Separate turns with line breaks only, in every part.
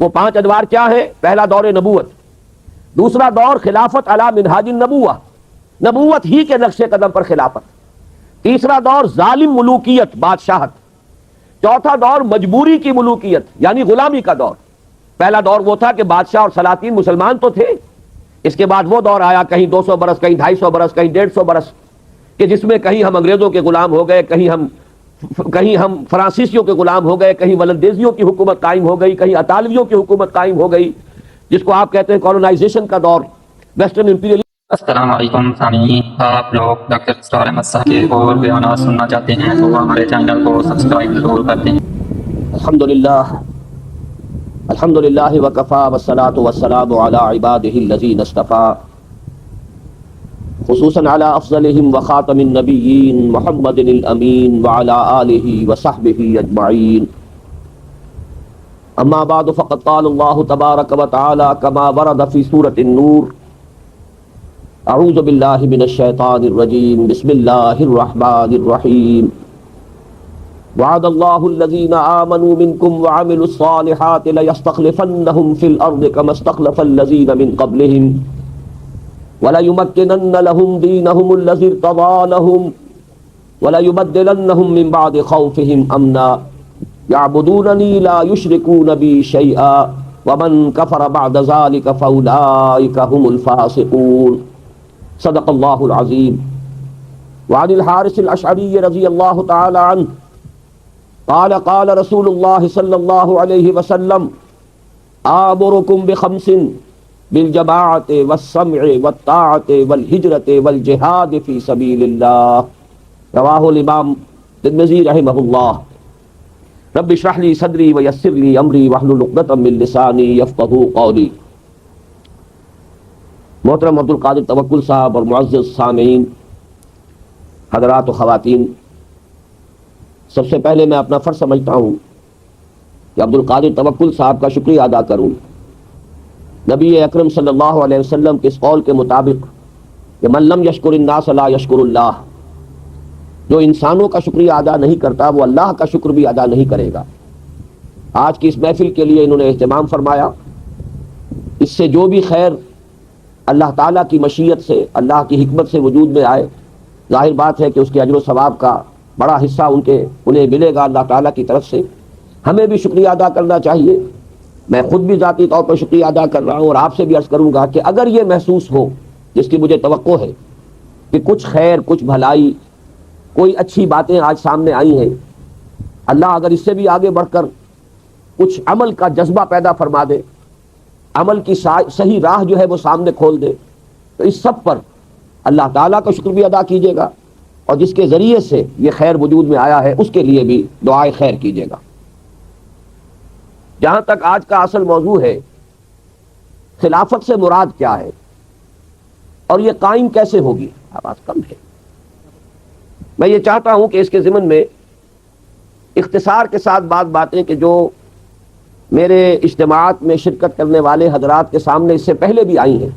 وہ 5 ادوار کیا ہے؟ پہلا دور نبوت، دوسرا دور خلافت علی منہاج النبوہ، نبوت ہی کے نقش قدم پر خلافت، تیسرا دور ظالم ملوکیت بادشاہت، چوتھا دور مجبوری کی ملوکیت یعنی غلامی کا دور۔ پہلا دور وہ تھا کہ بادشاہ اور سلاطین مسلمان تو تھے، اس کے بعد وہ دور آیا کہیں 200 برس، کہیں 250 برس، کہیں 150 برس، کہ جس میں کہیں ہم انگریزوں کے غلام ہو گئے، کہیں ہم فرانسیسیوں کے غلام ہو گئے، کہیں ولندیزیوں کی حکومت قائم ہو گئی، کہیں اطالویوں کی حکومت قائم ہو گئی، جس کو آپ کہتے ہیں کولونائزیشن کا دور، ویسٹرن امپیریل۔
السلام علیکم سامعین، آپ لوگ ڈاکٹر اسرار احمد صاحب کے اور بیانات سننا چاہتے ہیں تو ہمارے چینل کو سبسکرائب ضرور کر دیں۔
الحمدللہ وکفا والصلاۃ والسلام علی عبادہ الذین اصطفیٰ، خصوصاً علی افضلہم وخاتم النبیین محمد الامین وعلی آلہ وصحبہ اجمعین۔ اما بعد فقد قال اللہ تبارک وتعالی کما ورد فی سورۃ النور، اعوذ باللہ من الشیطان الرجیم، بسم اللہ الرحمن الرحیم۔ وعد اللہ الذین آمنوا منکم وعملوا الصالحات لیستخلفنہم فی الارض کما استخلف الذین من قبلہم وَلَيُمَكِّنَنَّ لَهُمْ دِينَهُمُ الَّذِي ارْتَضَىٰ لَهُمْ وَلَيُبَدِّلَنَّهُمْ مِنْ بَعْدِ خَوْفِهِمْ أَمْنًا يَعْبُدُونَنِي لَا يُشْرِكُونَ بِي شَيْئًا وَمَنْ كَفَرَ بَعْدَ ذَلِكَ فَأُولَٰئِكَ هُمُ الْفَاسِقُونَ۔ صدق اللہ العظیم۔ وعن الحارث الاشعری رضی اللہ تعالی عنہ قال قال رسول اللہ صلی اللہ علیہ وسلم آمرکم بخمس بالجماعت والسمع والطاعت والہجرت والجہاد فی سبیل اللہ، رواہ الامام ترمذی رحمہ اللہ۔ رب اشرح لی صدری ویسر لی امری واحلل عقدۃ من لسانی یفقہوا قولی۔ محترم عبدالقادر توکل صاحب اور معزز سامعین، حضرات و خواتین، سب سے پہلے میں اپنا فرض سمجھتا ہوں کہ عبدالقادر توکل صاحب کا شکریہ ادا کروں، نبی اکرم صلی اللہ علیہ وسلم کے اس قول کے مطابق کہ من لم یشکر الناس لا یشکر اللہ، جو انسانوں کا شکریہ ادا نہیں کرتا وہ اللہ کا شکر بھی ادا نہیں کرے گا۔ آج کی اس محفل کے لیے انہوں نے اہتمام فرمایا، اس سے جو بھی خیر اللہ تعالیٰ کی مشیت سے، اللہ کی حکمت سے وجود میں آئے، ظاہر بات ہے کہ اس کے اجر و ثواب کا بڑا حصہ انہیں ملے گا اللہ تعالیٰ کی طرف سے۔ ہمیں بھی شکریہ ادا کرنا چاہیے، میں خود بھی ذاتی طور پر شکریہ ادا کر رہا ہوں، اور آپ سے بھی عرض کروں گا کہ اگر یہ محسوس ہو، جس کی مجھے توقع ہے کہ کچھ خیر، کچھ بھلائی، کوئی اچھی باتیں آج سامنے آئی ہیں، اللہ اگر اس سے بھی آگے بڑھ کر کچھ عمل کا جذبہ پیدا فرما دے، عمل کی صحیح راہ جو ہے وہ سامنے کھول دے، تو اس سب پر اللہ تعالیٰ کا شکر بھی ادا کیجیے گا، اور جس کے ذریعے سے یہ خیر وجود میں آیا ہے اس کے لیے بھی دعائے خیر کیجیے گا۔ جہاں تک آج کا اصل موضوع ہے، خلافت سے مراد کیا ہے اور یہ قائم کیسے ہوگی؟ آواز کم ہے۔ میں یہ چاہتا ہوں کہ اس کے ضمن میں اختصار کے ساتھ باتیں کہ جو میرے اجتماعات میں شرکت کرنے والے حضرات کے سامنے اس سے پہلے بھی آئی ہیں،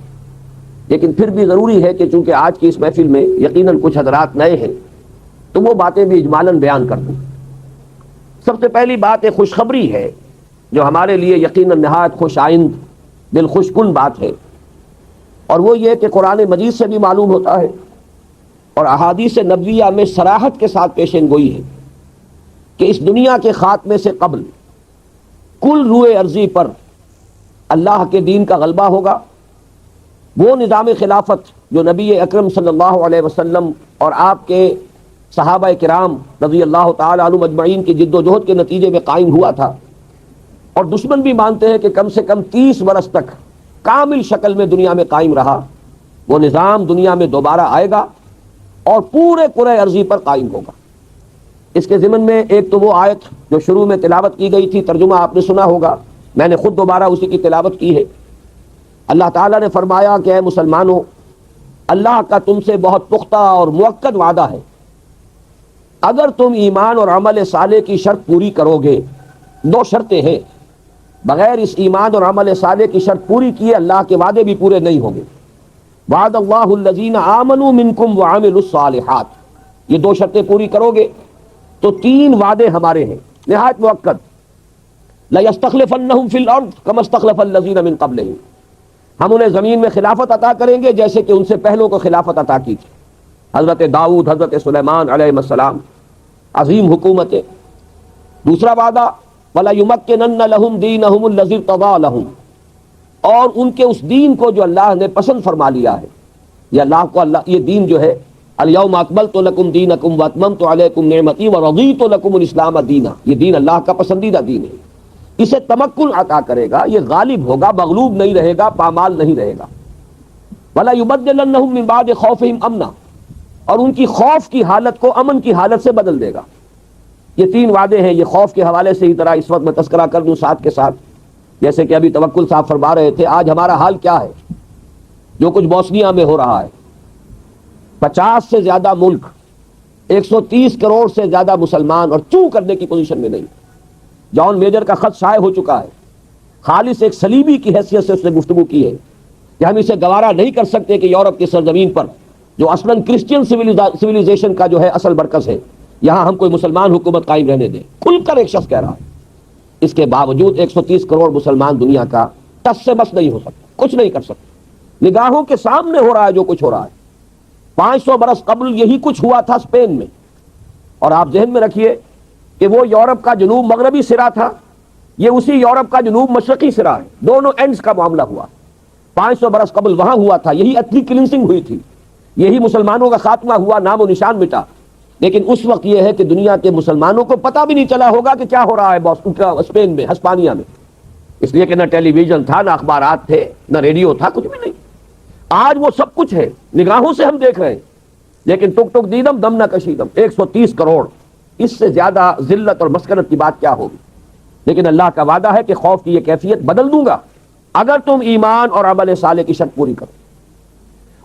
لیکن پھر بھی ضروری ہے کہ چونکہ آج کی اس محفل میں یقیناً کچھ حضرات نئے ہیں تو وہ باتیں بھی اجمالاً بیان کر دوں۔ سب سے پہلی بات ایک خوشخبری ہے جو ہمارے لیے یقیناً نہایت خوش آئند، دل خوش کن بات ہے، اور وہ یہ کہ قرآن مجید سے بھی معلوم ہوتا ہے اور احادیث نبویہ میں صراحت کے ساتھ پیشین گوئی ہے کہ اس دنیا کے خاتمے سے قبل کل روئے ارضی پر اللہ کے دین کا غلبہ ہوگا۔ وہ نظام خلافت جو نبی اکرم صلی اللہ علیہ وسلم اور آپ کے صحابہ کرام رضی اللہ تعالی عنہم اجمعین کی جد و جہد کے نتیجے میں قائم ہوا تھا، اور دشمن بھی مانتے ہیں کہ کم سے کم 30 برس تک کامل شکل میں دنیا میں قائم رہا، وہ نظام دنیا میں دوبارہ آئے گا اور پورے کرۂ ارضی پر قائم ہوگا۔ اس کے ضمن میں ایک تو وہ آیت جو شروع میں تلاوت کی گئی تھی، ترجمہ آپ نے سنا ہوگا، میں نے خود دوبارہ اسی کی تلاوت کی ہے۔ اللہ تعالیٰ نے فرمایا کہ اے مسلمانوں، اللہ کا تم سے بہت پختہ اور مؤکد وعدہ ہے، اگر تم ایمان اور عمل صالح کی شرط پوری کرو گے۔ 2 شرطیں ہیں، بغیر اس ایمان اور عمل صالح کی شرط پوری کیے اللہ کے وعدے بھی پورے نہیں ہوں گے۔ وعد اللہ الذین آمنوا منکم وعملوا الصالحات، یہ 2 شرطیں پوری کرو گے تو 3 وعدے ہمارے ہیں نہایت مؤکد۔ لَيَسْتَخْلِفَنَّهُمْ فِي الْأَرْضِ كَمَا اسْتَخْلَفَ الَّذِينَ مِن قَبْلِهِمْ، ہم انہیں زمین میں خلافت عطا کریں گے جیسے کہ ان سے پہلوں کو خلافت عطا کی تھی. حضرت داؤد، حضرت سلیمان علیہ السلام، عظیم حکومت. دوسرا وعدہ وَلَيُمَكِّنَنَّ لَهُمْ دِينَهُمُ الَّذِي ارْتَضَىٰ لَهُمْ، اور ان کے اس دین کو جو اللہ نے پسند فرما لیا ہے. یہ اللہ کو یہ دین جو ہے اليوم اکملت لکم دینکم واتممت علیکم نعمتی ورضیت لکم الاسلام دینا، یہ دین اللہ کا پسندیدہ دین ہے. اسے تمکن عطا کرے گا، یہ غالب ہوگا، مغلوب نہیں رہے گا، پامال نہیں رہے گا. وَلَا يُبَدِّلَنَّهُم مِّن بَعْدِ خَوْفِهِمْ أَمْنًا، اور ان کی خوف کی حالت کو امن کی حالت سے بدل دے گا. یہ تین وعدے ہیں. یہ خوف کے حوالے سے ہی ذرا اس وقت میں تذکرہ کر دوں ساتھ کے ساتھ، جیسے کہ ابھی توکل صاحب فرما رہے تھے. آج ہمارا حال کیا ہے؟ جو کچھ بوسنیا میں ہو رہا ہے، 50 سے زیادہ ملک، 130 کروڑ سے زیادہ مسلمان اور چوں کرنے کی پوزیشن میں نہیں. جان میجر کا خط شائع ہو چکا ہے، خالص ایک صلیبی کی حیثیت سے اس نے گفتگو کی ہے کہ ہم اسے گوارا نہیں کر سکتے کہ یورپ کی سرزمین پر جو اصلاً کرسچین سویلائزیشن کا جو ہے اصل مرکز ہے، یہاں ہم کوئی مسلمان حکومت قائم رہنے دیں. کھل کر ایک شخص کہہ رہا ہے. اس کے باوجود 130 کروڑ مسلمان دنیا کا ٹس سے بس نہیں ہو سکتا، کچھ نہیں کر سکتے. نگاہوں کے سامنے ہو رہا ہے جو کچھ ہو رہا ہے. 500 برس قبل یہی کچھ ہوا تھا اسپین میں، اور آپ ذہن میں رکھیے کہ وہ یورپ کا جنوب مغربی سرا تھا، یہ اسی یورپ کا جنوب مشرقی سرا ہے. دونوں اینڈز کا معاملہ ہوا. 500 برس قبل وہاں ہوا تھا، یہی ایتھنک کلینسنگ ہوئی تھی، یہی مسلمانوں کا خاتمہ ہوا، نام و نشان مٹا. لیکن اس وقت یہ ہے کہ دنیا کے مسلمانوں کو پتہ بھی نہیں چلا ہوگا کہ کیا ہو رہا ہے اسپین میں، ہسپانیہ میں، اس لیے کہ نہ ٹیلی ویژن تھا، نہ اخبارات تھے، نہ ریڈیو تھا، کچھ بھی نہیں. آج وہ سب کچھ ہے، نگاہوں سے ہم دیکھ رہے ہیں. لیکن ٹک ٹک دیدم دم نہ کشیدم، 130 کروڑ، اس سے زیادہ ذلت اور مسکنت کی بات کیا ہوگی. لیکن اللہ کا وعدہ ہے کہ خوف کی یہ کیفیت بدل دوں گا اگر تم ایمان اور عمل صالح کی شرط پوری کرو.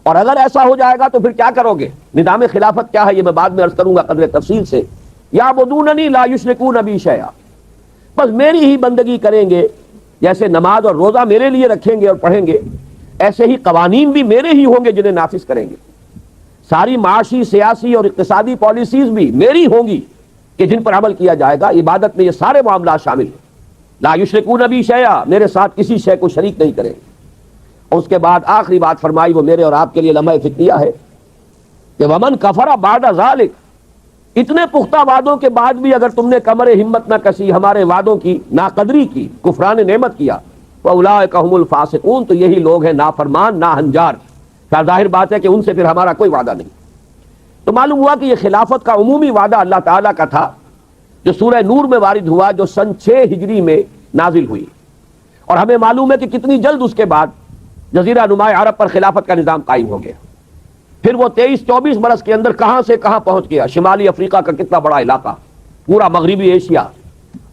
اور اگر ایسا ہو جائے گا تو پھر کیا کرو گے؟ نظام خلافت کیا ہے یہ میں بعد میں عرض کروں گا قدر تفصیل سے. یعبدوننی لا یشرکون بی شیئا، بس میری ہی بندگی کریں گے. جیسے نماز اور روزہ میرے لیے رکھیں گے اور پڑھیں گے، ایسے ہی قوانین بھی میرے ہی ہوں گے جنہیں نافذ کریں گے. ساری معاشی، سیاسی اور اقتصادی پالیسیز بھی میری ہوں گی کہ جن پر عمل کیا جائے گا. عبادت میں یہ سارے معاملات شامل ہیں. لا یشرکون بی شیئا، میرے ساتھ کسی شے کو شریک نہیں کریں. اور اس کے بعد آخری بات فرمائی، وہ میرے اور آپ کے لیے لمحہ فکریہ ہے کہ ومن کفر بعد ذلک، اتنے پختہ وعدوں کے بعد بھی اگر تم نے کمر ہمت نہ کسی، ہمارے وعدوں کی ناقدری کی، کفران نعمت کیا، فاولئک هم الفاسقون، تو یہی لوگ ہیں نافرمان، ناہنجار. خیر ظاہر بات ہے کہ ان سے پھر ہمارا کوئی وعدہ نہیں. تو معلوم ہوا کہ یہ خلافت کا عمومی وعدہ اللہ تعالیٰ کا تھا جو سورہ نور میں وارد ہوا، جو سن 6 ہجری میں نازل ہوئی. اور ہمیں معلوم ہے کہ کتنی جلد اس کے بعد جزیرہ نما عرب پر خلافت کا نظام قائم ہو گیا. پھر وہ 23-24 برس کے اندر کہاں سے کہاں پہنچ گیا. شمالی افریقہ کا کتنا بڑا علاقہ، پورا مغربی ایشیا،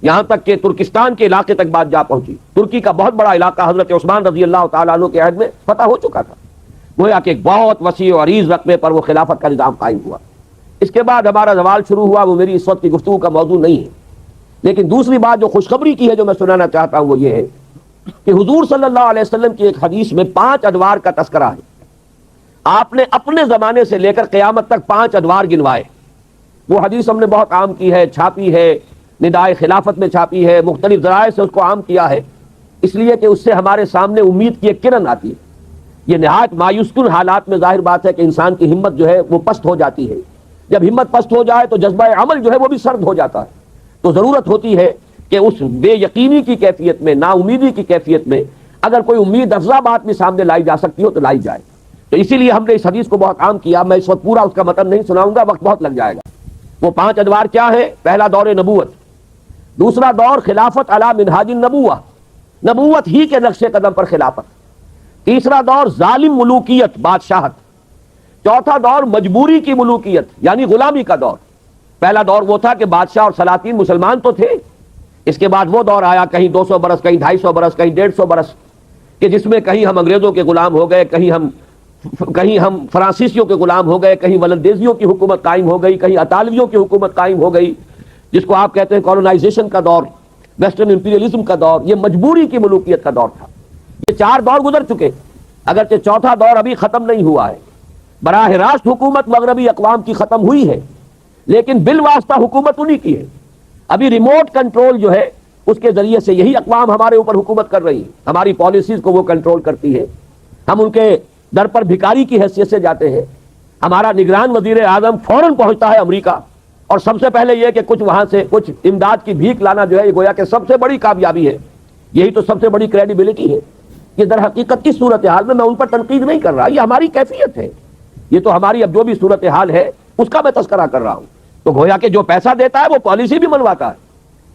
یہاں تک کہ ترکستان کے علاقے تک بات جا پہنچی. ترکی کا بہت بڑا علاقہ حضرت عثمان رضی اللہ تعالیٰ عنہ کے عہد میں فتح ہو چکا تھا. گویا کہ ایک بہت وسیع و عریض رقبے پر وہ خلافت کا نظام قائم ہوا. اس کے بعد ہمارا زوال شروع ہوا، وہ میری اس وقت کی گفتگو کا موضوع نہیں ہے. لیکن دوسری بات جو خوشخبری کی ہے جو میں سنانا چاہتا ہوں وہ یہ ہے کہ حضور صلی اللہ علیہ وسلم کی ایک حدیث میں 5 ادوار کا تذکرہ ہے. آپ نے اپنے زمانے سے لے کر قیامت تک 5 ادوار گنوائے. وہ حدیث ہم نے بہت عام کی ہے، چھاپی ہے، ندائے خلافت میں چھاپی ہے، مختلف ذرائع سے اس کو عام کیا ہے، اس لیے کہ اس سے ہمارے سامنے امید کی ایک کرن آتی ہے. یہ نہایت مایوس کن حالات میں ظاہر بات ہے کہ انسان کی ہمت جو ہے وہ پست ہو جاتی ہے. جب ہمت پست ہو جائے تو جذبہ عمل جو ہے وہ بھی سرد ہو جاتا ہے. تو ضرورت ہوتی ہے کہ اس بے یقینی کی کیفیت میں، نا امیدی کی کیفیت میں اگر کوئی امید افزا بات بھی سامنے لائی جا سکتی ہو تو لائی جائے. تو اسی لیے ہم نے اس حدیث کو بہت عام کیا. میں اس وقت پورا اس کا متن نہیں سناؤں گا، وقت بہت لگ جائے گا. وہ 5 ادوار کیا ہے؟ پہلا دور نبوت، دوسرا دور خلافت علی منہاج النبوہ، نبوت ہی کے نقش قدم پر خلافت، تیسرا دور ظالم ملوکیت، بادشاہت، چوتھا دور مجبوری کی ملوکیت یعنی غلامی کا دور. پہلا دور وہ تھا کہ بادشاہ اور سلاطین مسلمان تو تھے. اس کے بعد وہ دور آیا کہیں 200 برس، کہیں 250 برس، کہیں 150 برس، کہ جس میں کہیں ہم انگریزوں کے غلام ہو گئے، کہیں ہم فرانسیسیوں کے غلام ہو گئے، کہیں ولندیزیوں کی حکومت قائم ہو گئی، کہیں اطالویوں کی حکومت قائم ہو گئی، جس کو آپ کہتے ہیں کالونائزیشن کا دور، ویسٹرن امپیریلزم کا دور. یہ مجبوری کی ملوکیت کا دور تھا. یہ 4 دور گزر چکے، اگرچہ چوتھا دور ابھی ختم نہیں ہوا ہے. براہ راست حکومت مغربی اقوام کی ختم ہوئی ہے، لیکن بالواسطہ حکومت انہی کی ہے. ابھی ریموٹ کنٹرول جو ہے اس کے ذریعے سے یہی اقوام ہمارے اوپر حکومت کر رہی ہیں، ہماری پالیسیز کو وہ کنٹرول کرتی ہے، ہم ان کے در پر بھکاری کی حیثیت سے جاتے ہیں، ہمارا نگران وزیر اعظم فوراً پہنچتا ہے امریکہ، اور سب سے پہلے یہ کہ کچھ وہاں سے کچھ امداد کی بھیک لانا جو ہے یہ گویا کہ سب سے بڑی کامیابی ہے، یہی تو سب سے بڑی کریڈیبلٹی ہے۔ یہ در حقیقت کی صورتحال میں ان پر تنقید نہیں کر رہا، یہ ہماری کیفیت ہے، یہ تو ہماری اب جو بھی صورتحال ہے اس کا میں تذکرہ کر رہا ہوں۔ تو گویا کہ جو پیسہ دیتا ہے وہ پالیسی بھی بنواتا ہے،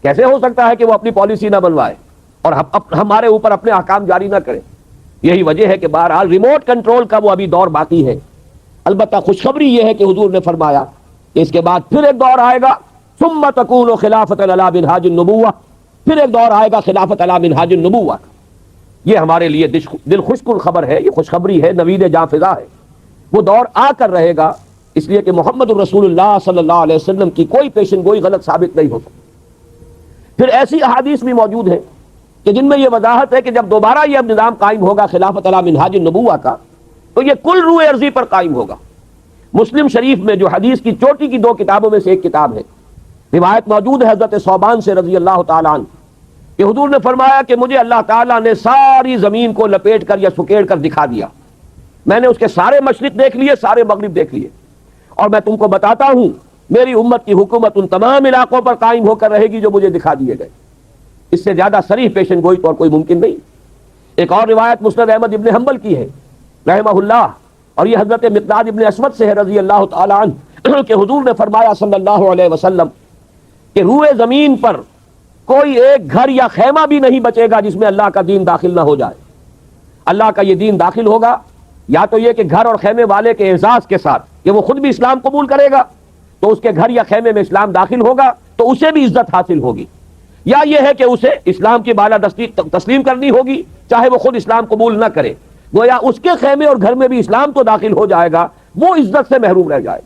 کیسے ہو سکتا ہے کہ وہ اپنی پالیسی نہ بنوائے اور ہمارے اوپر اپنے احکام جاری نہ کرے؟ یہی وجہ ہے کہ بہرحال ریموٹ کنٹرول کا وہ ابھی دور باقی ہے۔ البتہ خوشخبری یہ ہے کہ حضور نے فرمایا کہ اس کے بعد پھر ایک دور آئے گا، ثم تکون خلافت علی منہاج النبوہ، پھر ایک دور آئے گا خلافت علی منہاج النبوہ۔ یہ ہمارے لیے دل خوش کن خبر ہے، یہ خوشخبری ہے، نوید جاں فضا ہے۔ وہ دور آ کر رہے گا، اس لیے کہ محمد الرسول اللہ صلی اللہ علیہ وسلم کی کوئی پیشن گوئی غلط ثابت نہیں ہو سکتی۔ پھر ایسی احادیث بھی موجود ہیں کہ جن میں یہ وضاحت ہے کہ جب دوبارہ یہ اب نظام قائم ہوگا خلافت علی منہاج النبوہ کا، تو یہ کل روئے ارضی پر قائم ہوگا۔ مسلم شریف میں جو حدیث کی چوٹی کی دو کتابوں میں سے ایک کتاب ہے، روایت موجود ہے حضرت ثوبان سے رضی اللہ تعالیٰ عنہ کہ حضور نے فرمایا کہ مجھے اللہ تعالیٰ نے ساری زمین کو لپیٹ کر یا سکیڑ کر دکھا دیا، میں نے اس کے سارے مشرق دیکھ لیے، سارے مغرب دیکھ لیے، اور میں تم کو بتاتا ہوں میری امت کی حکومت ان تمام علاقوں پر قائم ہو کر رہے گی جو مجھے دکھا دیے گئے۔ اس سے زیادہ صریح پیشن گوئی تو اور کوئی ممکن نہیں۔ ایک اور روایت مسند احمد ابن حنبل کی ہے رحمہ اللہ، اور یہ حضرت مقداد ابن اسود سے ہے رضی اللہ تعالی عنہ کہ حضور نے فرمایا صلی اللہ علیہ وسلم کہ روئے زمین پر کوئی ایک گھر یا خیمہ بھی نہیں بچے گا جس میں اللہ کا دین داخل نہ ہو جائے۔ اللہ کا یہ دین داخل ہوگا یا تو یہ کہ گھر اور خیمے والے کے اعزاز کے ساتھ کہ وہ خود بھی اسلام قبول کرے گا تو اس کے گھر یا خیمے میں اسلام داخل ہوگا تو اسے بھی عزت حاصل ہوگی، یا یہ ہے کہ اسے اسلام کی بالادستی تسلیم کرنی ہوگی چاہے وہ خود اسلام قبول نہ کرے، گویا اس کے خیمے اور گھر میں بھی اسلام تو داخل ہو جائے گا، وہ عزت سے محروم رہ جائے۔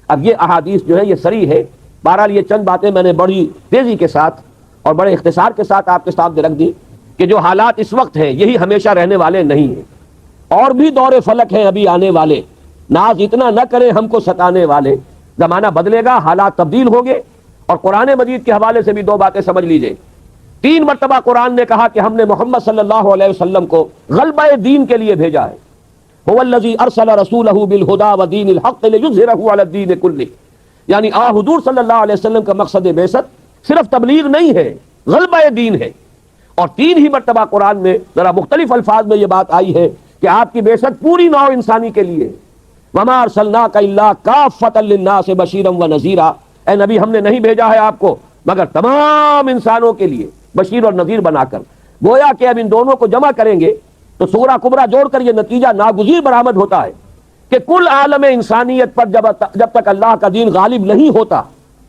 اب یہ احادیث جو ہے یہ صریح ہے۔ بہرحال یہ چند باتیں میں نے بڑی تیزی کے ساتھ اور بڑے اختصار کے ساتھ آپ کے سامنے رکھ دی کہ جو حالات اس وقت ہیں یہی ہمیشہ رہنے والے نہیں ہیں، اور بھی دور فلک ہیں ابھی آنے والے، ناز اتنا نہ کریں ہم کو ستانے والے۔ زمانہ بدلے گا، حالات تبدیل ہوں گے، اور قرآن مجید کے حوالے سے بھی دو باتیں سمجھ لیجئے۔ 3 مرتبہ قرآن نے کہا کہ ہم نے محمد صلی اللہ علیہ وسلم کو غلبہ دین کے لیے بھیجا ہے۔ هو الذی ارسل رسولہ بالہدی ودین الحق لیظہرہ علی الدین کلہ، یعنی حضور صلی اللہ علیہ وسلم کا مقصد بعثت صرف تبلیغ نہیں ہے، غلبہ دین ہے۔ اور 3 ہی مرتبہ قرآن میں ذرا مختلف الفاظ میں یہ بات آئی ہے کہ آپ کی بعثت پوری نوع انسانی کے لیے، وما ارسلناک الا کافۃ للناس بشیرا ونذیرا، اے نبی ہم نے نہیں بھیجا ہے آپ کو مگر تمام انسانوں کے لیے بشیر اور نذیر بنا کر۔ گویا کہ اب ان دونوں کو جمع کریں گے تو سورہ کبریٰ جوڑ کر یہ نتیجہ ناگزیر برآمد ہوتا ہے کہ کل عالم انسانیت پر جب تک اللہ کا دین غالب نہیں ہوتا،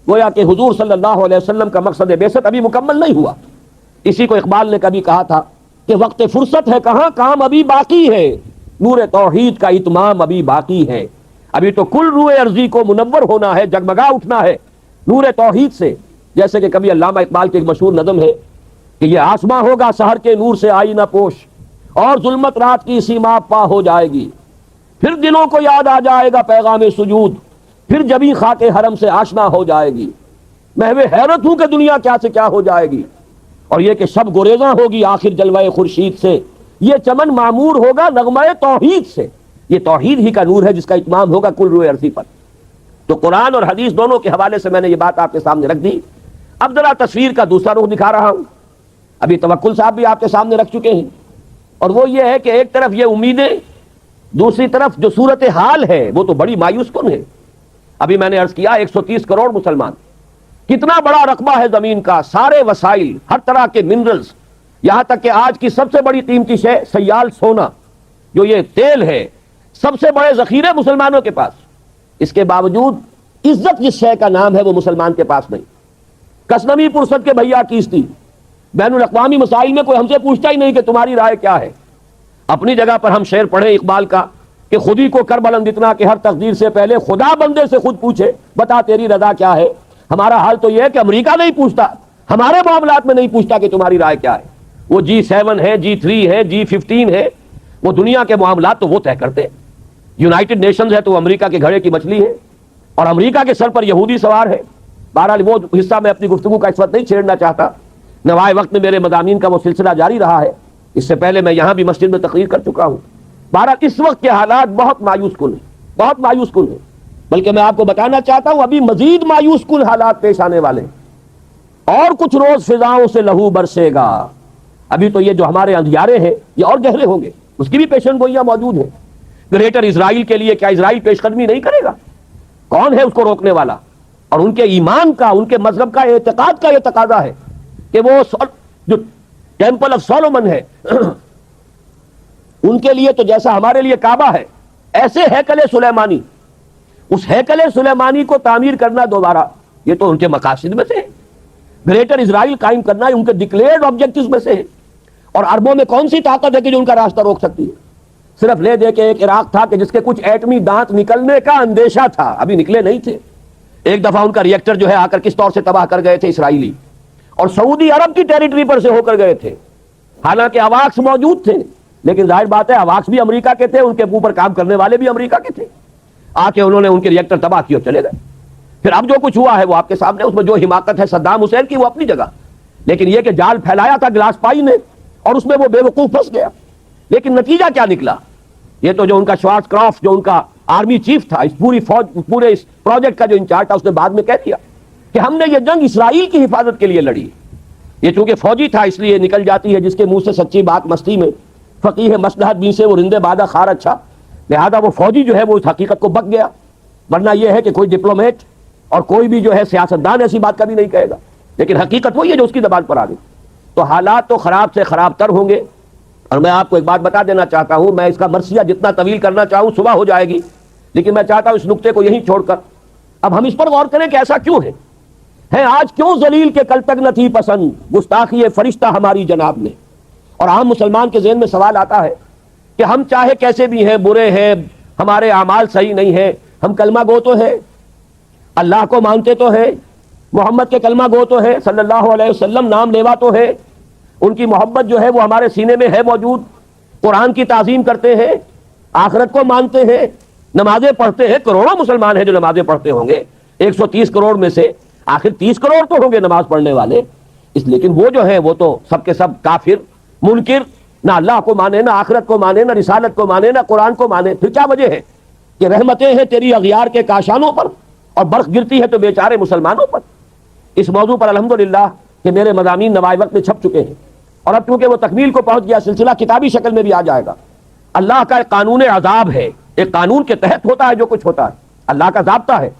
گویا کہ حضور صلی اللہ علیہ وسلم کا مقصد بعثت ابھی مکمل نہیں ہوا۔ اسی کو اقبال نے کبھی کہا تھا کہ وقت فرصت ہے کہاں، کام ابھی باقی ہے، نور توحید کا اتمام ابھی باقی ہے۔ ابھی تو کل روئے ارضی کو منور ہونا ہے، جگمگا اٹھنا ہے نور توحید سے۔ جیسے کہ کبھی علامہ اقبال کی ایک مشہور نظم ہے کہ یہ آسماں ہوگا سحر کے نور سے آئینہ پوش، اور ظلمت رات کی سیما پا ہو جائے گی، پھر دلوں کو یاد آ جائے گا پیغام سجود، پھر جبیں خاک حرم سے آشنا ہو جائے گی۔ محو حیرت ہوں کہ دنیا کیا سے کیا ہو جائے گی، اور یہ کہ شب گریزاں ہوگی آخر جلوہ خورشید سے، یہ چمن معمور ہوگا نغمہ توحید سے۔ یہ توحید ہی کا نور ہے جس کا اتمام ہوگا کل روئے ارضی پر۔ تو قرآن اور حدیث دونوں کے حوالے سے میں نے یہ بات آپ کے سامنے رکھ دی۔ اب ذرا تصویر کا دوسرا رخ دکھا رہا ہوں۔ ابھی توکل صاحب بھی آپ کے سامنے رکھ چکے ہیں، اور وہ یہ ہے کہ ایک طرف یہ امیدیں، دوسری طرف جو صورتحال ہے وہ تو بڑی مایوس کن ہے۔ ابھی میں نے عرض کیا 130 کروڑ مسلمان، کتنا بڑا رقبہ ہے زمین کا، سارے وسائل، ہر طرح کے منرلز، یہاں تک کہ آج کی سب سے بڑی قیمتی شے سیال سونا جو یہ تیل ہے، سب سے بڑے ذخیرے مسلمانوں کے پاس۔ اس کے باوجود عزت جس شے کا نام ہے وہ مسلمان کے پاس نہیں۔ کسنوی پرسد کے بھیا کیستی، بین الاقوامی مسائل میں کوئی ہم سے پوچھتا ہی نہیں کہ تمہاری رائے کیا ہے۔ اپنی جگہ پر ہم شعر پڑھیں اقبال کا کہ خودی کو کر بلند اتنا کہ ہر تقدیر سے پہلے خدا بندے سے خود پوچھے بتا تیری رضا کیا ہے۔ ہمارا حال تو یہ ہے کہ امریکہ نہیں پوچھتا، ہمارے معاملات میں نہیں پوچھتا کہ تمہاری رائے کیا ہے۔ وہ G7 ہے، G3 ہے، G15 ہے، وہ دنیا کے معاملات تو وہ طے کرتے۔ یونائٹڈ نیشنز ہے تو وہ امریکہ کے گھڑے کی مچھلی ہے، اور امریکہ کے سر پر یہودی سوار ہے۔ بہرحال وہ حصہ میں اپنی گفتگو کا اس وقت نہیں چھیڑنا چاہتا، نوائے وقت میں میرے مضامین کا وہ سلسلہ جاری رہا ہے، اس سے پہلے میں یہاں بھی مسجد میں تقریر کر چکا ہوں۔ بہرحال اس وقت کے حالات بہت مایوس کن ہیں، بہت مایوس کن ہیں، بلکہ میں آپ کو بتانا چاہتا ہوں ابھی مزید مایوس کن حالات پیش آنے والے ہیں، اور کچھ روز فضاؤں سے لہو برسے گا۔ ابھی تو یہ جو ہمارے اندھیارے ہیں یہ اور گہرے ہوں گے، اس کی بھی پیشن گوئیاں موجود ہیں۔ گریٹر اسرائیل کے لیے کیا اسرائیل پیش قدمی نہیں کرے گا؟ کون ہے اس کو روکنے والا؟ اور ان کے ایمان کا، ان کے مذہب کا، اعتقاد کا یہ تقاضا ہے کہ وہ جو ٹیمپل آف سولومن ہے ان کے لیے تو جیسا ہمارے لیے کعبہ ہے، ایسے ہیکل سلیمانی، اس ہیکل سلیمانی کو تعمیر کرنا دوبارہ، یہ تو ان کے مقاصد میں سے ہے۔ گریٹر اسرائیل قائم کرنا ان کے ڈکلیئرڈ آبجیکٹوز میں سے ہے۔ اور عربوں میں کون سی طاقت ہے کہ جو ان کا راستہ روک سکتی ہے؟ صرف لے دے کے ایک عراق تھا کہ جس کے کچھ ایٹمی دانت نکلنے کا اندیشہ تھا، ابھی نکلے نہیں تھے۔ ایک دفعہ ان کا ریئیکٹر جو ہے آ کر کس طور سے تباہ کر گئے تھے اسرائیلی، اور سعودی عرب کی ٹیریٹری پر سے ہو کر گئے تھے، حالانکہ اواکس موجود تھے، لیکن ظاہر بات ہے اواکس بھی امریکہ کے تھے، ان کے اوپر کام کرنے والے بھی امریکہ کے تھے۔ آ کے انہوں نے ان کے ریئیکٹر تباہ کیے اور چلے گئے۔ پھر اب جو کچھ ہوا ہے وہ آپ کے سامنے، اس میں جو حماقت ہے صدام حسین کی وہ اپنی جگہ، لیکن یہ کہ جال پھیلایا تھا گلاس پائی نے اور اس میں وہ بے وقوف پھنس گیا۔ لیکن نتیجہ کیا نکلا؟ یہ تو جو ان کا شوارٹز کرافٹ، جو ان کا آرمی چیف تھا، اس پوری فوج، پورے اس پروجیکٹ کا جو انچارج تھا، اس نے بعد میں کہہ دیا کہ ہم نے یہ جنگ اسرائیل کی حفاظت کے لیے لڑی۔ یہ چونکہ فوجی تھا اس لیے نکل جاتی ہے، جس کے منہ سے سچی بات مستی میں، فقیہ مصلحت بھی سے وہ رندے بادہ خار اچھا، لہذا وہ فوجی جو ہے وہ اس حقیقت کو بک گیا۔ ورنہ یہ ہے کہ کوئی ڈپلومیٹ اور کوئی بھی جو ہے سیاستدان ایسی بات کبھی نہیں کہے گا، لیکن حقیقت وہی ہے جو اس کی زبان پر آ گئی۔ تو حالات تو خراب سے خراب تر ہوں گے، اور میں آپ کو ایک بات بتا دینا چاہتا ہوں، میں اس کا مرثیہ جتنا طویل کرنا چاہوں صبح ہو جائے گی، لیکن میں چاہتا ہوں اس نقطے کو یہیں چھوڑ کر اب ہم اس پر غور کریں کہ ایسا کیوں ہے آج کیوں ذلیل کے کل تک نہ تھی پسند گستاخی فرشتہ ہماری جناب نے۔ اور عام مسلمان کے ذہن میں سوال آتا ہے کہ ہم چاہے کیسے بھی ہیں، برے ہیں، ہمارے اعمال صحیح نہیں ہیں، ہم کلمہ گو تو ہیں، اللہ کو مانتے تو ہیں، محمد کے کلمہ گو تو ہیں، صلی اللہ علیہ وسلم نام لیوا تو ہے، ان کی محبت جو ہے وہ ہمارے سینے میں ہے موجود، قرآن کی تعظیم کرتے ہیں، آخرت کو مانتے ہیں، نمازیں پڑھتے ہیں، کروڑوں مسلمان ہیں جو نمازیں پڑھتے ہوں گے، 130 کروڑ میں سے آخر 30 کروڑ تو ہوں گے نماز پڑھنے والے، لیکن وہ جو ہے وہ تو سب کے سب کافر، منکر، نہ اللہ کو مانے، نہ آخرت کو مانے، نہ رسالت کو مانے، نہ قرآن کو مانے۔ پھر کیا وجہ ہے کہ رحمتیں ہیں تیری اغیار کے کاشانوں پر اور برف گرتی ہے تو بیچارے مسلمانوں پر۔ اس موضوع پر الحمدللہ کہ میرے مضامین نوائے وقت میں چھپ چکے ہیں، اور اب چونکہ وہ تکمیل کو پہنچ گیا، سلسلہ کتابی شکل میں بھی آ جائے گا۔ اللہ کا ایک قانون عذاب ہے، ایک قانون کے تحت ہوتا ہے جو کچھ ہوتا ہے، اللہ کا ضابطہ ہے۔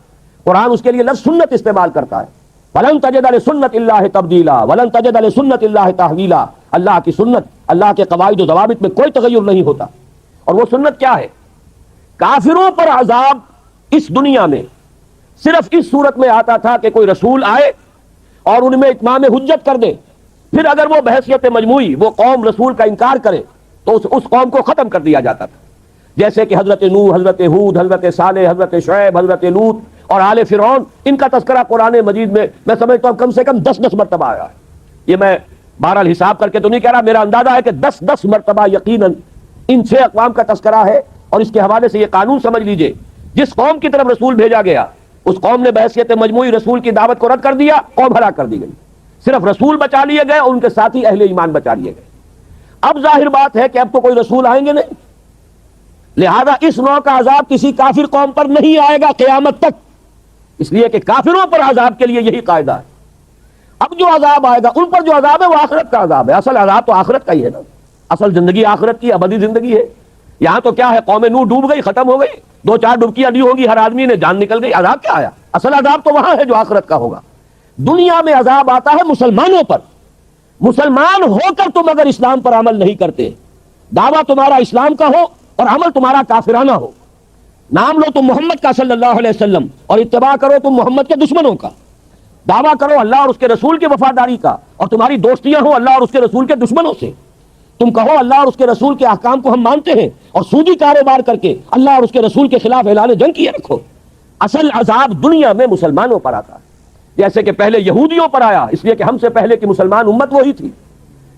قرآن اس کے لیے لفظ سنت استعمال کرتا ہے، وَلَن تَجِدَ لِسُنَّتِ اللَّهِ تَبْدِيلًا وَلَن تَجِدَ لِسُنَّتِ اللَّهِ تَحْوِيلًا۔ اللہ کی سنت، اللہ کے قواعد و ضوابط میں کوئی تغیر نہیں ہوتا۔ اور وہ سنت کیا ہے؟ کافروں پر عذاب اس دنیا میں صرف اس صورت میں آتا تھا کہ کوئی رسول آئے اور ان میں اتمام حجت کر دے، پھر اگر وہ بحیثیت مجموعی وہ قوم رسول کا انکار کرے تو اس قوم کو ختم کر دیا جاتا تھا، جیسے کہ حضرت نوح، حضرت ہود، حضرت صالح، حضرت شعیب، حضرت لوط اور آل فرعون، ان کا تذکرہ قرآن مجید میں سمجھتا ہوں کم سے کم 10 مرتبہ آیا ہے۔ یہ میں بہرحال حساب کر کے تو نہیں کہہ رہا، میرا اندازہ ہے کہ 10 مرتبہ یقیناً ان 6 اقوام کا تذکرہ ہے۔ اور اس کے حوالے سے یہ قانون سمجھ لیجئے، جس قوم کی طرف رسول بھیجا گیا اس قوم نے بحیثیت مجموعی رسول کی دعوت کو رد کر دیا، قوم ہلاک کر دی گئی، صرف رسول بچا لیے گئے اور ان کے ساتھی اہل ایمان بچا لیے گئے۔ اب ظاہر بات ہے کہ اب تو کوئی رسول آئیں گے نہیں، لہذا اس نوع کا عذاب کسی کافر قوم پر نہیں آئے گا قیامت تک، اس لیے کہ کافروں پر عذاب کے لیے یہی قاعدہ ہے۔ اب جو عذاب آئے گا ان پر جو عذاب ہے وہ آخرت کا عذاب ہے، اصل عذاب تو آخرت کا ہی ہے نا، اصل زندگی آخرت کی ابدی زندگی ہے۔ یہاں تو کیا ہے، قوم نوح ڈوب گئی، ختم ہو گئی، 2-4 ڈبکیاں دی ہوگی، ہر آدمی نے جان نکل گئی، عذاب کیا آیا؟ اصل عذاب تو وہاں ہے جو آخرت کا ہوگا۔ دنیا میں عذاب آتا ہے مسلمانوں پر، مسلمان ہو کر تم اگر اسلام پر عمل نہیں کرتے، دعویٰ تمہارا اسلام کا ہو اور عمل تمہارا کافرانہ ہو، نام لو تم محمد کا صلی اللہ علیہ وسلم اور اتباع کرو تم محمد کے دشمنوں کا، دعویٰ کرو اللہ اور اس کے رسول کی وفاداری کا اور تمہاری دوستیاں ہوں اللہ اور اس کے رسول کے دشمنوں سے، تم کہو اللہ اور اس کے رسول کے احکام کو ہم مانتے ہیں اور سودی کاروبار کر کے اللہ اور اس کے رسول کے خلاف اعلان جنگ کیے رکھو۔ اصل عذاب دنیا میں مسلمانوں پر آتا ہے، جیسے کہ پہلے یہودیوں پر آیا، اس لیے کہ ہم سے پہلے کی مسلمان امت وہی تھی،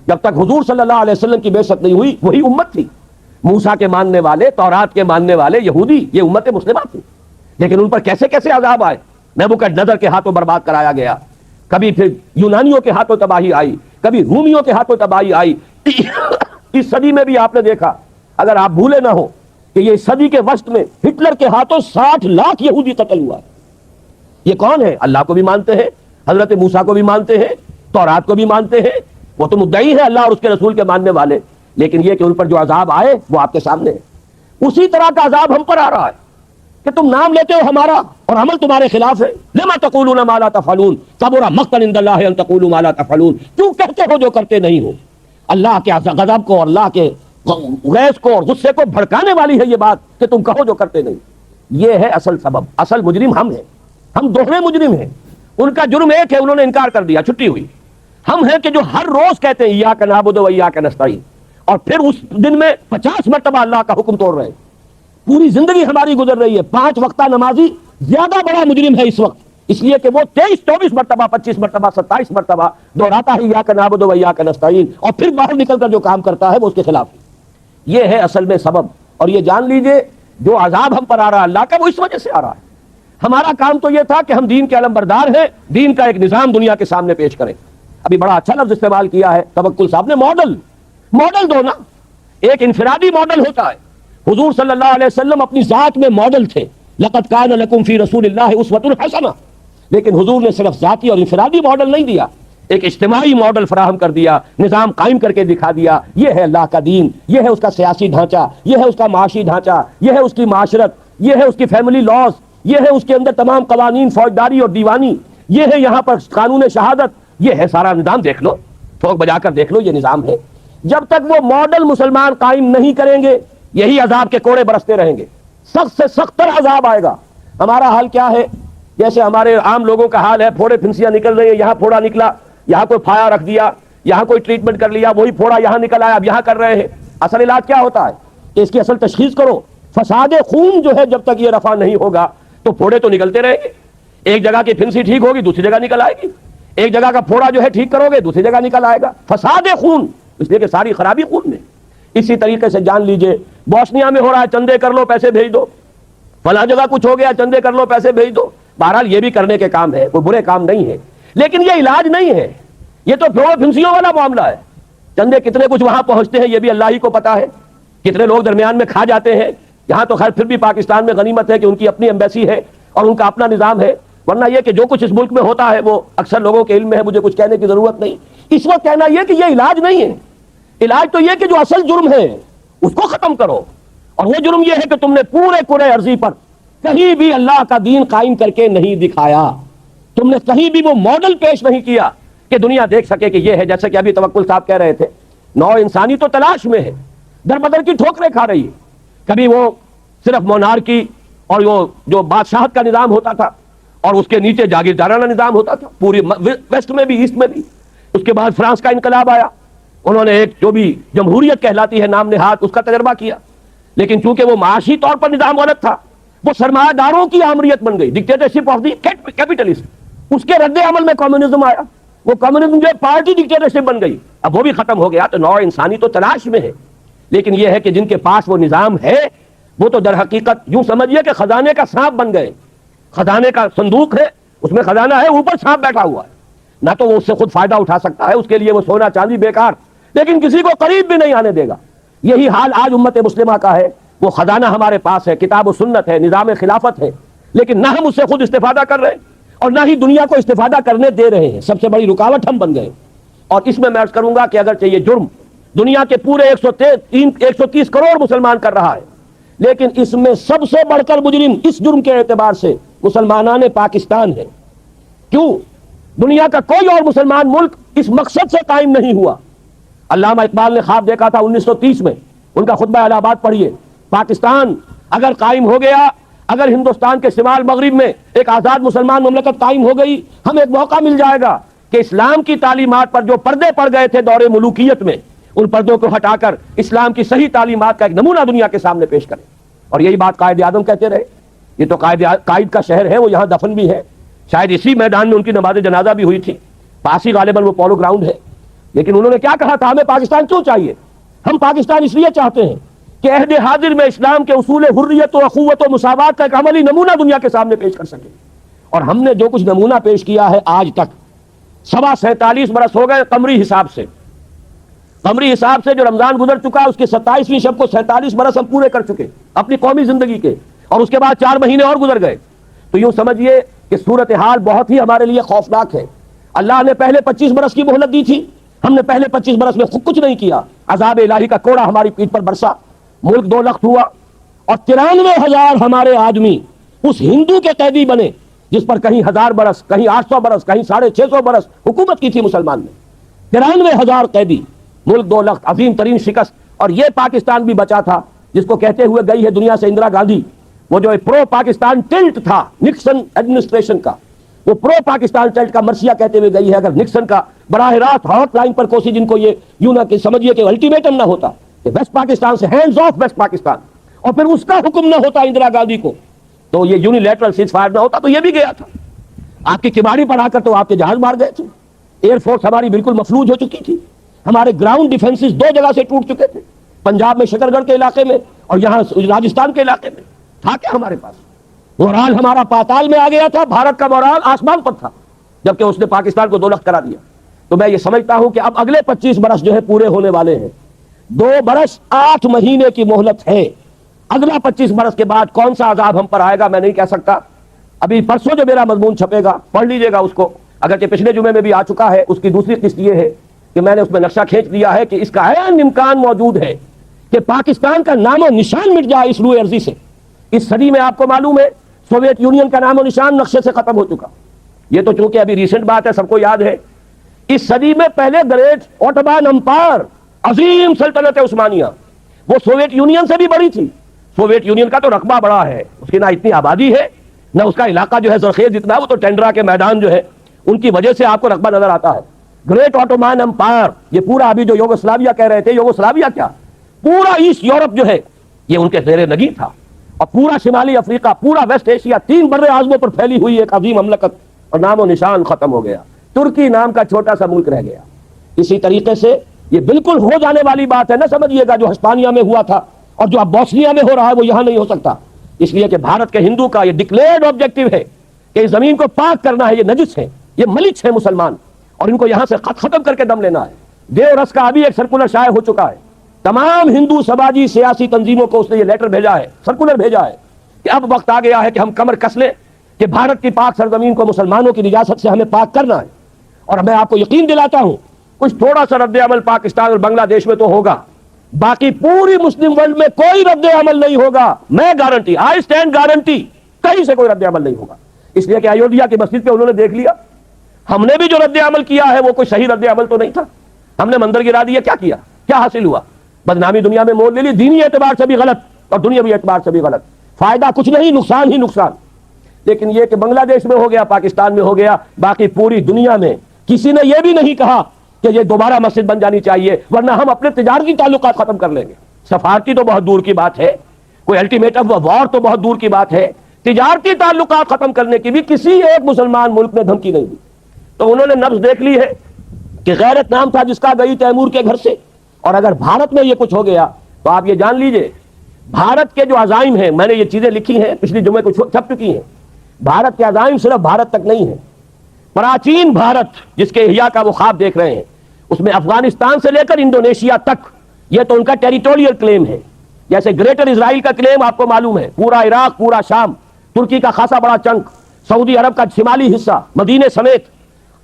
جب تک حضور صلی اللہ علیہ وسلم کی بعثت نہیں ہوئی وہی امت تھی، موسیٰ کے ماننے والے، تورات کے ماننے والے یہودی، یہ امت مسلمہ تھی۔ لیکن ان پر کیسے کیسے عذاب آئے، نیبوکڈنیزر کے ہاتھوں برباد کرایا گیا، کبھی پھر یونانیوں کے ہاتھوں تباہی آئی، کبھی رومیوں کے ہاتھوں تباہی آئی. اس صدی میں بھی آپ نے دیکھا, اگر آپ بھولے نہ ہو کہ یہ صدی کے وسط میں ہٹلر کے ہاتھوں 60 لاکھ یہودی قتل ہوا. یہ کون ہے؟ اللہ کو بھی مانتے ہیں, حضرت موسیٰ کو بھی مانتے ہیں, تورات کو بھی مانتے ہیں, وہ تو مدعی ہے اللہ اور اس کے رسول کے ماننے والے, لیکن یہ کہ ان پر جو عذاب آئے وہ آپ کے سامنے ہے. اسی طرح کا عذاب ہم پر آ رہا ہے کہ تم نام لیتے ہو ہمارا اور عمل تمہارے خلاف ہے. لما تقولون ما لا تفعلون کبر مقتا عند اللہ ان تقولوا ما لا تفعلون. کیوں کہتے ہو جو کرتے نہیں ہو؟ اللہ کے غضب کو اور اللہ کے غیظ کو اور غصے کو بھڑکانے والی ہے یہ بات کہ تم کہو جو کرتے نہیں. یہ ہے اصل سبب. اصل مجرم ہم ہیں, ہم دوہرے مجرم ہیں. ان کا جرم ایک ہے, انہوں نے انکار کر دیا, چھٹی ہوئی. ہم ہیں کہ جو ہر روز کہتے ہیں ایاک نعبد و ایاک نستعین, اور پھر اس دن میں 50 مرتبہ اللہ کا حکم توڑ رہے ہیں. پوری زندگی ہماری گزر رہی ہے. 5 وقتہ نمازی زیادہ بڑا مجرم ہے اس وقت, اس لیے کہ وہ 23-24 مرتبہ 25 مرتبہ 27 مرتبہ دہراتا ہے ایاک نعبد و ایاک نستعین, اور پھر باہر نکل کر جو کام کرتا ہے وہ اس کے خلاف. یہ ہے اصل میں سبب. اور یہ جان لیجئے جو عذاب ہم پر آ رہا ہے اللہ کا, وہ اس وجہ سے آ رہا ہے. ہمارا کام تو یہ تھا کہ ہم دین کے علمبردار ہیں, دین کا ایک نظام دنیا کے سامنے پیش کریں. ابھی بڑا اچھا لفظ استعمال کیا ہے توکل صاحب نے, ماڈل دو نا. ایک انفرادی ماڈل ہوتا ہے. حضور صلی اللہ علیہ وسلم اپنی ذات میں ماڈل تھے. لقد کان لکم فی رسول اللہ اسوۃ حسنہ. لیکن حضور نے صرف ذاتی اور انفرادی ماڈل نہیں دیا, ایک اجتماعی ماڈل فراہم کر دیا, نظام قائم کر کے دکھا دیا. یہ ہے اللہ کا دین, یہ ہے اس کا سیاسی ڈھانچہ, یہ ہے اس کا معاشی ڈھانچہ, یہ ہے اس کی معاشرت, یہ ہے اس کی فیملی لاز, یہ ہے اس کے اندر تمام قوانین فوجداری اور دیوانی, یہ ہے یہاں پر قانون شہادت, یہ ہے سارا نظام. دیکھ لو, ٹھوک بجا کر دیکھ لو, یہ نظام ہے. جب تک وہ ماڈل مسلمان قائم نہیں کریں گے یہی عذاب کے کوڑے برستے رہیں گے. سخت سے سخت تر عذاب آئے گا. ہمارا حال کیا ہے؟ جیسے ہمارے عام لوگوں کا حال ہے, پھوڑے پھنسیاں نکل رہی ہیں, یہاں پھوڑا نکلا, یہاں کوئی پھایا رکھ دیا, یہاں کوئی ٹریٹمنٹ کر لیا, وہی پھوڑا یہاں نکل آیا, اب یہاں کر رہے ہیں. اصل علاج کیا ہوتا ہے کہ اس کی اصل تشخیص کرو. فساد خون جو ہے جب تک یہ رفع نہیں ہوگا تو پھوڑے تو نکلتے رہیں گے. ایک جگہ کی پھنسی ٹھیک ہوگی دوسری جگہ نکل آئے گی, ایک جگہ کا پھوڑا جو ہے ٹھیک کرو گے دوسری جگہ نکل آئے گا. فساد خون, اس لیے کہ ساری خرابی خون میں. اسی طریقے سے جان لیجئے بوسنیا میں ہو رہا ہے, چندے کر لو پیسے بھیج دو, فلاں جگہ کچھ ہو گیا چندے کر لو پیسے بھیج دو. بہرحال یہ بھی کرنے کے کام ہے, کوئی برے کام نہیں ہے, لیکن یہ علاج نہیں ہے. یہ تو پھوڑوں پھنسیوں والا معاملہ ہے. چندے کتنے کچھ وہاں پہنچتے ہیں یہ بھی اللہ ہی کو پتا ہے, کتنے لوگ درمیان میں کھا جاتے ہیں. یہاں تو خیر پھر بھی پاکستان میں غنیمت ہے کہ ان کی اپنی ایمبیسی ہے اور ان کا اپنا نظام ہے, ورنہ یہ کہ جو کچھ اس ملک میں ہوتا ہے وہ اکثر لوگوں کے علم میں ہے, مجھے کچھ کہنے کی ضرورت نہیں. اس وقت کہنا یہ کہ یہ علاج نہیں ہے. علاج تو یہ کہ جو اصل جرم ہے اس کو ختم کرو, اور وہ جرم یہ ہے کہ تم نے پورے کرے عرضی پر کہیں بھی اللہ کا دین قائم کر کے نہیں دکھایا. تم نے کہیں بھی وہ ماڈل پیش نہیں کیا کہ دنیا دیکھ سکے کہ یہ ہے. جیسے کہ ابھی توکل صاحب کہہ رہے تھے, نو انسانی تو تلاش میں ہے, در بدر کی ٹھوکریں کھا رہی ہے. کبھی وہ صرف مونارکی اور وہ جو بادشاہت کا نظام ہوتا تھا اور اس کے نیچے جاگیردارانہ نظام ہوتا تھا پوری ویسٹ میں بھی ایسٹ میں بھی. اس کے بعد فرانس کا انقلاب آیا, انہوں نے ایک جو بھی جمہوریت کہلاتی ہے نام نہاد اس کا تجربہ کیا, لیکن چونکہ وہ معاشی طور پر نظام غلط تھا وہ سرمایہ داروں کی آمریت بن گئی, ڈکٹیٹرشپ آف دی کیپٹلسٹ. اس کے رد عمل میں کمیونزم آیا, وہ کمیونزم جو پارٹی ڈکٹیٹرشپ بن گئی, اب وہ بھی ختم ہو گیا. تو نوع انسانی تو تلاش میں ہے, لیکن یہ ہے کہ جن کے پاس وہ نظام ہے وہ تو در حقیقت یوں سمجھیے کہ خزانے کا سانپ بن گئے. خزانے کا صندوق ہے, اس میں خزانہ ہے, اوپر سانپ بیٹھا ہوا ہے, نہ تو وہ اس سے خود فائدہ اٹھا سکتا ہے, اس کے لیے وہ سونا چاندی بیکار, لیکن کسی کو قریب بھی نہیں آنے دے گا. یہی حال آج امت مسلمہ کا ہے. وہ خزانہ ہمارے پاس ہے, کتاب و سنت ہے, نظام خلافت ہے, لیکن نہ ہم اس سے خود استفادہ کر رہے ہیں اور نہ ہی دنیا کو استفادہ کرنے دے رہے ہیں. سب سے بڑی رکاوٹ ہم بن گئے. اور اس میں عرض کروں گا کہ اگرچہ یہ جرم دنیا کے پورے 130 کروڑ مسلمان کر رہا ہے, لیکن اس میں سب سے بڑھ کر مجرم اس جرم کے اعتبار سے مسلمانان پاکستان ہے. کیوں؟ دنیا کا کوئی اور مسلمان ملک اس مقصد سے قائم نہیں ہوا. علامہ اقبال نے خواب دیکھا تھا 1930 میں, ان کا خطبہ الہ آباد پڑھیے. پاکستان اگر قائم ہو گیا, اگر ہندوستان کے شمال مغرب میں ایک آزاد مسلمان مملکت قائم ہو گئی, ہمیں ایک موقع مل جائے گا کہ اسلام کی تعلیمات پر جو پردے پڑ گئے تھے دور ملوکیت میں, ان پردوں کو ہٹا کر اسلام کی صحیح تعلیمات کا ایک نمونہ دنیا کے سامنے پیش کریں. اور یہی بات قائد اعظم کہتے رہے. یہ تو قائد کا شہر ہے, وہ یہاں دفن بھی ہے, شاید اسی میدان میں ان کی نماز جنازہ بھی ہوئی تھی, پاس ہی غالباً وہ پولو گراؤنڈ ہے. لیکن انہوں نے کیا کہا تھا, ہمیں پاکستان کیوں چاہیے؟ ہم پاکستان اس لیے چاہتے ہیں کہ عہد حاضر میں اسلام کے اصول حریت و اخوت و مساوات کا ایک عملی نمونہ دنیا کے سامنے پیش کر سکے. اور ہم نے جو کچھ نمونہ پیش کیا ہے آج تک, 47 برس ہو گئے قمری حساب سے. قمری حساب سے جو رمضان گزر چکا ہے اس کے 27ویں شب کو 47 برس ہم پورے کر چکے اپنی قومی زندگی کے, اور اس کے بعد 4 مہینے اور گزر گئے. تو یوں سمجھیے کہ صورتحال بہت ہی ہمارے لیے خوفناک ہے. اللہ نے پہلے 25 برس کی مہلت دی تھی, ہم نے پہلے 25 برس میں کچھ نہیں کیا, عذاب الہی کا کوڑا ہماری پیٹھ پر برسا, ملک 2 لخت ہوا, اور 93,000 ہمارے آدمی اس ہندو کے قیدی بنے جس پر کہیں 1000 برس, کہیں 800 برس, کہیں 650 برس حکومت کی تھی مسلمان نے. 93,000 قیدی, ملک 2 لخت, عظیم ترین شکست. اور یہ پاکستان بھی بچا تھا جس کو کہتے ہوئے گئی ہے دنیا سے اندرا گاندھی, وہ جو پرو پاکستان ٹلٹ تھا نکسن ایڈمنسٹریشن کا, وہ پرو پاکستان ٹلٹ کا مرثیہ کہتے ہوئے گئی ہے. اگر نکسن کا براہ راست ہاٹ لائن پر کوسی جن کو یہ یوں نہ کہ سمجھیے کہ الٹیمیٹم نہ ہوتا کہ ویسٹ پاکستان سے ہینڈز آف ویسٹ پاکستان, اور پھر اس کا حکم نہ ہوتا اندرا گاندھی کو, تو یہ یونیلیٹرل سیز فائر نہ ہوتا تو یہ بھی گیا تھا. آپ کی کباڑی پر آ کر تو آپ کے جہاز مار گئے تھے. ایئر فورس ہماری بالکل مفلوج ہو چکی تھی. ہمارے گراؤنڈ ڈیفنسز 2 جگہ سے ٹوٹ چکے تھے, پنجاب میں شکر گڑھ کے علاقے میں اور یہاں راجستھان کے علاقے میں. تھا کیا ہمارے پاس؟ مورال ہمارا پاتال میں آ گیا تھا, بھارت کا مورال آسمان پر تھا, جبکہ اس نے پاکستان کو 2 لخت کرا دیا. تو میں یہ سمجھتا ہوں کہ اب اگلے 25 برس جو ہے پورے ہونے والے ہیں. 2 برس 8 مہینے کی مہلت ہے. اگلا 25 برس کے بعد کون سا عذاب ہم پر آئے گا میں نہیں کہہ سکتا. ابھی پرسوں جو میرا مضمون چھپے گا پڑھ لیجئے گا اس کو, اگرچہ پچھلے جمعے میں بھی آ چکا ہے. اس کی دوسری قسط یہ ہے کہ میں نے اس میں نقشہ کھینچ دیا ہے کہ اس کا عین امکان موجود ہے کہ پاکستان کا نام و نشان مٹ جائے اس روئے ارضی سے. اس صدی میں آپ کو معلوم ہے سوویت یونین کا نام و نشان نقشے سے ختم ہو چکا. یہ تو چونکہ ابھی ریسنٹ بات ہے, سب کو یاد ہے. اس صدی میں پہلے گریٹ اوٹومان امپائر, عظیم سلطنت عثمانیہ, وہ سوویت یونین سے بھی بڑی تھی. سوویت یونین کا تو رقبہ بڑا ہے, اس کی نہ اتنی آبادی ہے نہ اس کا علاقہ جو ہے زرخیز جتنا ہے, وہ تو ٹینڈرا کے میدان جو ہے ان کی وجہ سے آپ کو رقبہ نظر آتا ہے. گریٹ اوٹومان امپائر, یہ پورا ابھی جو یوگوسلاویہ کہہ رہے تھے, یوگوسلاویہ کیا, پورا ایسٹ یورپ جو ہے یہ ان کے زیر نگین تھا, اور پورا شمالی افریقہ, پورا ویسٹ ایشیا, 3 بر اعظموں پر پھیلی ہوئی ایک عظیم مملکت, اور نام و نشان ختم ہو گیا. ترکی نام کا چھوٹا سا ملک رہ گیا. اسی طریقے سے یہ بالکل ہو جانے والی بات ہے, نہ سمجھیے گا جو ہسپانیہ میں ہوا تھا اور جو اب بوسنیا میں ہو رہا ہے وہ یہاں نہیں ہو سکتا. اس لیے کہ بھارت کے ہندو کا یہ ڈکلیئرڈ آبجیکٹو ہے کہ اس زمین کو پاک کرنا ہے. یہ نجس ہے, یہ ملچ ہے مسلمان, اور ان کو یہاں سے ختم کر کے دم لینا ہے. دیو رس کا ابھی ایک سرکولر شائع ہو چکا ہے, تمام ہندو سماجی سیاسی تنظیموں کو اس نے یہ لیٹر بھیجا ہے, سرکولر بھیجا ہے کہ اب وقت آ گیا ہے کہ ہم کمر کس لیں کہ بھارت کی پاک سرزمین کو مسلمانوں کی نجاست سے ہمیں پاک کرنا ہے. اور میں آپ کو یقین دلاتا ہوں کچھ تھوڑا سا رد عمل پاکستان اور بنگلہ دیش میں تو ہوگا, باقی پوری مسلم ورلڈ میں کوئی رد عمل نہیں ہوگا. میں گارنٹی, آئی اسٹینڈ گارنٹی, کہیں سے کوئی رد عمل نہیں ہوگا. اس لیے کہ ایودھیا کی مسجد پہ انہوں نے دیکھ لیا, ہم نے بھی جو رد عمل کیا ہے وہ کوئی صحیح رد عمل تو نہیں تھا. ہم نے مندر گرا دیا, کیا کیا, کیا حاصل ہوا؟ بدنامی دنیا میں مول لے لی, دینی اعتبار سے بھی غلط اور دنیاوی اعتبار سے بھی غلط. فائدہ کچھ نہیں, نقصان ہی نقصان. لیکن یہ کہ بنگلہ دیش میں ہو گیا, پاکستان میں ہو گیا, باقی پوری دنیا میں کسی نے یہ بھی نہیں کہا کہ یہ دوبارہ مسجد بن جانی چاہیے, ورنہ ہم اپنے تجارتی تعلقات ختم کر لیں گے. سفارتی تو بہت دور کی بات ہے, کوئی الٹیمیٹم وار تو بہت دور کی بات ہے, تجارتی تعلقات ختم کرنے کی بھی کسی ایک مسلمان ملک نے دھمکی نہیں دی. تو انہوں نے نبض دیکھ لی ہے کہ غیرت نام تھا جس کا گئی تیمور کے گھر سے, اور اگر بھارت میں یہ کچھ ہو گیا تو آپ یہ جان لیجئے بھارت کے جو عزائم ہیں, میں نے یہ چیزیں لکھی ہیں پچھلی جمعے کو چھپ چکی ہیں, بھارت کے عزائم صرف بھارت تک نہیں ہیں. پراچین بھارت جس کے احیاء کا وہ خواب دیکھ رہے ہیں, اس میں افغانستان سے لے کر انڈونیشیا تک یہ تو ان کا ٹیریٹوریل کلیم ہے. جیسے گریٹر اسرائیل کا کلیم آپ کو معلوم ہے, پورا عراق, پورا شام, ترکی کا خاصا بڑا چنک, سعودی عرب کا شمالی حصہ مدینے سمیت,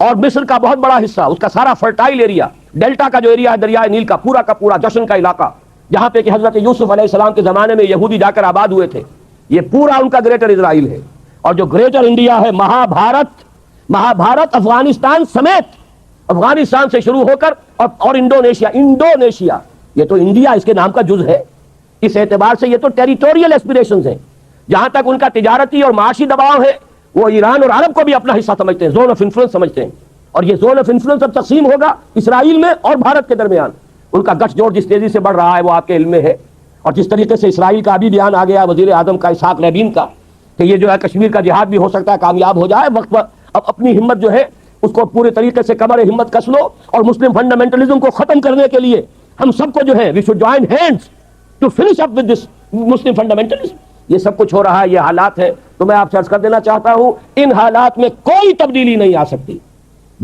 اور مصر کا بہت بڑا حصہ, اس کا سارا فرٹائل ایریا, ڈیلٹا کا جو ایریا ہے دریائے نیل کا پورا جشن کا علاقہ, جہاں پہ کہ حضرت یوسف علیہ السلام کے زمانے میں یہودی جا کر آباد ہوئے تھے, یہ پورا ان کا گریٹر اسرائیل ہے. اور جو گریٹر انڈیا ہے, مہابھارت افغانستان سمیت, افغانستان سے شروع ہو کر اور انڈونیشیا, یہ تو انڈیا اس کے نام کا جز ہے. اس اعتبار سے یہ تو ٹیریٹوریل ایسپیریشنز ہیں. جہاں تک ان کا تجارتی اور معاشی دباؤ ہے, وہ ایران اور عرب کو بھی اپنا حصہ سمجھتے ہیں, زون آف انفلوئنس سمجھتے ہیں. اور یہ زون آف انفلوئنس اب تقسیم ہوگا اسرائیل میں اور بھارت کے درمیان. ان کا گٹھ جوڑ جس تیزی سے بڑھ رہا ہے وہ آپ کے علم میں ہے. اور جس طریقے سے اسرائیل کا ابھی بیان آ گیا وزیر اعظم کا اسحاق رابین کا کہ یہ جو ہے کشمیر کا جہاد بھی ہو سکتا ہے کامیاب ہو جائے, وقت پر اب اپنی ہمت جو ہے اس کو پورے طریقے سے کمر ہمت کس لو, اور مسلم فنڈامنٹلزم کو ختم کرنے کے لیے ہم سب کو جو ہے we should join hands to finish up with this Muslim fundamentalism. یہ سب کچھ ہو رہا ہے, یہ حالات ہے. تو میں آپ سے عرض کر دینا چاہتا ہوں ان حالات میں کوئی تبدیلی نہیں آ سکتی.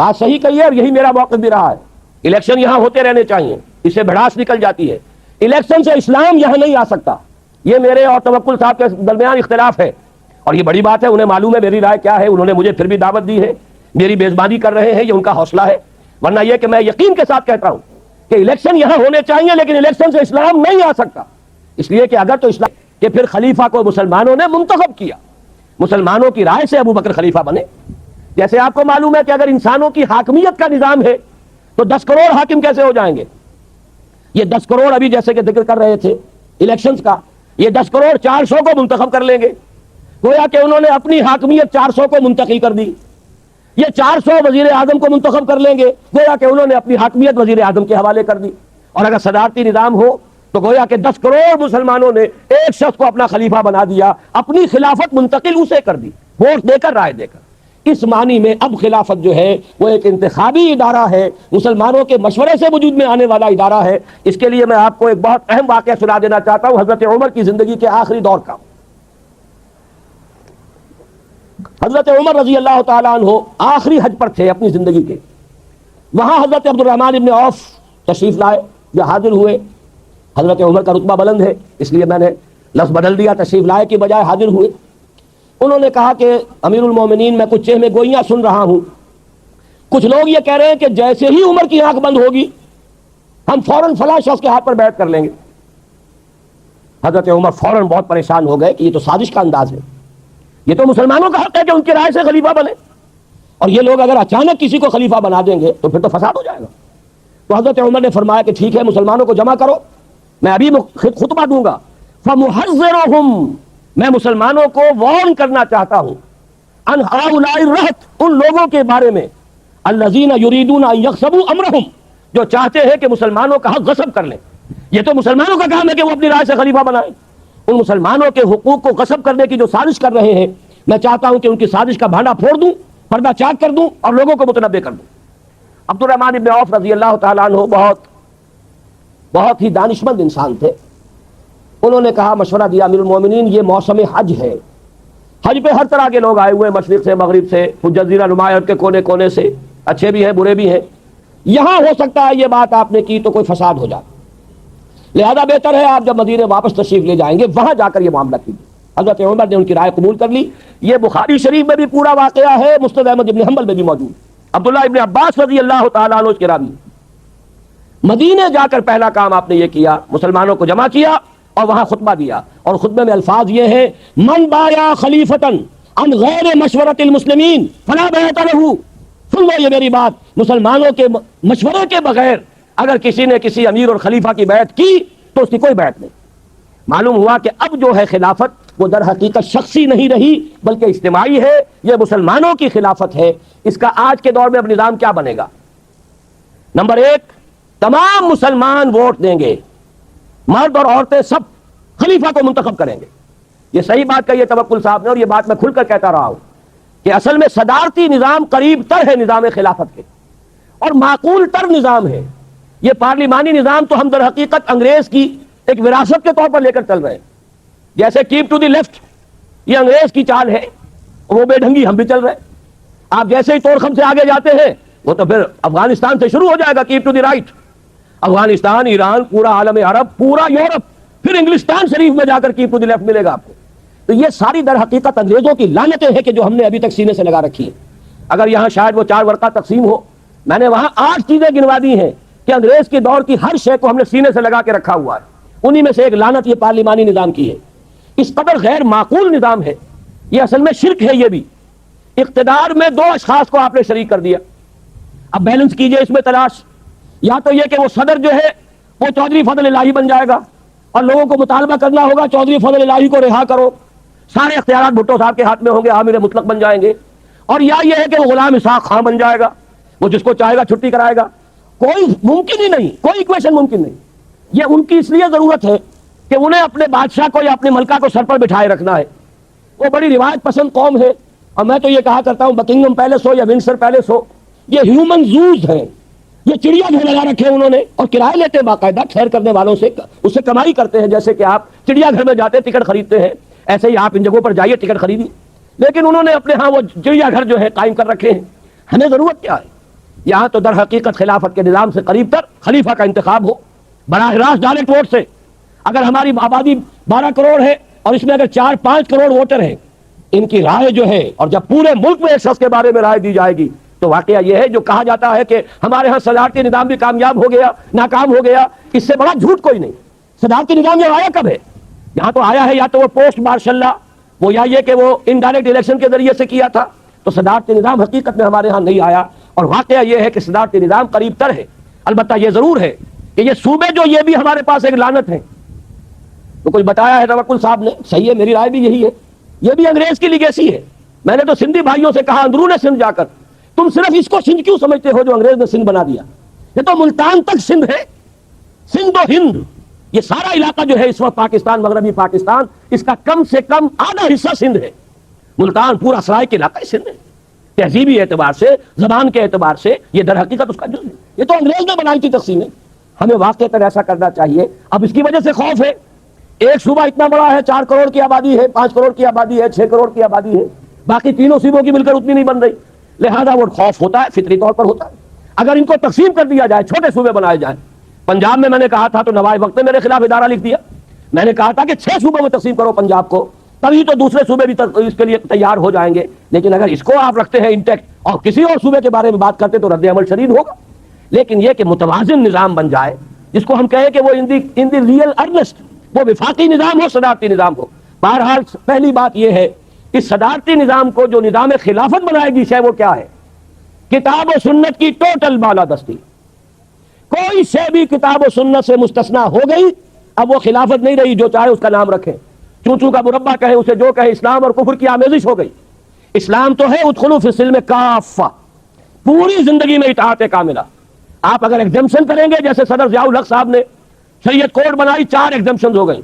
بات صحیح کہی ہے اور یہی میرا موقف بھی رہا ہے. الیکشن یہاں ہوتے رہنے چاہیے, اس سے بھڑاس نکل جاتی ہے. الیکشن سے اسلام یہاں نہیں آ سکتا, یہ میرے اور توکل صاحب کے درمیان اختلاف ہے, اور یہ بڑی بات ہے. انہیں معلوم ہے میری رائے کیا ہے, انہوں نے مجھے پھر بھی دعوت دی ہے, میری میزبانی کر رہے ہیں, یہ ان کا حوصلہ ہے. ورنہ یہ کہ میں یقین کے ساتھ کہتا ہوں کہ الیکشن یہاں ہونے چاہیے, لیکن الیکشن سے اسلام نہیں آ سکتا. اس لیے کہ اگر تو اسلام کہ پھر خلیفہ کو مسلمانوں نے منتخب کیا, مسلمانوں کی رائے سے ابو بکر خلیفہ بنے. جیسے آپ کو معلوم ہے کہ اگر انسانوں کی حاکمیت کا نظام ہے تو 10 کروڑ حاکم کیسے ہو جائیں گے. یہ 10 کروڑ ابھی جیسے کہ ذکر کر رہے تھے الیکشنز کا, یہ 10 کروڑ 400 کو منتخب کر لیں گے. گویا کہ انہوں نے اپنی حاکمیت 400 کو منتقل کر دی. یہ 400 وزیر اعظم کو منتخب کر لیں گے, گویا کہ انہوں نے اپنی حاکمیت وزیر اعظم کے حوالے کر دی. اور اگر صدارتی نظام ہو تو گویا کہ 10 کروڑ مسلمانوں نے ایک شخص کو اپنا خلیفہ بنا دیا, اپنی خلافت منتقل اسے کر دی, ووٹ دے کر, رائے دے کر. اس معنی میں اب خلافت جو ہے وہ ایک انتخابی ادارہ ہے, مسلمانوں کے مشورے سے وجود میں آنے والا ادارہ ہے. اس کے لیے میں آپ کو ایک بہت اہم واقعہ سنا دینا چاہتا ہوں, حضرت عمر کی زندگی کے آخری دور کا. حضرت عمر رضی اللہ تعالیٰ عنہ آخری حج پر تھے اپنی زندگی کے. وہاں حضرت عبد الرحمن ابن عوف تشریف لائے یا حاضر ہوئے. حضرت عمر کا رتبہ بلند ہے, اس لیے میں نے لفظ بدل دیا, تشریف لائے کی بجائے حاضر ہوئے. انہوں نے کہا کہ امیر المومنین میں کچھ چہمے گوئیاں سن رہا ہوں. کچھ لوگ یہ کہہ رہے ہیں کہ جیسے ہی عمر کی آنکھ بند ہوگی ہم فوراً فلاں شخص کے ہاتھ پر بیعت کر لیں گے. حضرت عمر فوراً بہت پریشان ہو گئے کہ یہ تو سازش کا انداز ہے, یہ تو مسلمانوں کا حق ہے کہ ان کی رائے سے خلیفہ بنے, اور یہ لوگ اگر اچانک کسی کو خلیفہ بنا دیں گے تو پھر تو فساد ہو جائے گا. تو حضرت عمر نے فرمایا کہ ٹھیک ہے, مسلمانوں کو جمع کرو, میں ابھی خطبہ دوں گا. فَمُحَذِّرُهُمْ, میں مسلمانوں کو وارن کرنا چاہتا ہوں, ان ہؤلاء الرہط, ان لوگوں کے بارے میں, الذین یریدون ان یغصبوا امرہم, جو چاہتے ہیں کہ مسلمانوں کا حق غصب کر لیں. یہ تو مسلمانوں کا کام ہے کہ وہ اپنی رائے سے خلیفہ بنائیں. ان مسلمانوں کے حقوق کو غصب کرنے کی جو سازش کر رہے ہیں, میں چاہتا ہوں کہ ان کی سازش کا بھانڈا پھوڑ دوں, پردہ چاک کر دوں اور لوگوں کو متنبع کر دوں. عبد الرحمن ابن عوف رضی اللہ تعالیٰ عنہ بہت ہی دانشمند انسان تھے. انہوں نے کہا, مشورہ دیا, امیر المومنین یہ موسم حج ہے, حج پہ ہر طرح کے لوگ آئے ہوئے, مشرق سے, مغرب سے, جزیرہ نما کے کونے کونے سے, اچھے بھی ہیں برے بھی ہیں. یہاں ہو سکتا ہے یہ بات آپ نے کی تو کوئی فساد ہو جائے, لہذا بہتر ہے آپ جب مدینے واپس تشریف لے جائیں گے وہاں جا کر یہ معاملہ کیجیے. حضرت عمر نے ان کی رائے قبول کر لی. یہ بخاری شریف میں بھی پورا واقعہ ہے, مسند احمد ابن حنبل میں بھی موجود. عبداللہ ابن عباس رضی اللہ تعالیٰ عنہ کے راوی. مدینے جا کر پہلا کام آپ نے یہ کیا, مسلمانوں کو جمع کیا اور وہاں خطبہ دیا, اور خطبے میں الفاظ یہ ہیں, من بایا خلیفتن عن غیر مشورت المسلمین فلا بیعت لہ. سن لو یہ میری بات, مسلمانوں کے مشورے کے بغیر اگر کسی نے کسی امیر اور خلیفہ کی بیعت کی تو اس کی کوئی بیعت نہیں. معلوم ہوا کہ اب جو ہے خلافت وہ در حقیقت شخصی نہیں رہی بلکہ اجتماعی ہے, یہ مسلمانوں کی خلافت ہے. اس کا آج کے دور میں اب نظام کیا بنے گا؟ نمبر 1, تمام مسلمان ووٹ دیں گے, مرد اور عورتیں سب خلیفہ کو منتخب کریں گے. یہ صحیح بات کہی ہے توکل صاحب نے, اور یہ بات میں کھل کر کہتا رہا ہوں کہ اصل میں صدارتی نظام قریب تر ہے نظام خلافت کے, اور معقول تر نظام ہے. یہ پارلیمانی نظام تو ہم در حقیقت انگریز کی ایک وراثت کے طور پر لے کر چل رہے ہیں. جیسے کیپ ٹو دی لیفٹ یہ انگریز کی چال ہے, وہ بے ڈھنگی ہم بھی چل رہے ہیں. آپ جیسے ہی توڑخم سے آگے جاتے ہیں وہ تو پھر افغانستان سے شروع ہو جائے گا keep to the right, Afghanistan, Iran, پورا عالم عرب, پورا یورپ, پھر انگلستان شریف میں جا کر کیپ ٹو دی لیفٹ ملے گا آپ کو. تو یہ ساری در حقیقت انگریزوں کی لعنتیں ہیں کہ جو ہم نے ابھی تک سینے سے لگا رکھی ہیں. اگر یہاں شاید وہ 4 ورقہ تقسیم ہو, میں نے وہاں 8 چیزیں گنوا دی ہیں کہ انگریز کے دور کی ہر شے کو ہم نے سینے سے لگا کے رکھا ہوا ہے. انہی میں سے ایک لعنت یہ پارلیمانی نظام کی ہے. اس قدر غیر معقول نظام ہے, یہ اصل میں شرک ہے. یہ بھی اقتدار میں 2 اشخاص کو آپ نے شریک کر دیا. اب بیلنس کیجئے اس میں تلاش, یا تو یہ کہ وہ صدر جو ہے وہ چودھری فضل الہی بن جائے گا اور لوگوں کو مطالبہ کرنا ہوگا چودھری فضل الہی کو رہا کرو, سارے اختیارات بھٹو صاحب کے ہاتھ میں ہوں گے, عامر مطلق بن جائیں گے. اور یا یہ ہے کہ وہ غلام اسحاق خان بن جائے گا, وہ جس کو چاہے گا چھٹی کرائے گا. کوئی ممکن ہی نہیں, کوئی ایکویشن ممکن نہیں. یہ ان کی اس لیے ضرورت ہے کہ انہیں اپنے بادشاہ کو یا اپنے ملکہ کو سر پر بٹھائے رکھنا ہے. وہ بڑی روایت پسند قوم ہے, اور میں تو یہ کہا کرتا ہوں بکنگھم پیلس ہو یا ونسر پیلس ہو, یہ ہیومن زوز ہیں. یہ چڑیا گھر لگا رکھے ہیں انہوں نے, اور کرایہ لیتے ہیں باقاعدہ سیر کرنے والوں سے, اس سے کمائی کرتے ہیں. جیسے کہ آپ چڑیا گھر میں جاتے ہیں ٹکٹ خریدتے ہیں, ایسے ہی آپ ان جگہوں پر جائیے ٹکٹ خریدیے. لیکن انہوں نے اپنے ہاں وہ چڑیا گھر جو ہے قائم کر رکھے ہیں. ہمیں ضرورت کیا ہے؟ یہاں تو در حقیقت خلافت کے نظام سے قریب تر خلیفہ کا انتخاب ہو براہ راست ڈائریکٹ ووٹ سے. اگر ہماری آبادی 12 کروڑ ہے اور اس میں اگر 4-5 کروڑ ووٹر ہیں، ان کی رائے جو ہے، اور جب پورے ملک میں ایک شخص کے بارے میں رائے دی جائے گی تو واقعہ یہ ہے جو کہا جاتا ہے کہ ہمارے ہاں صدارتی نظام بھی کامیاب ہو گیا، ناکام ہو گیا، اس سے بڑا جھوٹ کوئی نہیں. صدارتی نظام یہ آیا کب ہے؟ یہاں تو آیا ہے یا تو وہ پوسٹ مارشل لا، وہ یا یہ کہ وہ انڈائریکٹ الیکشن کے ذریعے سے کیا تھا. تو صدارتی نظام حقیقت میں ہمارے ہاں نہیں آیا، اور واقعہ یہ ہے کہ صدارتی نظام قریب تر ہے. البتہ یہ ضرور ہے کہ یہ صوبے جو یہ بھی ہمارے پاس ایک لعنت ہے. تو کچھ بتایا ہے توکل صاحب نے، صحیح ہے، میری رائے بھی یہی ہے، یہ بھی انگریز کی لیگیسی ہے. میں نے تو سندھی بھائیوں سے کہا اندرون سندھ جا کر، تم صرف اس کو سندھ کیوں سمجھتے ہو جو انگریز نے سندھ بنا دیا؟ یہ تو ملتان تک سندھ ہے، سندھ و ہند، یہ سارا علاقہ جو ہے اس وقت پاکستان، مغربی پاکستان، اس کا کم سے کم آدھا حصہ سندھ ہے. ملتان پورا سرائے کے علاقہ سندھ ہے، تہذیبی اعتبار سے، زبان کے اعتبار سے یہ در حقیقت اس کا جز ہے. یہ تو انگریز نے بنائی تھی تقسیم ہے. ہمیں واقعتاً ایسا کرنا چاہیے. اب اس کی وجہ سے خوف ہے، ایک صوبہ اتنا بڑا ہے، 4 کروڑ کی آبادی ہے، 5 کروڑ کی آبادی ہے، 6 کروڑ کی آبادی ہے، باقی تینوں صوبوں کی مل کر اتنی نہیں بن رہی، لہذا وہ خوف ہوتا ہے، فطری طور پر ہوتا ہے. اگر ان کو تقسیم کر دیا جائے، چھوٹے صوبے بنائے جائیں. پنجاب میں نے کہا تھا تو نوائب وقت نے میرے خلاف ادارہ لکھ دیا. میں نے کہا تھا کہ 6 صوبوں میں تقسیم کرو پنجاب کو، تبھی تو دوسرے صوبے بھی اس کے لیے تیار ہو جائیں گے. لیکن اگر اس کو آپ رکھتے ہیں انٹیکٹ اور کسی اور صوبے کے بارے میں بات کرتے تو رد عمل شدید ہوگا. لیکن یہ کہ متوازن نظام بن جائے، جس کو ہم کہیں کہ وہ ان دی ریئل ارنسٹ، وہ وفاقی نظام ہو، صدارتی نظام ہو. بہرحال پہلی بات یہ ہے کہ صدارتی نظام کو جو نظام خلافت بنائے گی شے وہ کیا ہے؟ کتاب و سنت کی ٹوٹل بالادستی. کوئی شے بھی کتاب و سنت سے مستثنا ہو گئی، اب وہ خلافت نہیں رہی، جو چاہے اس کا نام رکھیں، چونچو کا مربع کہے، اسے جو کہے. اسلام اور کفر کی آمیزش ہو گئی. اسلام تو ہے ادخلوا فی السلم کافہ، پوری زندگی میں اطاعت کاملہ. آپ اگر ایگزمپشن کریں گے، جیسے صدر ضیاء الحق صاحب نے شریعت کوڈ بنائی، 4 ایگزمپشن ہو گئی.